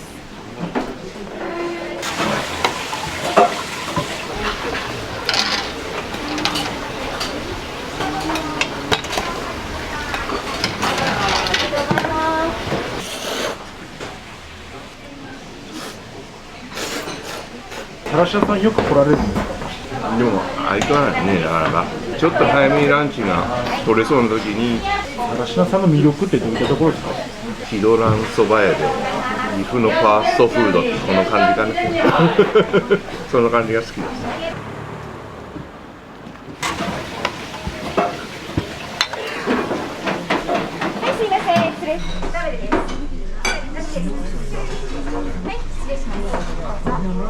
Speaker 21: 原下さんよく来られるんですか。
Speaker 4: でも相変わらずね、だからちょっと早めにランチが取れそうな時に。
Speaker 21: 原下さんの魅力ってどういったところですか。
Speaker 4: ヒドランそば屋で岐阜のファーストフードってこの感じかねその感じが好きです。
Speaker 13: はい、すみません、失礼します。ダメです。はい、失礼します。はい、どうぞ。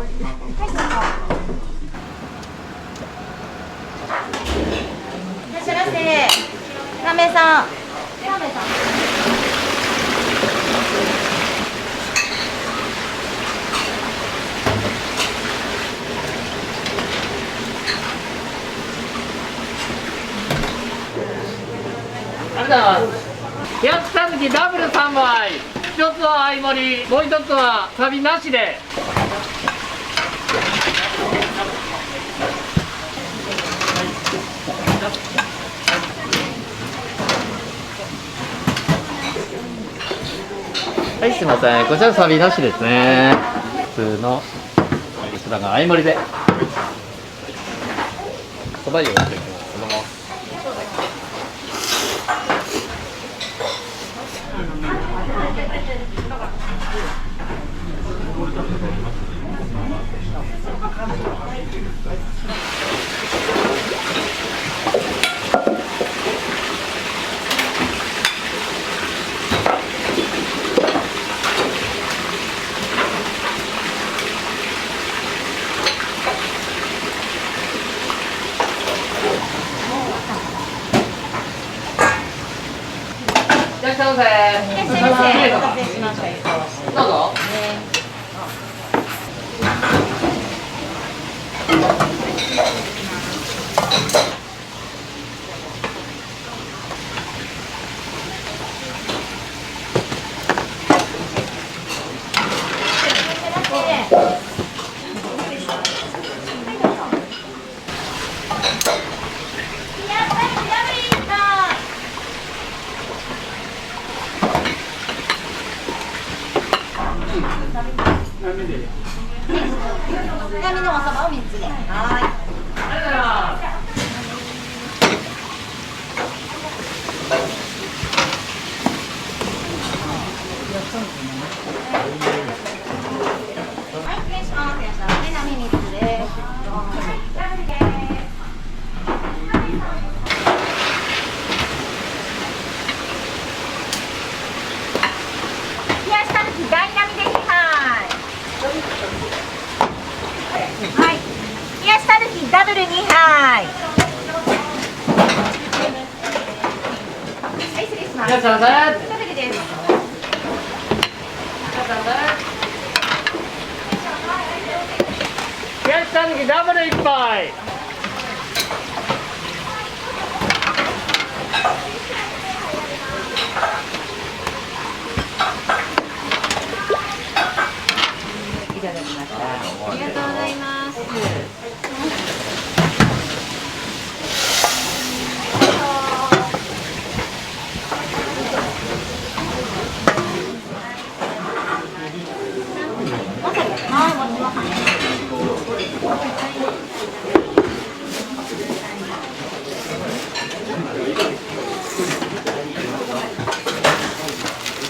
Speaker 13: いらっしゃいませ。何名さん。何名さん。
Speaker 19: りがとうございます。冷やしたぬきダブル3枚。一つは相盛り、もう一つはサビなしで。はい、すみません。こちらサビなしですね。普通のこちらが相盛りで。そば湯をしていきます。いらっしゃいませ。いらっしゃいませ。お待たせしました。どうぞ。
Speaker 13: 紙のおそばを3つで。はい。はい、失礼します。いらっしゃいませ。波3つです。冷やしたぬき大波で2杯。はい。冷やしたぬきダブル2杯。はい、失礼します。
Speaker 19: いらっしゃいませ。
Speaker 13: 一人です。
Speaker 19: 冷やしたぬきダブル1杯。
Speaker 13: いただきました。ありがとうございます。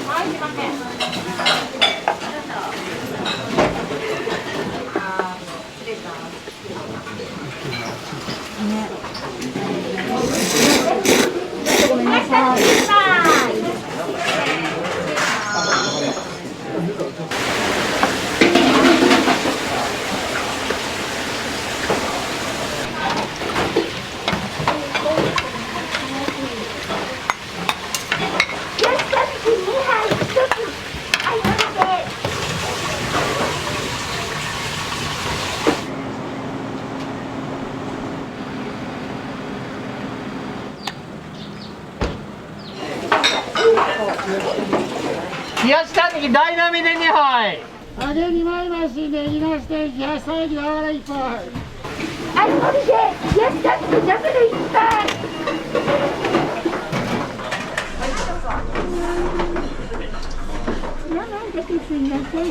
Speaker 13: はい、すいません。ごめんなさい。
Speaker 19: 冷やしたぬき大波で2杯。
Speaker 2: 揚げ2枚増しでいなして冷やしたぬきあら1杯。
Speaker 13: ありもりで冷やしたぬきダブル1杯。長いだけすいません。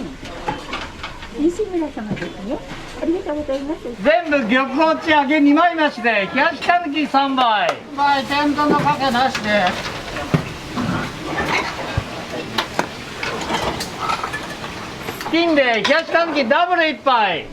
Speaker 13: 西村様ですね。ありがとうございます。
Speaker 19: 全部玉落ち揚げ2枚増しで冷やしたぬき3杯。
Speaker 2: 天丼のかけなしで。
Speaker 19: 金で冷やしたぬきダブル1杯。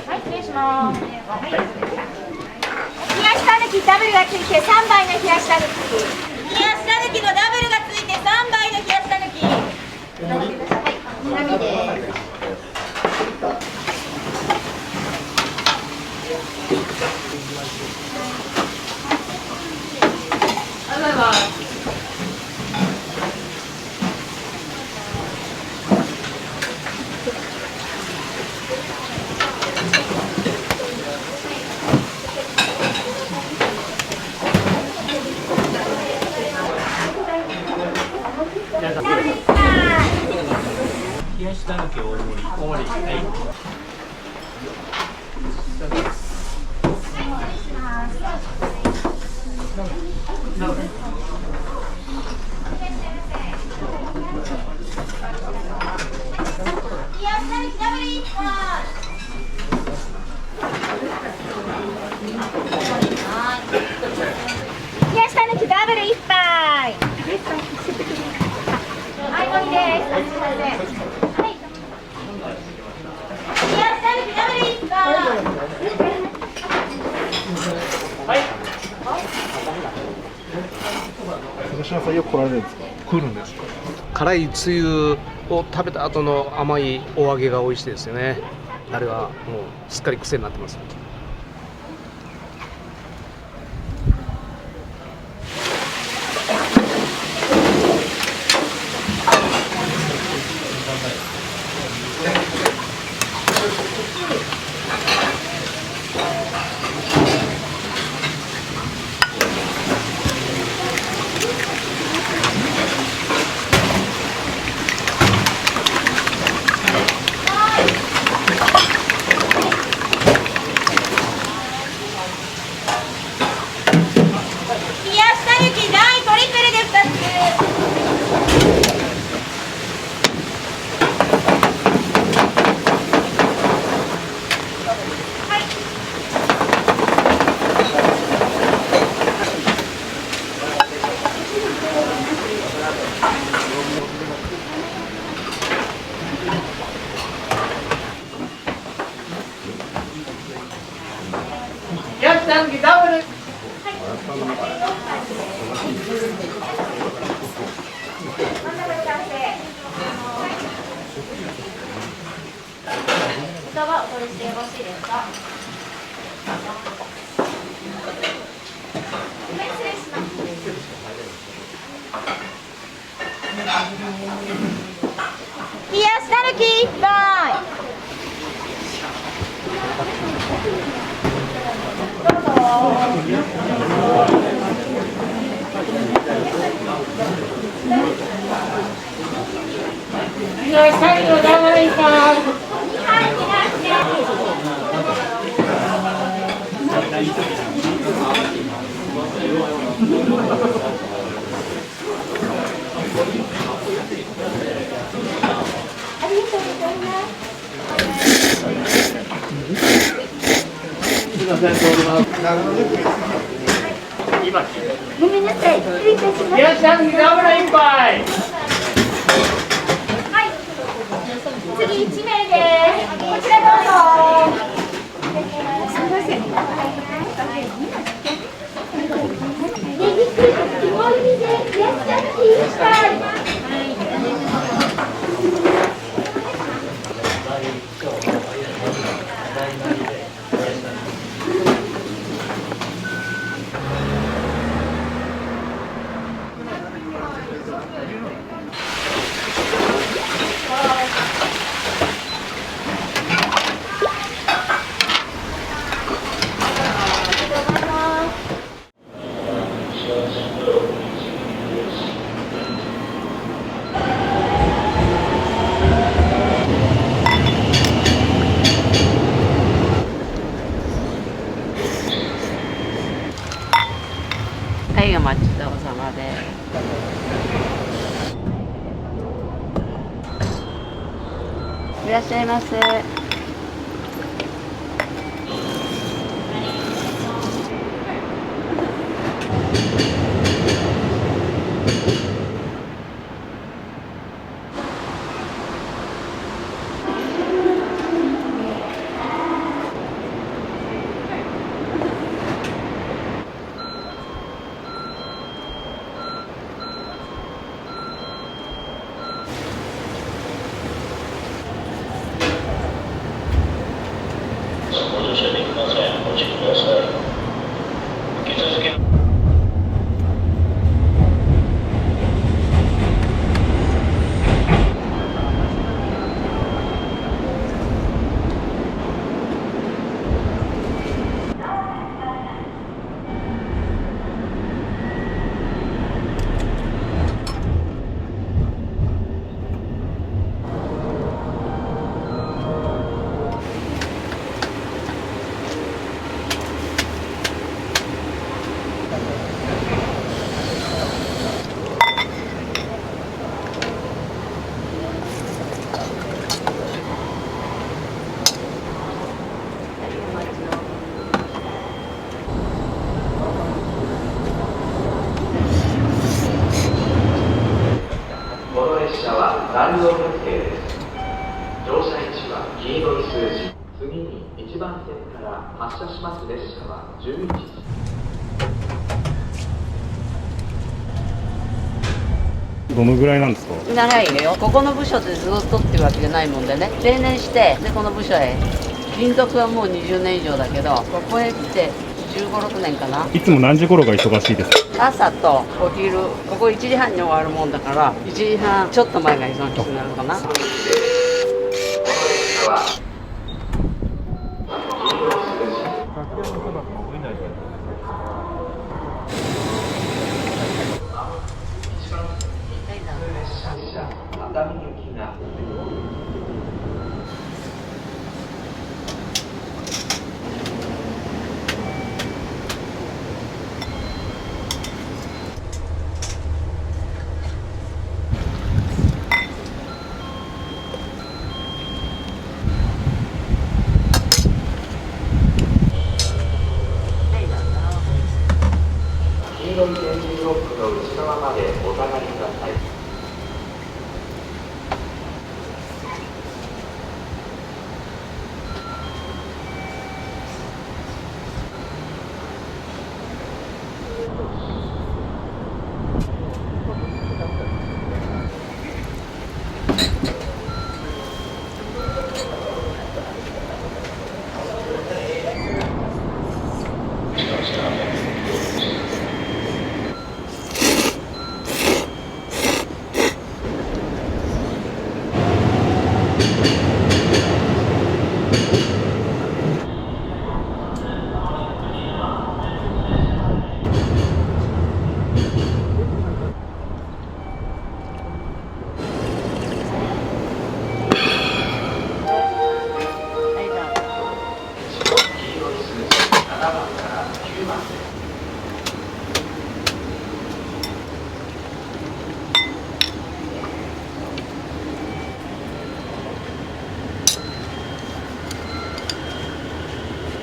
Speaker 13: はい、失礼します。はい。きダブルがついて3杯の冷やしたぬき。冷やしたぬきのダブルがついて3杯の冷やしたぬき。はい、並です。
Speaker 19: ありがとうございます。
Speaker 8: 冷やしたぬき大盛り。大盛り。はい。
Speaker 13: 冷やしたぬきダブル1杯。はい、盛りです。すみません。はい。冷やしたぬきダブル1杯。
Speaker 21: はい。東島さんよく来られるんですか？来るんですか？
Speaker 20: 辛いつゆを食べた後の甘いお揚げが美味しいですよね。あれはもうすっかり癖になってます。
Speaker 13: 冷やしたぬき大トリプルで2つ。
Speaker 19: 冷やしたぬきダブル。
Speaker 13: 歌はお取りしてよろしいですか？はい、失礼します。冷やしたぬき1杯。どうぞ。
Speaker 2: いや、最後ダブル1杯。
Speaker 13: ごめんなさい、失礼いたします。
Speaker 19: 冷やしたぬきダブル1杯。
Speaker 13: はい、次1名です。こちらどうぞ。すみません。ネギクリーム芋入りで冷やしたぬき1杯。
Speaker 5: はい、お待ちどうさまです。いらっしゃいませ。
Speaker 6: 丸を決定です。乗車位置は黄色い数字、次に1番線から発車します列車は11時。
Speaker 21: どのぐらいなんですか？
Speaker 3: 長いよ。ここの部署でずっとっていうわけじゃないもんでね、定年してでこの部署へ、勤続はもう20年以上だけど、ここへ来て15、6年かな。
Speaker 21: いつも何時頃が忙しいですか？
Speaker 3: 朝とお昼、ここ1時半に終わるもんだから1時半ちょっと前が忙しくなるかな。
Speaker 6: 黄色い電磁ブロックの内側までお下がりください。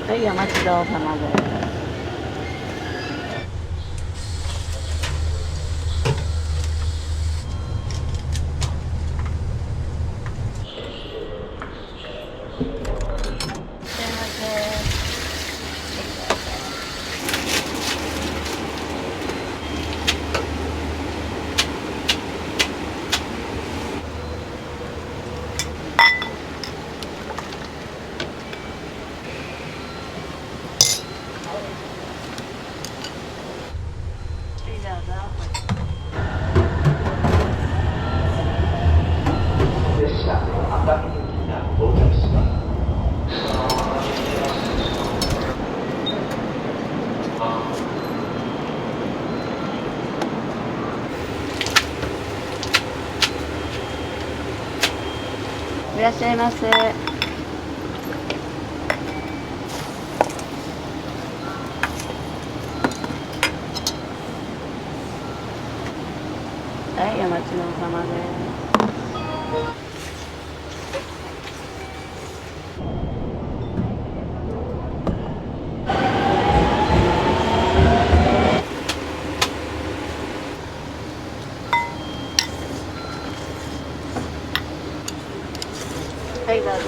Speaker 3: はい、お待ちどうさまです。いらっしゃいませ。はい、お待ちどうさまです。はい、どうぞ。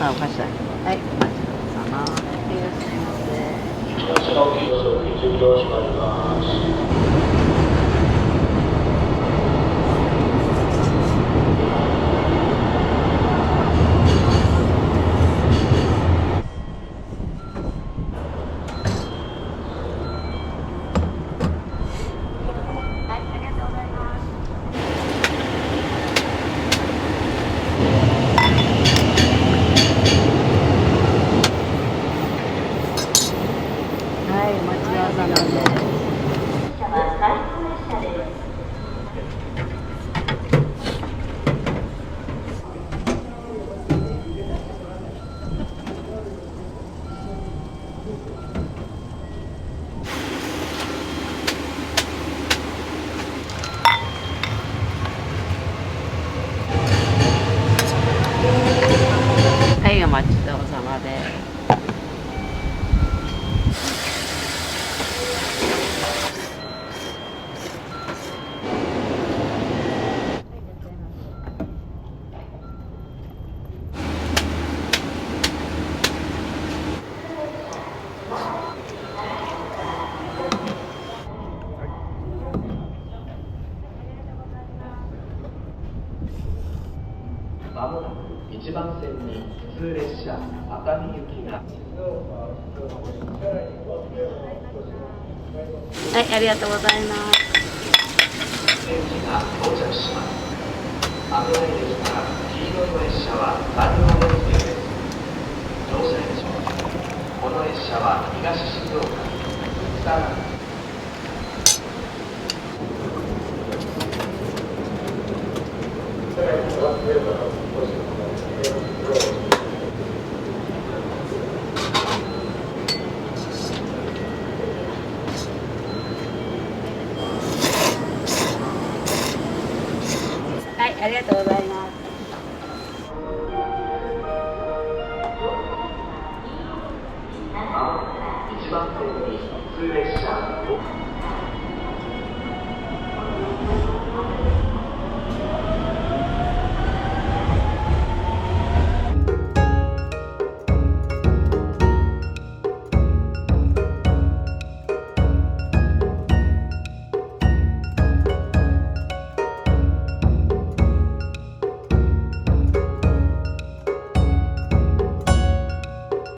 Speaker 3: お菓子だけど。はい、お待ちどうさま。いらっしゃいませ。
Speaker 6: こちらお給料準備を閉まります。
Speaker 3: はい、お待ちどうさまです。はい、お待ちどうさまです。
Speaker 6: まもなく1番線に普通列車熱海行きが。
Speaker 3: はい、ありがとうございます。
Speaker 6: 電気が到着します。危ないですから黄色い列車は残留運転です。乗車列車。この列車は東静岡さらに
Speaker 3: はい、ありがとうございます。
Speaker 6: 1番線に普通列車